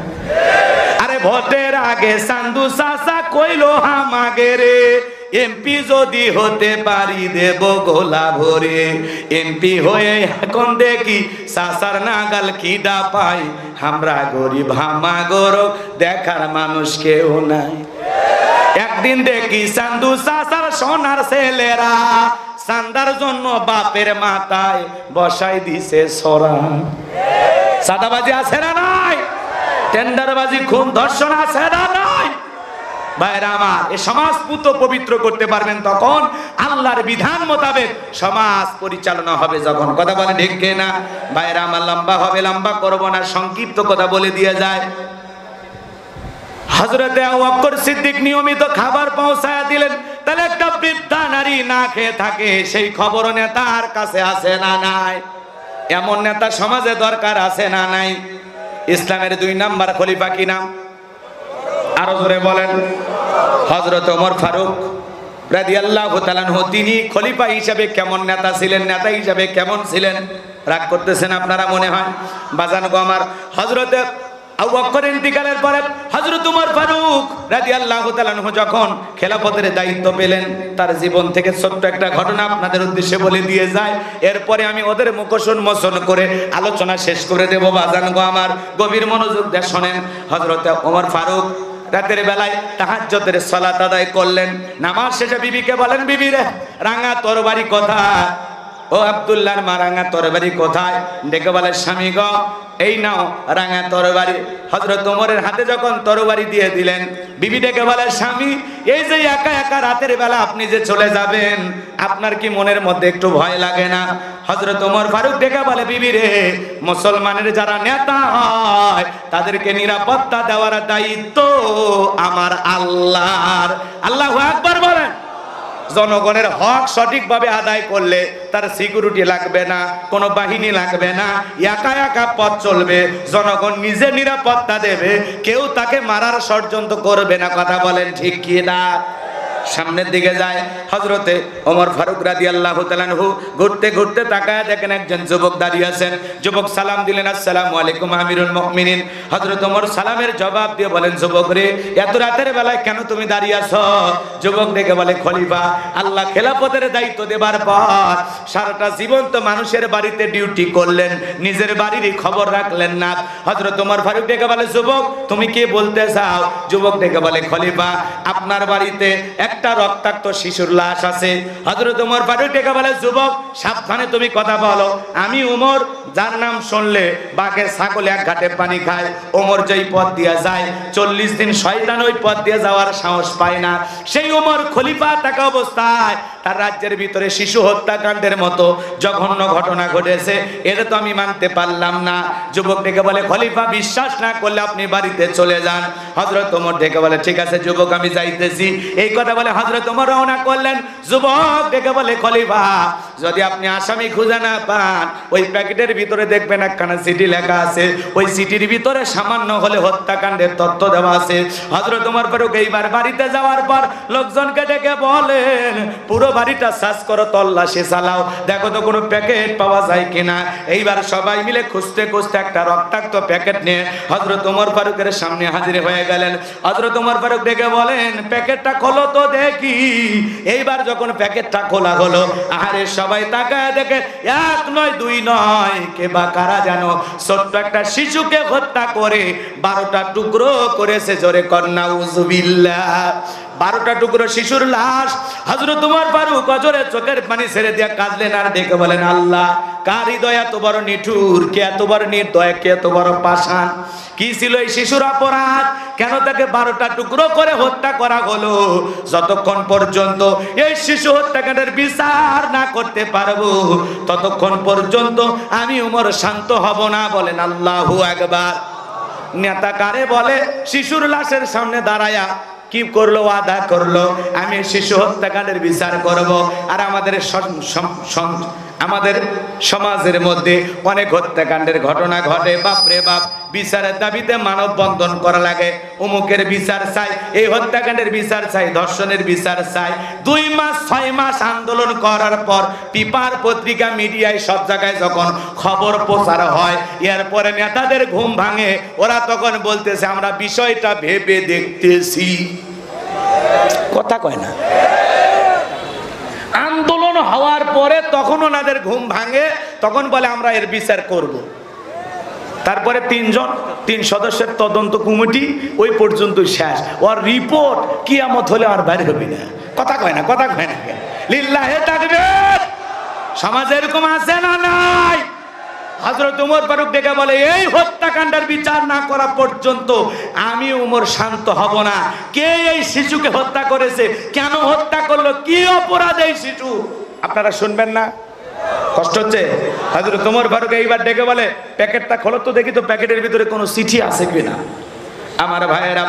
আরে ভোটের আগে সান্দু চাচা কইলো হামাগে রে, এমপি যদি হতে পারি দেব গোলা ভরে, এমপি হয়ে এখন দেখি চাচার নাগাল কিডা পাই, আমরা গরিব হামাগরক দেখার মানুষ কেউ নাই। একদিন দেখি চান্দু চাচার সোনার ছেলেরা চান্দার জন্য বাপের মাথায় বসাই দিছে সরা। সাদাবাজি আছে না নাই? টেন্ডারবাজি, খুন ধর্ষণ আছে না নাই? ভাইরা আমার, এই সমাজ পুত পবিত্র করতে পারবেন তখন আল্লাহর বিধান মোতাবেক সমাজ পরিচালনা হবে যখন। কথা বলে ঠিক না? ভাইরা আমার, লম্বা হবে, লম্বা করবো না, সংক্ষিপ্ত কথা বলে দিয়ে যায়। হযরতে আবু বকর সিদ্দিক নিয়মিত খাবার পৌঁছায়া দিলেন। তাহলে একটা বৃদ্ধা নারী না খেয়ে থাকে, সেই খবর নেতার কাছে আছে না নাই? এমন নেতা সমাজে দরকার আছে না নাই? ইসলামের 2 নাম্বার খলিফা কি নাম? আরো জোরে বলেন। হযরত ওমর ফারুক রাদিয়াল্লাহু তাআলা আনহু, তিনি খলিফা হিসেবে কেমন নেতা ছিলেন, নেতা হিসেবে কেমন ছিলেন? রাগ করতেছেন আপনারা মনে হয়? বাজান গো আমার, হযরতে আবু বকর ইন্তিকালের পরে হযরত ওমর ফারুক রাদিয়াল্লাহু তাআলা আনহু যখন খেলাফতের দায়িত্ব পেলেন, তার জীবন থেকে ছোট্ট একটা ঘটনা আপনাদের উদ্দেশ্যে বলে দিয়ে যায়, এরপরে আমি ওদের মুখোশ উন্মোচন করে আলোচনা শেষ করে দেব। বাজান গো আমার, গভীর মনোযোগ দিয়ে শোনেন। হযরত ওমর ফারুক রাতের বেলায় তাহাজ্জুদের সালাত আদায় করলেন। নামাজ শেষে বিবিকে বলেন, বিবি রে, রাঙা তরবারি কোথায়? ও আব্দুল্লাহর মা, রাঙা তরবারি কোথায়? ডেকে বলে, স্বামী গো, এই নাও রাঙা তরবারি। হযরত ওমরের হাতে যখন তরবারি দিয়ে দিলেন, বিবি ডেকে বলে, স্বামী, এই যে একা একা রাতের বেলা আপনি যে চলে যাবেন, আপনার কি মনের মধ্যে একটু ভয় লাগে না? হযরত ওমর ফারুক ডেকে বলে, বিবি রে, মুসলমানের যারা নেতা হয় তাদেরকে নিরাপত্তা দেওয়ার দায়িত্ব আমার আল্লাহর। আল্লাহু আকবার বলেন। জনগণের হক সঠিকভাবে আদায় করলে তার সিকিউরিটি লাগবে না, কোনো বাহিনী লাগবে না, একা একা পথ চলবে, জনগণ নিজে নিরাপত্তা দেবে, কেউ তাকে মারার ষড়যন্ত্র করবে না। কথা বলেন ঠিক কি না? সামনের দিকে যায় হযরতে ওমর ফারুক রাদিয়াল্লাহু তাআলা আনহু, ঘুরতে ঘুরতে তাকায় দেখেন একজন যুবক দাঁড়িয়ে আছেন। যুবক সালাম দিলেন, আসসালামু আলাইকুম আমিরুল মুমিনিন। হযরত ওমর সালামের জবাব দিয়ে বলেন, যুবক রে, এত রাতের বেলায় কেন তুমি দাঁড়িয়ে আছো? যুবক ডেকে বলে, খলিফা, আল্লাহ খেলাফতের দায়িত্ব দেবার পর সারাটা জীবন তো মানুষের বাড়িতে ডিউটি করলেন, নিজের বাড়িরই খবর রাখলেন না। হযরত ওমর ফারুক ডেকে বলে, যুবক, তুমি কি বলতে চাও? যুবক ডেকে বলে, খলিফা, আপনার বাড়িতে একটা রক্তাক্ত শিশুর লাশ আছে। হযরত ওমর ফারুক ডেকে বলে, যুবক, সাবধানে তুমি কথা বলো। আমি ওমর, যার নাম শুনলে বাঘের ছাগল এক ঘাটে পানি খায়। ওমর যেই পথ দিয়ে যায় 40 দিন শয়তান ওই পথ দিয়ে যাওয়ার সাহস পায় না। সেই ওমর খলিফা থাকা অবস্থায় তার রাজ্যের ভিতরে শিশু হত্যাকাণ্ডের মতো জঘন্য ঘটনা ঘটেছে, এটা তো আমি মানতে পারলাম না। যুবক ডেকে বলে, খলিফা, বিশ্বাস না করলে আপনি বাড়িতে চলে যান। হযরত ওমর ডেকে বলে, ঠিক আছে যুবক, আমি যাইতেছি। এই কথা বলে হযরত ওমর রওনা করলেন। যুবক ডেকে বলে, খলিফা, যদি আপনি আসামি খুঁজে না পান, ওই প্যাকেটের ভিতরে দেখবেন একখানা চিঠি লেখা আছে। ওই চিঠির ভিতরে সামান্য হলে হত্যাকাণ্ডের তথ্য দেওয়া আছে। হযরত ওমর ফারুক এইবার বাড়িতে যাওয়ার পর লোকজনকে ডেকে বলেন, পুরো বাড়িটা সার্চ করো, তল্লাশি চালাও, দেখো তো কোনো প্যাকেট পাওয়া যায় কিনা। এইবার সবাই মিলে খুঁজতে খুঁজতে একটা রক্তাক্ত প্যাকেট নিয়ে হযরত ওমর ফারুকের সামনে হাজির হয়ে গেলেন। হযরত ওমর ফারুক ডেকে বলেন, প্যাকেটটা খোলো তো দেখি। এইবার যখন প্যাকেটটা খোলা হলো, আরে সবাই তাকায় দেখে এক নয় দুই নয়, কে বা কারা যেন ছোট্ট একটা শিশুকে হত্যা করে 12টা টুকরো করেছে। জোরে কন্যা উযুবিল্লাহ। 12টা টুকরো শিশুর লাশ। হযরত ওমর ফারুক অজরে চোখের পানি ছেড়ে দিয়ে কাঁদলেন আর ডেকে বলেন, আল্লাহ, কার হৃদয় এত বড় নিঠুর, কে এত বড় নির্দয়, কে এত বড় পাষাণ। কি ছিল এই শিশুর অপরাধ? কেন তাকে 12টা টুকরো করে হত্যা করা হলো? যতক্ষণ পর্যন্ত এই শিশু হত্যাকাণ্ডের বিচার না করতে পারবো, ততক্ষণ পর্যন্ত আমি ওমর শান্ত হব না। বলেন আল্লাহু আকবার। নেতা কারে বলে? শিশুর লাশের সামনে দাঁড়ায়া কি করলো? ওয়াদা করলো, আমি শিশু হত্যাকাণ্ডের বিচার করব। আর আমাদের সমাজের মধ্যে অনেক হত্যাকাণ্ডের ঘটনা ঘটে। বাপরে বাপ, বিচারের দাবিতে মানববন্ধন করা লাগে, অমুকের বিচার চাই, এই হত্যাকাণ্ডের বিচার চাই, ধর্ষণের বিচার চাই। 2 মাস 6 মাস আন্দোলন করার পর পেপার পত্রিকা মিডিয়ায় সব জায়গায় যখন খবর প্রচার হয়, এরপরে নেতাদের ঘুম ভাঙে। ওরা তখন বলতেছে, আমরা বিষয়টা ভেবে দেখতেছি। কথা কয় না? আন্দোলন হওয়ার পরে তখন ওনাদের ঘুম ভাঙে, তখন বলে আমরা এর বিচার করব। তারপরে 3 সদস্যের তদন্ত কমিটি, ওই পর্যন্ত শেষ। ওর রিপোর্ট কিয়ামত হলে আর বাইরে হবে না। কথা কয় না? কথা কয় না? লিল্লাহে তাকবীর। সমাজে এরকম আছে না নাই? হযরত ওমর ফারুক ডেকে বলে, এই হত্যাকাণ্ডের বিচার না করা পর্যন্ত আমি ওমর শান্ত হব না। কে এই শিশুকে হত্যা করেছে? কেন হত্যা করলো? কি অপরাধ এই শিশু? আপনারা শুনবেন না? কষ্ট হচ্ছে? হযরত ওমর ফারুক এইবার ডেকে বলে, প্যাকেটটা খোলো তো দেখি তো প্যাকেটের ভিতরে কোনো চিঠি আছে কিনা। আমার ভাইয়েরা,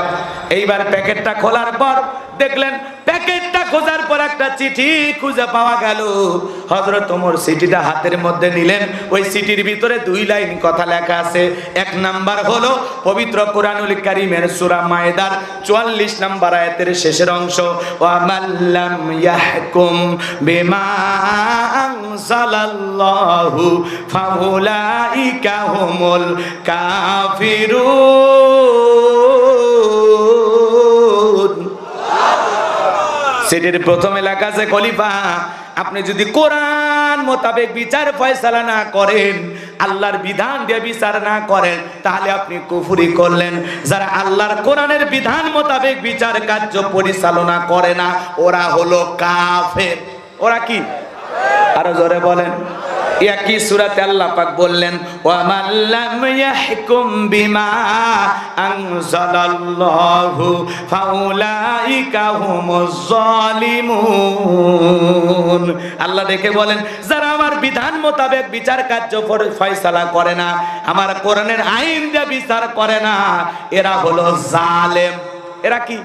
এইবার প্যাকেটটা খোলার পর দেখলেন, প্যাকেটটা খোঁজার পর একটা চিঠি খুঁজে পাওয়া গেল। হযরত ওমর চিঠিটা হাতের মধ্যে নিলেন। ওই চিঠির ভিতরে 2 লাইন কথা লেখা আছে। 1 নাম্বার হলো পবিত্র কোরআনুল কারীমের সূরা মায়েদার 44 নম্বর আয়াতের শেষের অংশ, ওয়া মাল্লাম ইয়াহকুম বিমা আনজালাল্লাহু ফাউলাইকা হুমুল কাফিরুন। সেটির প্রথমে লেখা আছে, খলিফা, আপনি যদি কোরআন মোতাবেক বিচার ফয়সালা না করেন, আল্লাহর বিধান দিয়ে বিচার না করেন, তাহলে আপনি কুফরি করলেন। যারা আল্লাহর কোরআনের বিধান মোতাবেক বিচার কার্য পরিচালনা করে না, ওরা হলো কাফের। ওরা কি? আরো জোরে বলেন। একই সূরাতে আল্লাহ পাক বললেন, ওয়া মাল্লাম ইয়াহকুম বিমা আনজালাল্লাহু ফাউলাইকা হুমুজ জালিমুন। আল্লাহ দেখে বলেন, যারা আমার বিধান মোতাবেক বিচার কার্য ফয়সালা করে না, আমার কোরআনের আইন দিয়ে বিচার করে না, এরা হলো জালেম। এরা কি?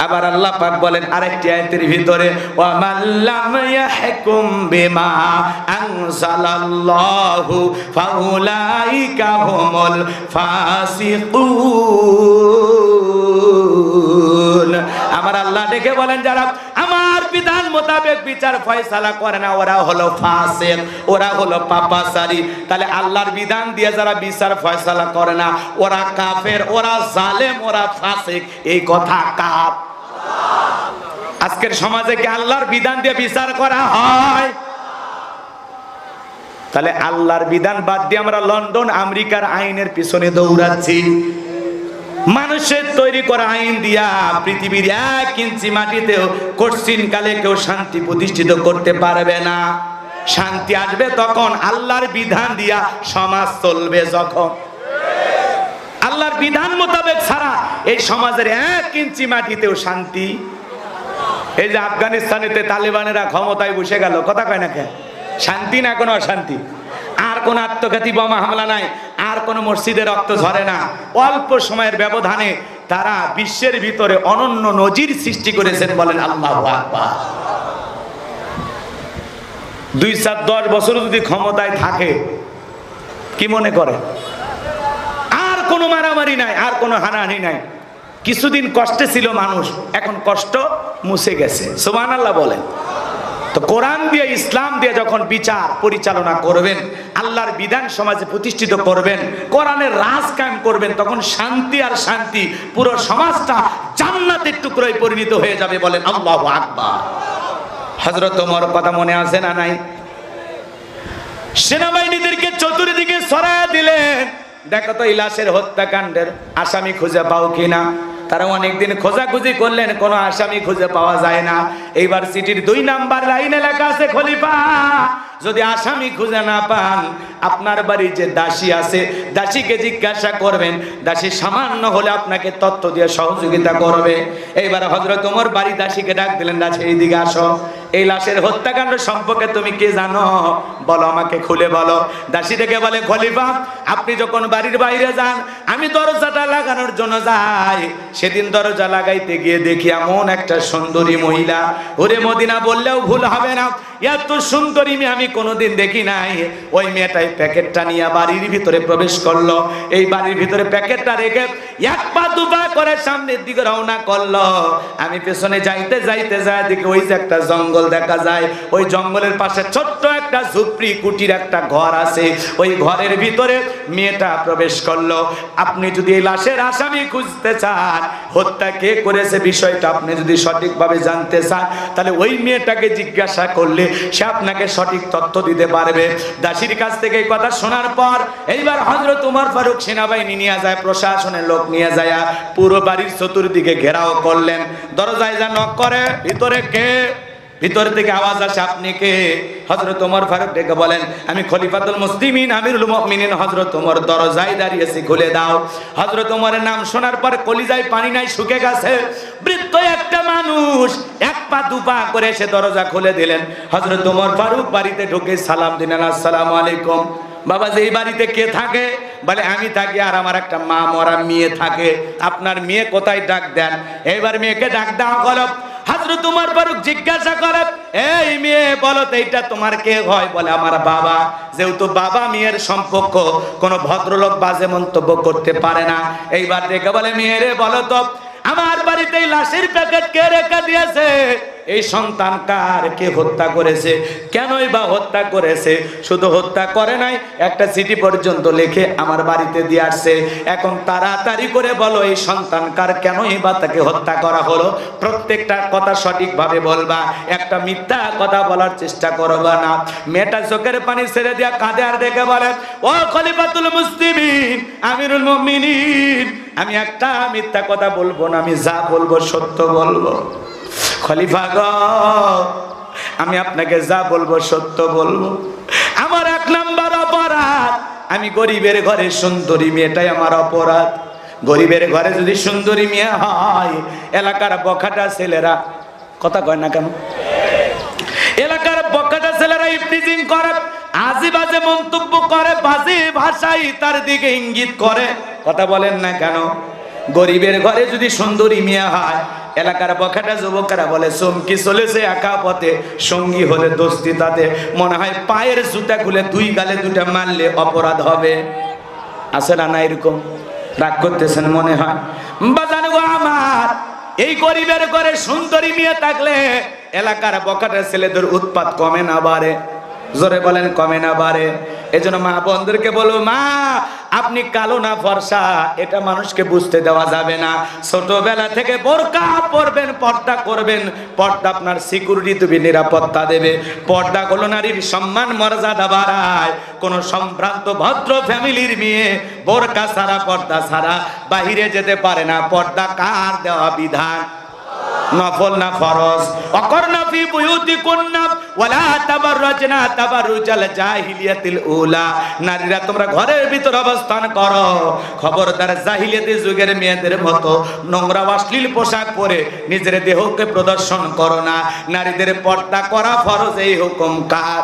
আবার আল্লাহ পাক বলেন আরেকটি আয়াতের ভিতরে, ওয়া মাল্লাম ইয়াহকুম বিমা আনজালাল্লাহু ফাউলাইকা হুমুল ফাসিকুন। আমার আল্লাহ দেখে বলেন, যারা আমার বিধান মোতাবেক বিচার ফয়সালা করে না, ওরা হলো ফাসিক, ওরা হলো পাপাচারী। তাহলে আল্লাহর বিধান দিয়ে যারা বিচার ফয়সালা করে না, ওরা কাফের, ওরা জালেম, ওরা ফাসিক। এই কথা কার? আজকের সমাজে কি আল্লাহর বিধান দিয়ে বিচার করা হয়? তাহলে আল্লাহর বিধান বাদ দিয়ে আমরা লন্ডন আমেরিকার আইনের পিছনে দৌড়াচ্ছি। মানুষের তৈরি করা আইন দিয়া পৃথিবীর 1 ইঞ্চি মাটিতেও কঠিন কালে কেউ শান্তি প্রতিষ্ঠিত করতে পারবে না। শান্তি আসবে তখন আল্লাহর বিধান দিয়া সমাজ চলবে যখন। আল্লাহর বিধান মোতাবেক ছাড়া এই সমাজের 1 ইঞ্চি মাটিতেও শান্তি। এই যে আফগানিস্তানেতে তালিবানেরা ক্ষমতায় বসে গেল, কথা কয় না? কেন শান্তি না কোনো অশান্তি? আর কোন আত্মঘাতী বোমা হামলা নাই, আর কোন মসজিদে রক্ত ঝরে না। অল্প সময়ের ব্যবধানে তারা বিশ্বের ভিতরে অনন্য নজির সৃষ্টি করেছেন। বলেন আল্লাহু আকবার। 2-4-10 বছর যদি ক্ষমতায় থাকে, কি মনে করে আর কোনো মারামারি নাই, আর কোনো হানাহানি নাই? কিছুদিন কষ্টে ছিল মানুষ, এখন কষ্ট মুছে গেছে। সুবহানাল্লাহ বলেন। তো কোরআন দিয়ে, ইসলাম দিয়ে যখন বিচার পরিচালনা করবেন, আল্লাহর বিধান সমাজে প্রতিষ্ঠিত করবেন, কোরআনের রাজ কায়েম করবেন, তখন শান্তি আর শান্তি, পুরো সমাজটা জান্নাতের টুকরোয় পরিণত হয়ে যাবে। বলেন আল্লাহু আকবার। হযরত ওমর কথা মনে আছে না নাই? সেনাবাহিনীদেরকে চতুর্দিকে ছড়ায়া দিলেন, দেখো তো ইলাশের হত্যাকাণ্ডের আসামি খুঁজে পাও কিনা। তারা অনেকদিন খোঁজাখুঁজি করলেন, কোনো আসামি খুঁজে পাওয়া যায় না। এইবার সিটির 2 নাম্বার লাইনে লেখা আছে, খলিফা যদি আসামি খুঁজে না পান, আপনার বাড়ির যে দাসী আছে, দাসীকে জিজ্ঞাসা করবেন, দাসী সামান্য হলে আপনাকে তথ্য দিয়ে সহযোগিতা করবে। এইবার হযরত ওমর বাড়ি দাসীকে ডাক দিলেন, দাসী এইদিকে আসো, এই লাশের হত্যাকাণ্ড সম্পর্কে তুমি কি জানো, বলো, আমাকে খুলে বলো। দাসী থেকে বলে, খলিফা আপনি যখন বাড়ির বাইরে যান, আমি দরজাটা লাগানোর জন্য যাই, সেদিন দরজা লাগাইতে গিয়ে দেখি এমন একটা সুন্দরী মহিলা, ওরে মদিনা বললেও ভুল হবে না, এত সুন্দরী মেয়ে আমি কোনোদিন দেখি নাই। ওই মেয়েটাই প্যাকেটটা নিয়ে বাড়ির ভিতরে প্রবেশ করলো। এই বাড়ির ভিতরে প্যাকেটটা রেখে 1 পা 2 পা করে সামনের দিকে রওনা করলো। আমি পেছনে যাইতে যাইতে যায় দেখি ওই যে একটা জঙ্গল দেখা যায়, ওই জঙ্গলের পাশে ছোট্ট একটা ঝুপড়ি কুটির একটা ঘর আছে, ওই ঘরের ভিতরে মেয়েটা প্রবেশ করলো। আপনি যদি এই লাশের আসামি খুঁজতে চান, হত্যা কে করেছে বিষয়টা আপনি যদি সঠিকভাবে জানতে চান, তাহলে ওই মেয়েটাকে জিজ্ঞাসা করলে সে আপনাকে সঠিক তথ্য দিতে পারবে। দাসীর কাছ থেকে এই কথা শোনার পর এইবার হযরত ওমর ফারুক সেনাবাহিনী নিয়ে যায়, প্রশাসনের লোক নিয়ে যায়, পুরো বাড়ির চতুর্দিকে ঘেরাও করলেন। দরজায় যা নক করে, ভিতরে কে? ভিতর থেকে আওয়াজ আসে, আপনি কে? হযরত ওমর ফারুক ডেকে বলেন, আমি খলিফাতুল মুসলিমিন আমিরুল মুমিনিন হযরত ওমর, দরজায় দাঁড়িয়েছি, খুলে দাও। হযরত ওমরের নাম শোনার পর কলিজায় পানি নাই, শুকে গেছে। বৃদ্ধ একটা মানুষ 1 পা 2 পা করে সে দরজা খুলে দিলেন। হযরত ওমর ফারুক বাড়িতে ঢুকে সালাম দিলেন, আসসালামু আলাইকুম। বাবা, যে এই বাড়িতে কে থাকে? বলে, আমি থাকি আর আমার একটা মা মরা মেয়ে থাকে। আপনার মেয়ে কোথায়? ডাক দেন। এইবার মেয়েকে ডাক দেওয়া হলো। হযরত ওমর ফারুক জিজ্ঞাসা করে, এই মেয়ে বলো তো এটা তোমার কে হয়? বলে, আমার বাবা। যেহেতু বাবা মেয়ের সম্পর্ক কোনো ভদ্রলোক বাজে মন্তব্য করতে পারে না। এইবার দেখে বলে, মেয়েরে বলো তো আমার বাড়িতে লাশের প্যাকেট কে রেখে দিয়েছে? এই সন্তান কার? কে হত্যা করেছে? কেনই বা হত্যা করেছে? শুধু হত্যা করে নাই, একটা চিঠি পর্যন্ত লিখে আমার বাড়িতে দিয়ে আসছে। এখন তাড়াতাড়ি করে বলো এই সন্তান কার, কেনই বা তাকে হত্যা করা হলো? প্রত্যেকটা কথা সঠিকভাবে বলবা, একটা মিথ্যা কথা বলার চেষ্টা করবা না। মেয়েটা চোখের পানি ছেড়ে দিয়া কাঁদে আর দেখে বলে, ও খলিফাতুল মুসলিমিন আমিরুল মুমিনিন, আমি একটা মিথ্যা কথা বলবো না, আমি যা বলবো সত্য বলবো। খলিফা গো, আমি আপনাকে যা বলবো সত্য বলবো। আমার 1 নাম্বার অপরাধ, আমি গরিবের ঘরে সুন্দরী মেয়েটাই আমার অপরাধ। গরিবের ঘরে যদি সুন্দরী মেয়ে হয়, এলাকার বখাটা ছেলেরা, কথা কয় না কেন, এলাকার বখাটা ছেলেরা ইফটিজিং করে, আজে বাজে মন্তব্য করে, বাজে ভাষায় তার দিকে ইঙ্গিত করে। কথা বলেন না কেন? গরিবের ঘরে যদি সুন্দরী মেয়ে হয়, এলাকার বখাটা যুবকেরা বলে চমকি চলেছে একা পথে, সঙ্গী হলে দোস্তি তাতে। মনে হয় পায়ের জুতা খুলে 2 গালে 2টা মারলে অপরাধ হবে। আছে না না এরকম? রাগ করতেছেন মনে হয়। বাজান গো আমার, এই গরিবের ঘরে সুন্দরী মেয়ে থাকলে এলাকার বখাটা ছেলেদের উৎপাত কমে না বাড়ে? জোরে বলেন, কমে না বাড়ে? এজন্য মা বোনদেরকে বলবো, মা আপনি কালো না ফর্সা এটা মানুষকে বুঝতে দেওয়া যাবে না। ছোটবেলা থেকে বোরকা পরবেন, পর্দা করবেন। পর্দা আপনার সিকিউরিটি, তুমি নিরাপত্তা দেবে। পর্দা হলো নারীর সম্মান মর্যাদা বাড়ায়। কোন সম্ভ্রান্ত ভদ্র ফ্যামিলির মেয়ে বোরকা ছাড়া, পর্দা ছাড়া বাহিরে যেতে পারে না। পর্দা কার দেওয়া বিধান? নফল না ফরজ? অকরনা ফি বুয়ুতিকুন্না ওয়ালা তাবাররাজনা তাবাররুজাল জাহিলিয়াতিল উলা। নারীরা তোমরা ঘরের ভিতর অবস্থান করো, খবরদার জাহিলিয়াতি যুগের মেয়েদের মতো নোংরা অশ্লীল পোশাক পরে নিজের দেহকে প্রদর্শন করো না। নারীদের পর্দা করা ফরজ, এই হুকুম কার?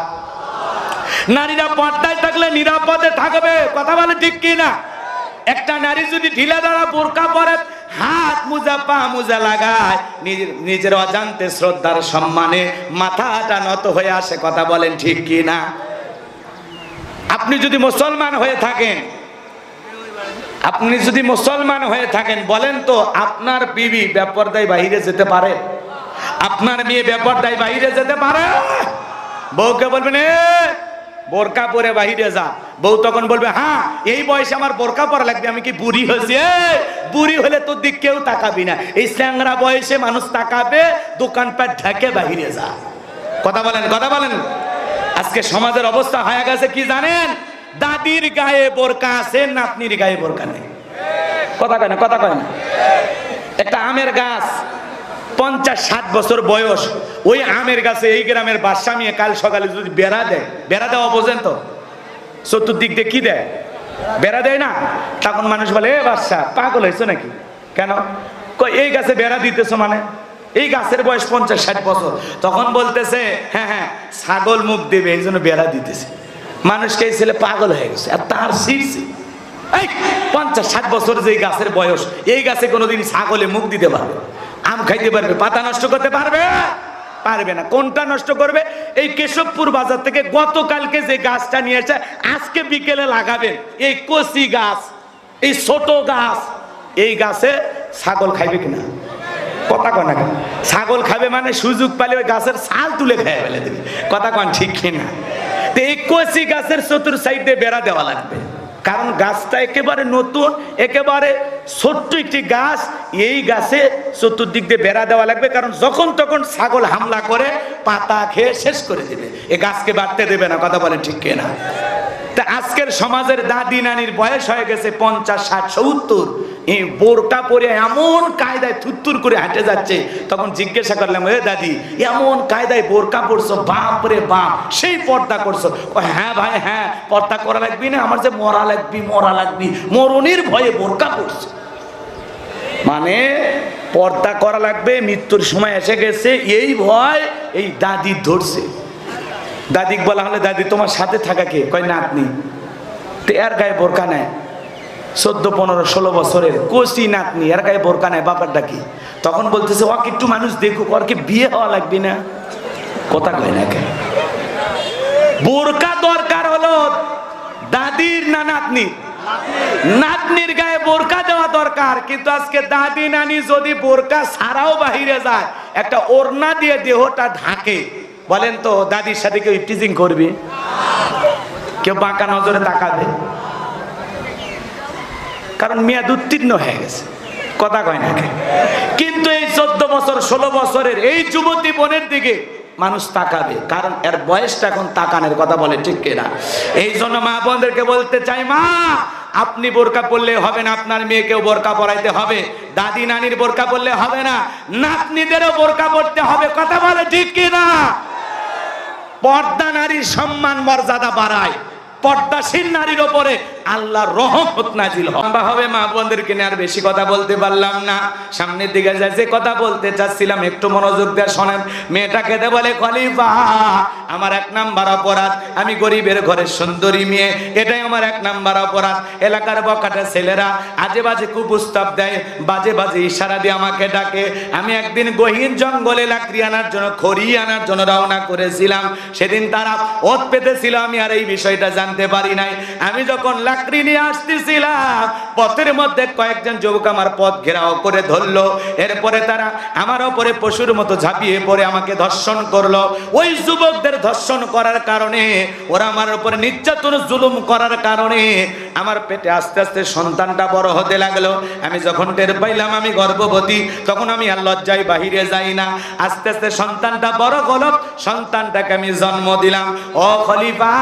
নারীরা পর্দায় থাকলে নিরাপদে থাকবে। কথা বলে ঠিক কি না? একটা নারী যদি ঢিলা দ্বারা বোরকা পরে, হাত মোজা পা মোজা লাগায়, নিজের অজান্তে শ্রদ্ধার সম্মানে মাথাটা নত হয়ে আসে। কথা বলেন ঠিক কি না? আপনি যদি মুসলমান হয়ে থাকেন, বলেন তো আপনার বিবি বেপরদায় বাইরে যেতে পারে? আপনার মেয়ে বেপরদায় বাইরে যেতে পারে? বউকে বলবেন এ বোরকা পরে বাইরে যা, বউ তখন বলবে হ্যাঁ এই বয়সে আমার বোরকা পরা লাগবে, আমি কি বুড়ি হয়েছি? বুড়ি হলে তোর দিক কেউ তাকাবি না, এই স্যাংরা বয়সে মানুষ তাকাবে, দোকানপাট ঢাকে বাইরে যা। কথা বলেন, কথা বলেন। আজকে সমাজের অবস্থা হয়ে গেছে কি জানেন? দাদির গায়ে বোরকা আছে, নাতনির গায়ে বোরকা নেই। কথা কয় না, কথা কয় না। একটা আমের গাছ 50-60 বছর বয়স, ওই আমের গাছে এই গ্রামের বাদশা মিয়া কাল সকালে যদি বেড়া দেয়, বেড়া দেওয়া বোঝেন তো, চতুর্দিক দিয়ে কি দেয়? বেড়া দেয় না? তখন মানুষ বলে এ বাদশা পাগল হয়েছে নাকি? কেন? এই গাছে বেড়া দিতেছো মানে? এই গাছের বয়স 50-60 বছর। তখন বলতেছে হ্যাঁ হ্যাঁ ছাগল মুখ দেবে এই জন্য বেড়া দিতেছে। মানুষকে এই ছেলে পাগল হয়ে গেছে। আর তার শীর্ষে এই 50-60 বছর যে গাছের বয়স, এই গাছে কোনোদিন ছাগলে মুখ দিতে পারবে? আম খাইতে পারবে? পাতা নষ্ট করতে পারবে? পারবে না। কোনটা নষ্ট করবে? এই কেশবপুর বাজার থেকে গতকালকে যে গাছটা নিয়ে এসে আজকে বিকেলে লাগাবেন, এই কচি গাছ, এই ছোট গাছ, এই গাছে ছাগল খাইবে কিনা? কথা কন না। ছাগল খাবে মানে সুযোগ পালে ওই গাছের ছাল তুলে খেয়ে ফেলে দেবে। কথা কন ঠিক কিনা? তো এই কচি গাছের চতুর সাইডে বেড়া দেওয়া লাগবে, কারণ গাছটা একেবারে নতুন, একেবারে ছোট্ট একটি গাছ। এই গাছে চতুর্দিক দিয়ে বেড়া দেওয়া লাগবে, কারণ যখন তখন ছাগল হামলা করে পাতা খেয়ে শেষ করে দেবে, এই গাছকে বাড়তে দেবে না। কথা বলেন ঠিক কিনা? তা আজকের সমাজের দাদি নানির বয়স হয়ে গেছে 50-60-70, এই বোরকা পরে এমন কায়দায় থুত্তুর করে হাঁটে যাচ্ছে। তখন জিজ্ঞাসা করলাম এ দাদি এমন কায়দায় বোরকা পরছো, বাপ রে বাপ সেই পর্দা করছো? হ্যাঁ ভাই হ্যাঁ, পর্দা করা লাগবি না, আমার যে মরা লাগবি, মরণের ভয়ে বোরকা পরছো। মানে পর্দা করা লাগবে, মৃত্যুর সময় এসে গেছে এই ভয় এই দাদি ধরছে। দাদিক বলা হলে দাদি তোমার সাথে থাকা কে? কয় নাতনি। তো এর গায়ে বোরকা নেয়, 14-15-16 বছরের কচি নাতনি, এর গায়ে বোরকা নেয়, বাপারটা কি? তখন বলতেছে ওকে একটু মানুষ দেখুক, ওর কি বিয়ে হওয়া লাগবে না? কথা কয় না কে? বোরকা দরকার হলো দাদির না নাতনি? নাতনির গায়ে বোরকা দেওয়া দরকার। কিন্তু আজকে দাদি নানি যদি বোরকা ছাড়াও বাহিরে যায়, একটা ওড়না দিয়ে দেহটা ঢাকে, বলেন তো দাদির সাথে কেউ টিচিং করবে? কেউ বাঁকা নজরে তাকাবে? কারণ মেয়াদ উত্তীর্ণ হয়ে গেছে। কথা কয় না। কিন্তু এই 14 বছর 16 বছরের এই যুবতী বোনের দিকে মানুষ তাকাবে, কারণ এর বয়সটা এখন তাকানোর। কথা বলে ঠিক কিনা? এই জন্য মা বোনদেরকে বলতে চাই, মা আপনি বোরকা পরলে হবে না, আপনার মেয়েকেও বোরকা পরাইতে হবে। দাদি নানির বোরকা পরলে হবে না, নাতনিদেরও বোরকা পরতে হবে। কথা বলে ঠিক কিনা? পর্দা নারীর সম্মান মর্যাদা বাড়ায়, পর্দাশীল নারীর ওপরে আল্লাহর রহমত নাজিল হবে। মা বোনদেরকে নিয়ে আর বেশি কথা বলতে পারলাম না, সামনের দিকে যাই। যে কথা বলতে চাচ্ছিলাম একটু মনোযোগ দিয়ে শোনেন। মেয়েটা খেতে বলে খলিফা আমার 1 নাম্বার অপরাধ, আমি গরিবের ঘরের সুন্দরী মেয়ে, এটাই আমার 1 নাম্বার অপরাধ। এলাকার বকাটা ছেলেরা আজে বাজে কুপ্রস্তাব দেয়, বাজে বাজে ইশারা দিয়ে আমাকে ডাকে। আমি একদিন গহীন জঙ্গলে লাকড়ি আনার জন্য, খড়ি আনার জন্য রওনা করেছিলাম। সেদিন তারা ওত পেতেছিল, আমি আর এই বিষয়টা জানতে পারি নাই। আমি যখন লাকড়ি নিয়ে আসতেছিলাম, পথের মধ্যে কয়েকজন যুবক আমার পথ ঘেরাও করে ধরলো। এরপরে তারা আমার উপরে পশুর মতো ঝাঁপিয়ে পড়ে আমাকে ধর্ষণ করলো। ওই যুবকদের ধর্ষণ করার কারণে, ওরা আমার উপরে নির্যাতন জুলুম করার কারণে আমার পেটে আস্তে আস্তে সন্তানটা বড় হতে লাগলো। আমি যখন টের পাইলাম আমি গর্ভবতী, তখন আমি আর লজ্জায় বাহিরে যাই না। আস্তে আস্তে সন্তানটা বড় হলো, সন্তানটাকে আমি জন্ম দিলাম। ও খলিফা,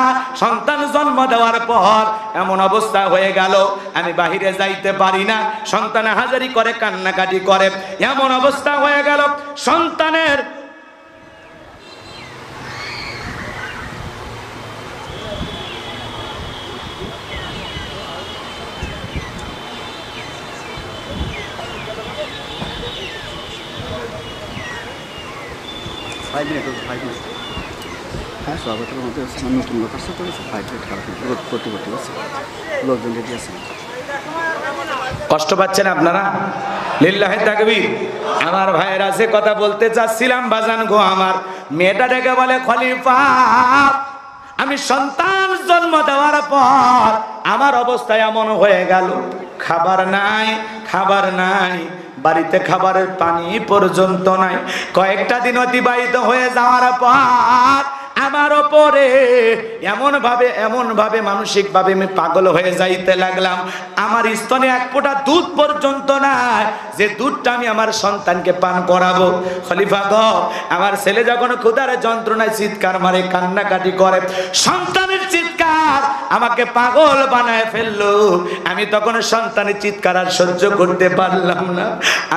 সন্তান জন্ম দেওয়ার পর এমন অবস্থা হয়ে গেল আমি বাহিরে যাইতে পারি না। সন্তান হাজারি করে, কান্নাকাটি করে, এমন অবস্থা হয়ে গেল সন্তানের হ্যাঁ স্বাগতের মধ্যে নতুন লোক আসছে, তো 5 মিনিট খারাপ করতে লোকজন রেডি আছে। কষ্ট পাচ্ছেন আপনারা? লিল্লাহি তাকবীর। আমার ভাইয়েরা যে কথা বলতে চাচ্ছিলাম বাজান গো, আমার মেয়েটা ডেকে বলে খলিফা আমি সন্তান জন্ম দেওয়ার পর আমার অবস্থা এমন হয়ে গেল, খাবার নাই, খাবার নাই, বাড়িতে খাবারের পানি পর্যন্ত নাই। কয়েকটা দিন অতিবাহিত হয়ে যাওয়ার পর আমার ওপরে এমন ভাবে মানসিক ভাবে আমি পাগল হয়ে যাইতে লাগলাম। আমার স্তনে এক ফোঁটা দুধ পর্যন্ত নাই, যে দুধটা আমি আমার সন্তানকে পান করাবো। খলিফা গো, আমার ছেলে যখন ক্ষুধার যন্ত্রণায় চিৎকার মারে, কান্নাকাটি করে, সন্তানের চিৎকার আমাকে পাগল বানায় ফেললো। আমি তখন সন্তানের চিৎকার আর সহ্য করতে পারলাম না,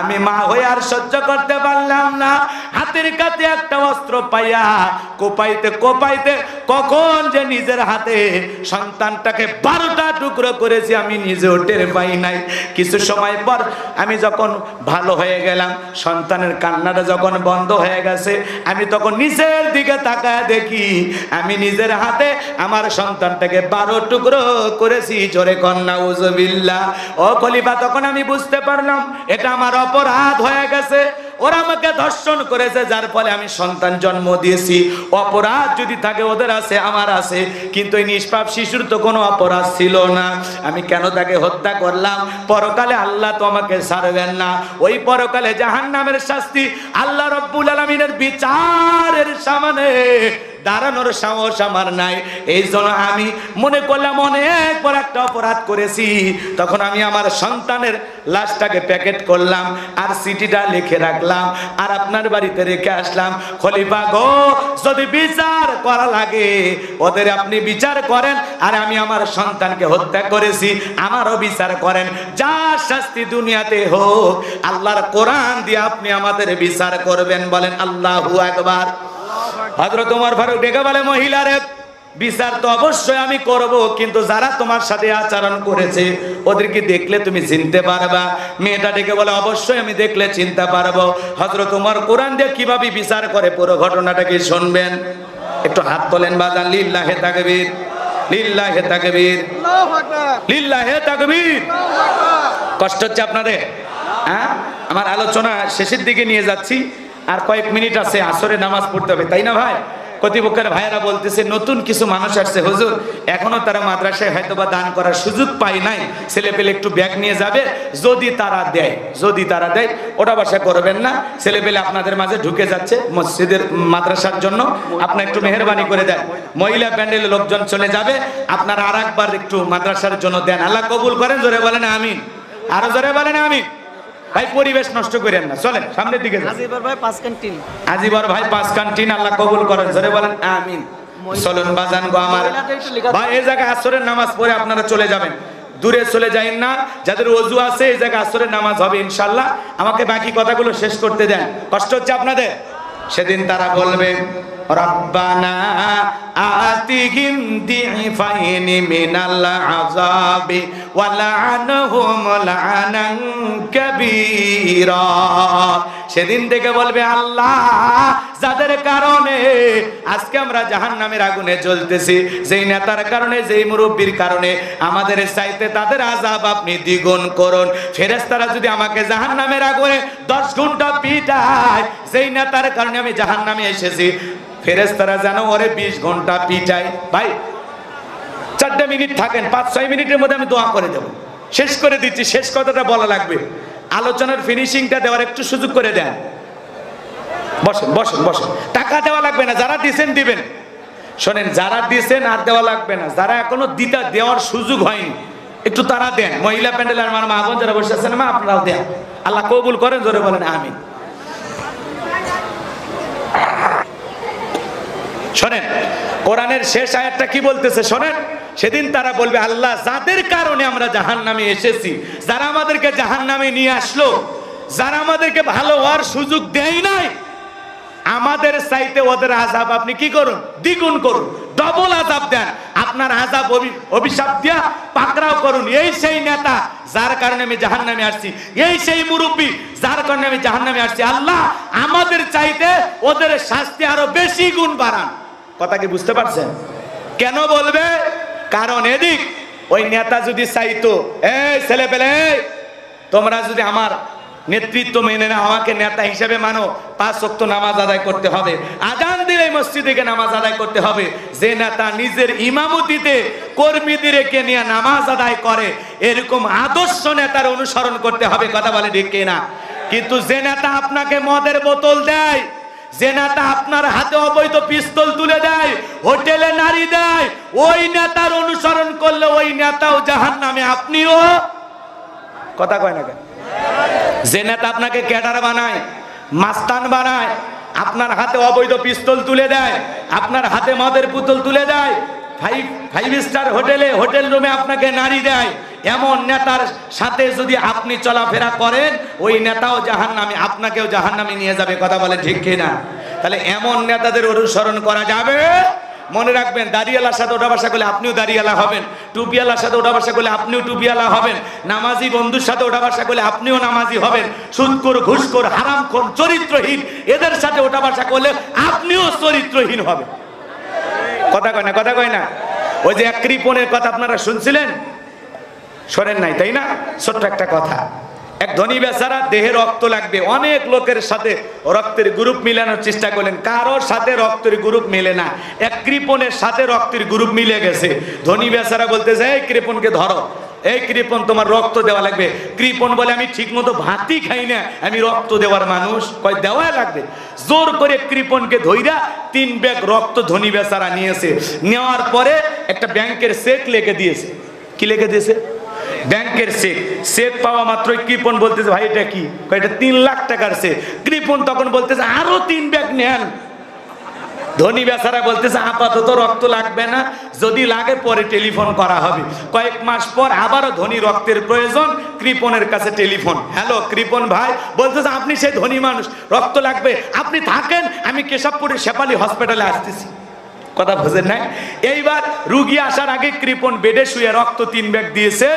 আমি মা হয়ে আর সহ্য করতে পারলাম না। হাতের কাছে একটা অস্ত্র পাইয়া কোপাইতে কোপাইতে কখন যে নিজের হাতে সন্তানটাকে 12টা টুকরো করেছি আমি নিজেও টের পাই নাই। কিছু সময় পর আমি যখন ভালো হয়ে গেলাম, সন্তানের কান্নাটা যখন বন্ধ হয়ে গেছে, আমি তখন নিচের দিকে তাকায় দেখি আমি নিজের হাতে আমার সন্তানটাকে 12 টুকরো করেছি। জোরে কন্যা উজুবিল্লাহ। ও খলিফা, তখন আমি বুঝতে পারলাম এটা আমার অপরাধ হয়ে গেছে। ওরা আমাকে ধর্ষণ করেছে, যার ফলে আমি সন্তান জন্ম দিয়েছি। অপরাধ যদি থাকে ওদের আছে, আমার আছে, কিন্তু এই নিষ্পাপ শিশুর তো কোনো অপরাধ ছিল না। আমি কেন তাকে হত্যা করলাম? পরকালে আল্লাহ তো আমাকে ছাড়বেন না। ওই পরকালে জাহান্নামের শাস্তি আল্লাহ রাব্বুল আলামিনের বিচারের সামনে দাঁড়ানোর সাহস আমার নাই। এই জন্য আমি মনে করলাম অনেক বড় একটা অপরাধ করেছি। তখন আমি আমার সন্তানের লাশটাকে প্যাকেট করলাম আর চিঠিটা লিখে রাখলাম আর আপনার বাড়িতে রেখে আসলাম। খলিফা গো, যদি বিচার করা লাগে ওদের আপনি বিচার করেন, আর আমি আমার সন্তানকে হত্যা করেছি আমারও বিচার করেন। যা শাস্তি দুনিয়াতে হোক, আল্লাহর কোরআন দিয়ে আপনি আমাদের বিচার করবেন। বলেন আল্লাহু আকবার। হযরত ওমর ফারুক ডেকে বলে, মহিলারে বিচার তো অবশ্যই আমি করব, কিন্তু যারা তোমার সাথে আচরণ করেছে ওদেরকে দেখলে তুমি চিনতে পারবা। মেয়েটা ডেকে বলে, অবশ্যই আমি দেখলে চিনতে পারবো। হযরত ওমর কোরআন দিয়ে কিভাবে বিচার করে পুরো ঘটনাটাকে শুনবেন। একটু হাত তোলেন বাজান। লিল্লাহি তাকবীর, লিল্লাহি তাকবীর, লিল্লাহি তাকবীর। কষ্ট হচ্ছে আপনাদের? হ্যাঁ, আমার আলোচনা শেষের দিকে নিয়ে যাচ্ছি, আর কয়েক মিনিট আছে, আসরে নামাজ পড়তে হবে, তাই না ভাই? কর্তৃপক্ষের ভাইয়েরা বলতেছে নতুন কিছু মানুষ আসছে হুজুর, এখনো তারা মাদ্রাসায় হয়তোবা দান করার সুযোগ পায় নাই, ছেলে পেলে একটু ব্যাগ নিয়ে যাবে, যদি তারা দেয়, যদি তারা দেয় ওটা বাসা করবেন না। ছেলে পেলে আপনাদের মাঝে ঢুকে যাচ্ছে মসজিদের মাদ্রাসার জন্য, আপনার একটু মেহেরবানি করে দেন। মহিলা প্যান্ডেলে লোকজন চলে যাবে, আপনারা আর একবার একটু মাদ্রাসার জন্য দেন। আল্লাহ কবুল করেন। জোরে বলেন আমিন। আরো জোরে বলেন আমিন। ভাই পরিবেশ নষ্ট করেন না, চলেন সামনের দিকে। আজিবর ভাই 5 ক্যান্টিন, আজিবর ভাই 5 ক্যান্টিন, আল্লাহ কবুল করেন। জোরে বলেন আমিন। চলুন বাজান গো আমার ভাই, এই জায়গায় আসরের নামাজ পড়ে আপনারা চলে যাবেন, দূরে চলে যাইন না। যাদের ওযু আছে এই জায়গায় আসরের নামাজ হবে ইনশাআল্লাহ। আমাকে বাকি কথাগুলো শেষ করতে দেন, কষ্ট হচ্ছে আপনাদের। সেদিন তারা বলবে, রব্বানা আতিহিম দিফাইনি মিনাল আযাবি ওয়া লা'আনহুম লা'নান কাবীরা। সেদিন থেকে বলবে, আল্লাহ যাদের কারণে আজকে আমরা জাহান্নামের আগুনে জ্বলতেছি, যেই নেতার কারণে, যেই মুরব্বির কারণে আমাদের চাইতে তাদের আযাব আপনি দ্বিগুণ করুন। ফেরেশতারা যদি আমাকে জাহান্নামের আগুনে 10 ঘন্টা পিটায়, যেই নেতার কারণে আমি জাহান্নামে এসেছি, ফেরেশতারা যেন ওরে 20 ঘন্টা পিটায়। ভাই 4 মিনিট থাকেন, 5-6 মিনিটের মধ্যে আমি দোয়া করে দেব। শেষ করে দিচ্ছি, শেষ কথাটা বলা লাগবে, আলোচনার ফিনিশিংটা দেওয়ার একটু সুযোগ করে দেন। বসেন বসেন বসেন, টাকা দেওয়া লাগবে না, যারা দিছেন দিবেন। শোনেন, যারা দিছেন আর দেওয়া লাগবে না, যারা এখনো দেওয়ার সুযোগ হয়নি একটু তারা দেন। মহিলা প্যান্ডেলের আমার মা বোন যারা বসে আছেন, মা আপনারাও দেন। আল্লাহ কবুল করেন। জোরে বলেন আমিন। শোনেন, কোরআনের শেষ আয়াতটা কি বলতেছে শোনেন। সেদিন তারা বলবে, আল্লাহ যাদের কারণে আমরা জাহান্নামে এসেছি, যারা আমাদেরকে জাহান্নামে নিয়ে আসলো, যারা আমাদেরকে ভালো হওয়ার সুযোগ দেয় নাই, আমাদের চাইতে ওদের আযাব আপনি কি করুন? দ্বিগুণ করুন, ডবল আযাব দেন। আপনার আযাব অভিশাপ দিয়া পাকড়াও করুন। এই সেই নেতা যার কারণে আমি জাহান্নামে আসছি, এই সেই মুরব্বী যার কারণে আমি জাহান্নামে আসছি, আল্লাহ আমাদের চাইতে ওদের শাস্তি আরো বেশি গুণ বাড়ান। কথা কি বুঝতে পারছেন? কেন বলবে? কারণ এদিক ওই নেতা যদি চাইতো, এই ছেলে পেলে তোমরা যদি আমার নেতৃত্ব মেনে না, আমাকে নেতা হিসেবে মানো, 5 ওয়াক্ত নামাজ আদায় করতে হবে, আজান দিলে মসজিদে গিয়ে নামাজ আদায় করতে হবে। যে নেতা নিজের ইমামতিতে কর্মীদেরকে নিয়ে নামাজ আদায় করে, এরকম আদর্শ নেতার অনুসরণ করতে হবে। কথা বলে ঠিক কিনা? কিন্তু যে নেতা আপনাকে মদের বোতল দেয়, যে নেতা আপনার হাতে অবৈধ পিস্তল তুলে দেয়, হোটেলে নারী দেয়, ওই নেতার অনুসরণ করলে ওই নেতাও জাহান্নামে, আপনিও। কথা কয় না কেন? যে নেতা আপনাকে ক্যাডার বানায়, মাস্তান বানায়, আপনার হাতে অবৈধ পিস্তল তুলে দেয়, আপনার হাতে মদের বোতল তুলে দেয়, ফাইভ স্টার হোটেল রুমে আপনাকে নারী দেয়, এমন নেতার সাথে যদি আপনি চলাফেরা করেন, ওই নেতাও জাহান্নামী, আপনাকেও জাহান্নামে নিয়ে যাবে। কথা বলে ঠিক কিনা? তাহলে এমন নেতাদের অনুসরণ করা যাবে। মনে রাখবেন, দাড়িওয়ালার সাথে ওঠা বসা করলে আপনিও দাড়িওয়ালা হবেন, টুপিওয়ালার সাথে ওঠা বসা করলে আপনিও টুপিওয়ালা হবেন, নামাজি বন্ধুর সাথে ওঠা বসা করলে আপনিও নামাজি হবেন, সুদখোর, ঘুষখোর, হারামখোর, চরিত্রহীন এদের সাথে ওঠা বসা করলে আপনিও চরিত্রহীন হবেন। কথা কয় না? কথা কয় না? ওই যে এক কৃপণের কথা আপনারা শুনছিলেন, শোনেন নাই তাই না? ছোট্ট একটা কথা, এক ধনী বেচারা দেহে রক্ত লাগবে, অনেক লোকের সাথে রক্তের গ্রুপ মিলানোর চেষ্টা করলেন, কারোর সাথে রক্তের গ্রুপ মেলে না, এক কৃপণের সাথে রক্তের গ্রুপ মিলে গেছে। ধনী বেচারা বলতেছে, এই কৃপণকে ধরো, এই কৃপণ তোমার রক্ত দেওয়া লাগবে। কৃপণ বলে, আমি ঠিক মতো ভাতই খাই না, আমি রক্ত দেওয়ার মানুষ। কয় দেওয়া লাগবে। জোর করে কৃপণকে ধইরা 3 ব্যাগ রক্ত ধনী বেচারা নিয়েছে। নেওয়ার পরে একটা ব্যাংকের চেক লিখে দিয়েছে। কি লিখে দিয়েছে? ব্যাংকের চেক। চেক পাওয়া মাত্রই কৃপণ বলতেছে, ভাই এটা কি? এটা 3 লাখ টাকার চেক। কৃপণ তখন বলতেছে, আরো 3 ব্যাগ নেন। ধনী বেচারা বলতেছে, আপাতত রক্ত লাগবে না, যদি লাগে পরে টেলিফোন করা হবে। কয়েক মাস পর আবারও ধনী রক্তের প্রয়োজন, কৃপণের কাছে টেলিফোন। হ্যালো কৃপণ ভাই, বলতেছে আপনি সেই ধনী মানুষ, রক্ত লাগবে, আপনি থাকেন, আমি কেশবপুরের শেফালি হসপিটালে আসতেছি। কথা বুঝেন নাই? এইবার রুগী আসার আগে কৃপণ বেডে শুয়ে রক্ত 3 ব্যাগ দিয়েছে।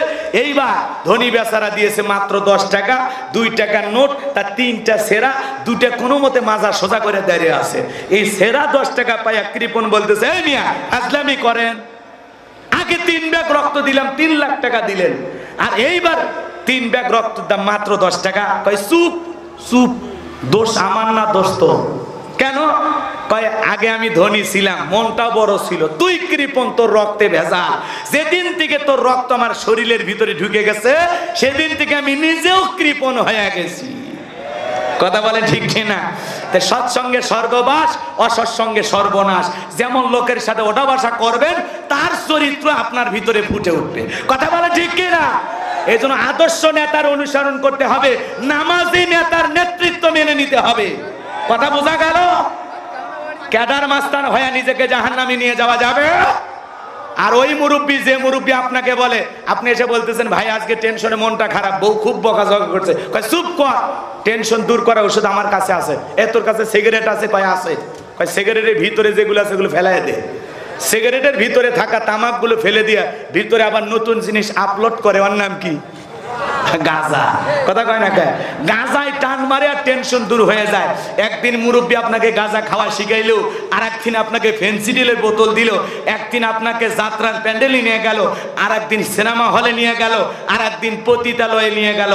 এইবার ধনী বেচারা দিয়েছে মাত্র 10 টাকা, 2 টাকার নোট, তার 3টা সেরা, 2টা কোনো মতে মাজা সোজা করে দাঁড়িয়ে আছে। এই সেরা 10 টাকা পাইয়া কৃপণ বলতেছে, এই মিয়া আজলামি করেন, আগে 3 ব্যাগ রক্ত দিলাম, 3 লাখ টাকা দিলেন, আর এইবার 3 ব্যাগ রক্তের দাম মাত্র 10 টাকা। কয় চুপ চুপ, দোষ আমার না, দোষ তো। কেন? কয় আগে আমি ধনী ছিলাম, মনটা বড় ছিল, তুই কৃপণ, তোর রক্তে ভেজাল। যেদিন থেকে তোর রক্ত আমার শরীরের ভিতরে ঢুকে গেছে, সেদিন থেকে আমি নিজেও কৃপণ হয়ে গেছি। কথা বলে ঠিক কিনা? তাই সৎসঙ্গে স্বর্গবাস, অসৎসঙ্গে সর্বনাশ। যেমন লোকের সাথে ওঠা বসা করবেন, তার চরিত্র আপনার ভিতরে ফুটে উঠবে। কথা বলে ঠিক কিনা? এই জন্য আদর্শ নেতার অনুসরণ করতে হবে, নামাজি নেতার নেতৃত্ব মেনে নিতে হবে। কথা বোঝা গেল? ক্যাডার মাস্তান হয়ে নিজেকে জাহান্নামে নিয়ে যাওয়া যাবে? আর ওই মুরব্বী, যে মুরব্বী আপনাকে বলে, আপনি এসে বলতেছেন, ভাই আজকে টেনশনে মনটা খারাপ, বউ খুব বকাঝকা করছে, কয় চুপ কর, টেনশন দূর করা ওষুধ আমার কাছে আছে। তোর কাছে সিগারেট আছে? কয় আছে। কয় সিগারেটের ভিতরে যেগুলো আছে সেগুলো ফেলাই দে। সিগারেটের ভিতরে থাকা তামাকগুলো ফেলে দিয়া ভিতরে আবার নতুন জিনিস আপলোড করে, ওর নাম কি? গাঁজা। কথা কয় না? গাঁজায় টান মারে আর টেনশন দূর হয়ে যায়। একদিন মুরব্বী আপনাকে গাঁজা খাওয়া শিখাইলো, আর একদিন আপনাকে ফেন্সিডিলের বোতল দিল, একদিন আপনাকে যাত্রার প্যান্ডেলে নিয়ে গেল, আর একদিন সিনেমা হলে নিয়ে গেল, আর একদিন পতিতালয়ে নিয়ে গেল।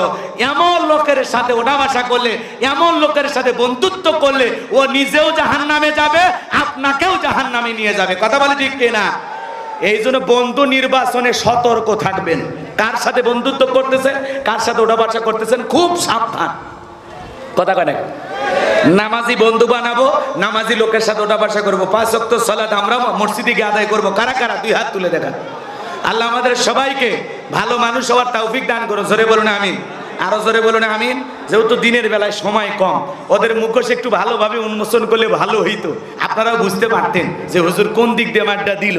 এমন লোকের সাথে ওঠা বসা করলে, এমন লোকের সাথে বন্ধুত্ব করলে, ও নিজেও জাহান্নামে যাবে, আপনাকেও জাহান্নামে নিয়ে যাবে। কথা বলে ঠিক কিনা? এই জন্য বন্ধু নির্বাচনে সতর্ক থাকবেন। কার সাথে বন্ধুত্ব করতেছেন, কার সাথে ওঠা বসা করতেছেন, খুব সাবধান। কথা কয় না? নামাজি বন্ধু বানাবো, নামাজি লোকের সাথে ওঠা বসা করবো, 5 ওয়াক্ত সালাত আমরা মসজিদে গিয়ে আদায় করবো। কারা কারা? 2 হাত তুলে দেখান। আল্লাহ আমাদের সবাইকে ভালো মানুষ হওয়ার তৌফিক দান করুন। জোরে বলুন আমিন। আরো জোরে বলুন আমিন। যেহেতু দিনের বেলায় সময় কম, ওদের মুখোশ একটু ভালোভাবে উন্মোচন করলে ভালো হইতো, আপনারাও বুঝতে পারতেন যে হুজুর কোন দিক দিয়ে মারটা দিল।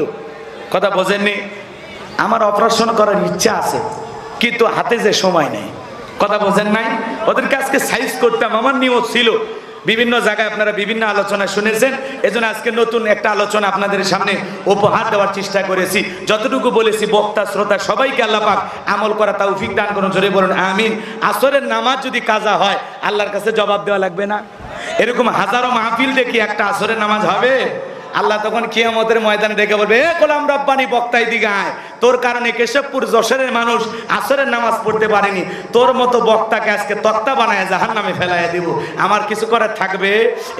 কথা বোঝেননি? আমার অপারেশন করার ইচ্ছা আছে, কিন্তু হাতে যে সময় নেই। কথা বোঝেন নাই? ওদেরকে আজকে সাইজ করতাম, আমার নিয়ত ছিল। বিভিন্ন জায়গায় আপনারা বিভিন্ন আলোচনা শুনেছেন, এজন্য আজকে নতুন একটা আলোচনা আপনাদের সামনে উপহার দেওয়ার চেষ্টা করেছি। যতটুকু বলেছি, বক্তা শ্রোতা সবাইকে আল্লাহ পাক আমল করা তৌফিক দান করুন। জোরে বলুন আমিন। আসরের নামাজ যদি কাজা হয়, আল্লাহর কাছে জবাব দেওয়া লাগবে না? এরকম হাজারো মাহফিল দেখি একটা আসরের নামাজ হবে? আল্লাহ তখন কিয়ামতের ময়দানে ডেকে বলবে, এ গোলাম রব্বানি বক্তাই দিকে আয়, তোর কারণে কেশবপুর যশোরের মানুষ আসরের নামাজ পড়তে পারেনি, তোর মতো বক্তাকে আজকে তক্তা বানায় জাহান্নামে ফেলাইয়া দিব, আমার কিছু করার থাকবে?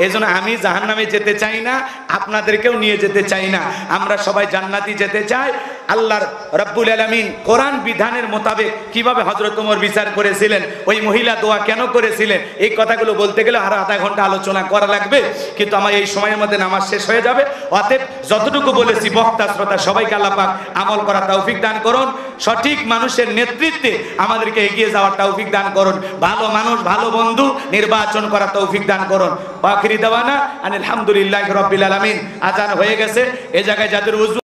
এজন্য আমি জাহান্নামে যেতে চাই না, আপনাদেরকেও নিয়ে যেতে চাই না, আমরা সবাই জান্নাতি যেতে চাই। আল্লাহর রব্বুল আলামিন কোরআন বিধানের মোতাবেক কিভাবে হযরত ওমর বিচার করেছিলেন, ওই মহিলা দোয়া কেন করেছিলেন, এই কথাগুলো বলতে গেলে আরো আধা ঘন্টা আলোচনা করা লাগবে, কিন্তু আমার এই সময়ের মধ্যে নামাজ শেষ হয়ে যাবে। অতএব যতটুকু বলেছি বক্তা শ্রোতা সবাইকে আল্লাহ পাক আমল করার তৌফিক দান করুন, সঠিক মানুষের নেতৃত্বে আমাদেরকে এগিয়ে যাওয়ার তৌফিক দান করুন, ভালো মানুষ ভালো বন্ধু নির্বাচন করার তৌফিক দান করুন। আখিরি দাওয়ানা আলহামদুলিল্লাহি রাব্বিল আলামিন। আজান হয়ে গেছে, এই জায়গায় যাদের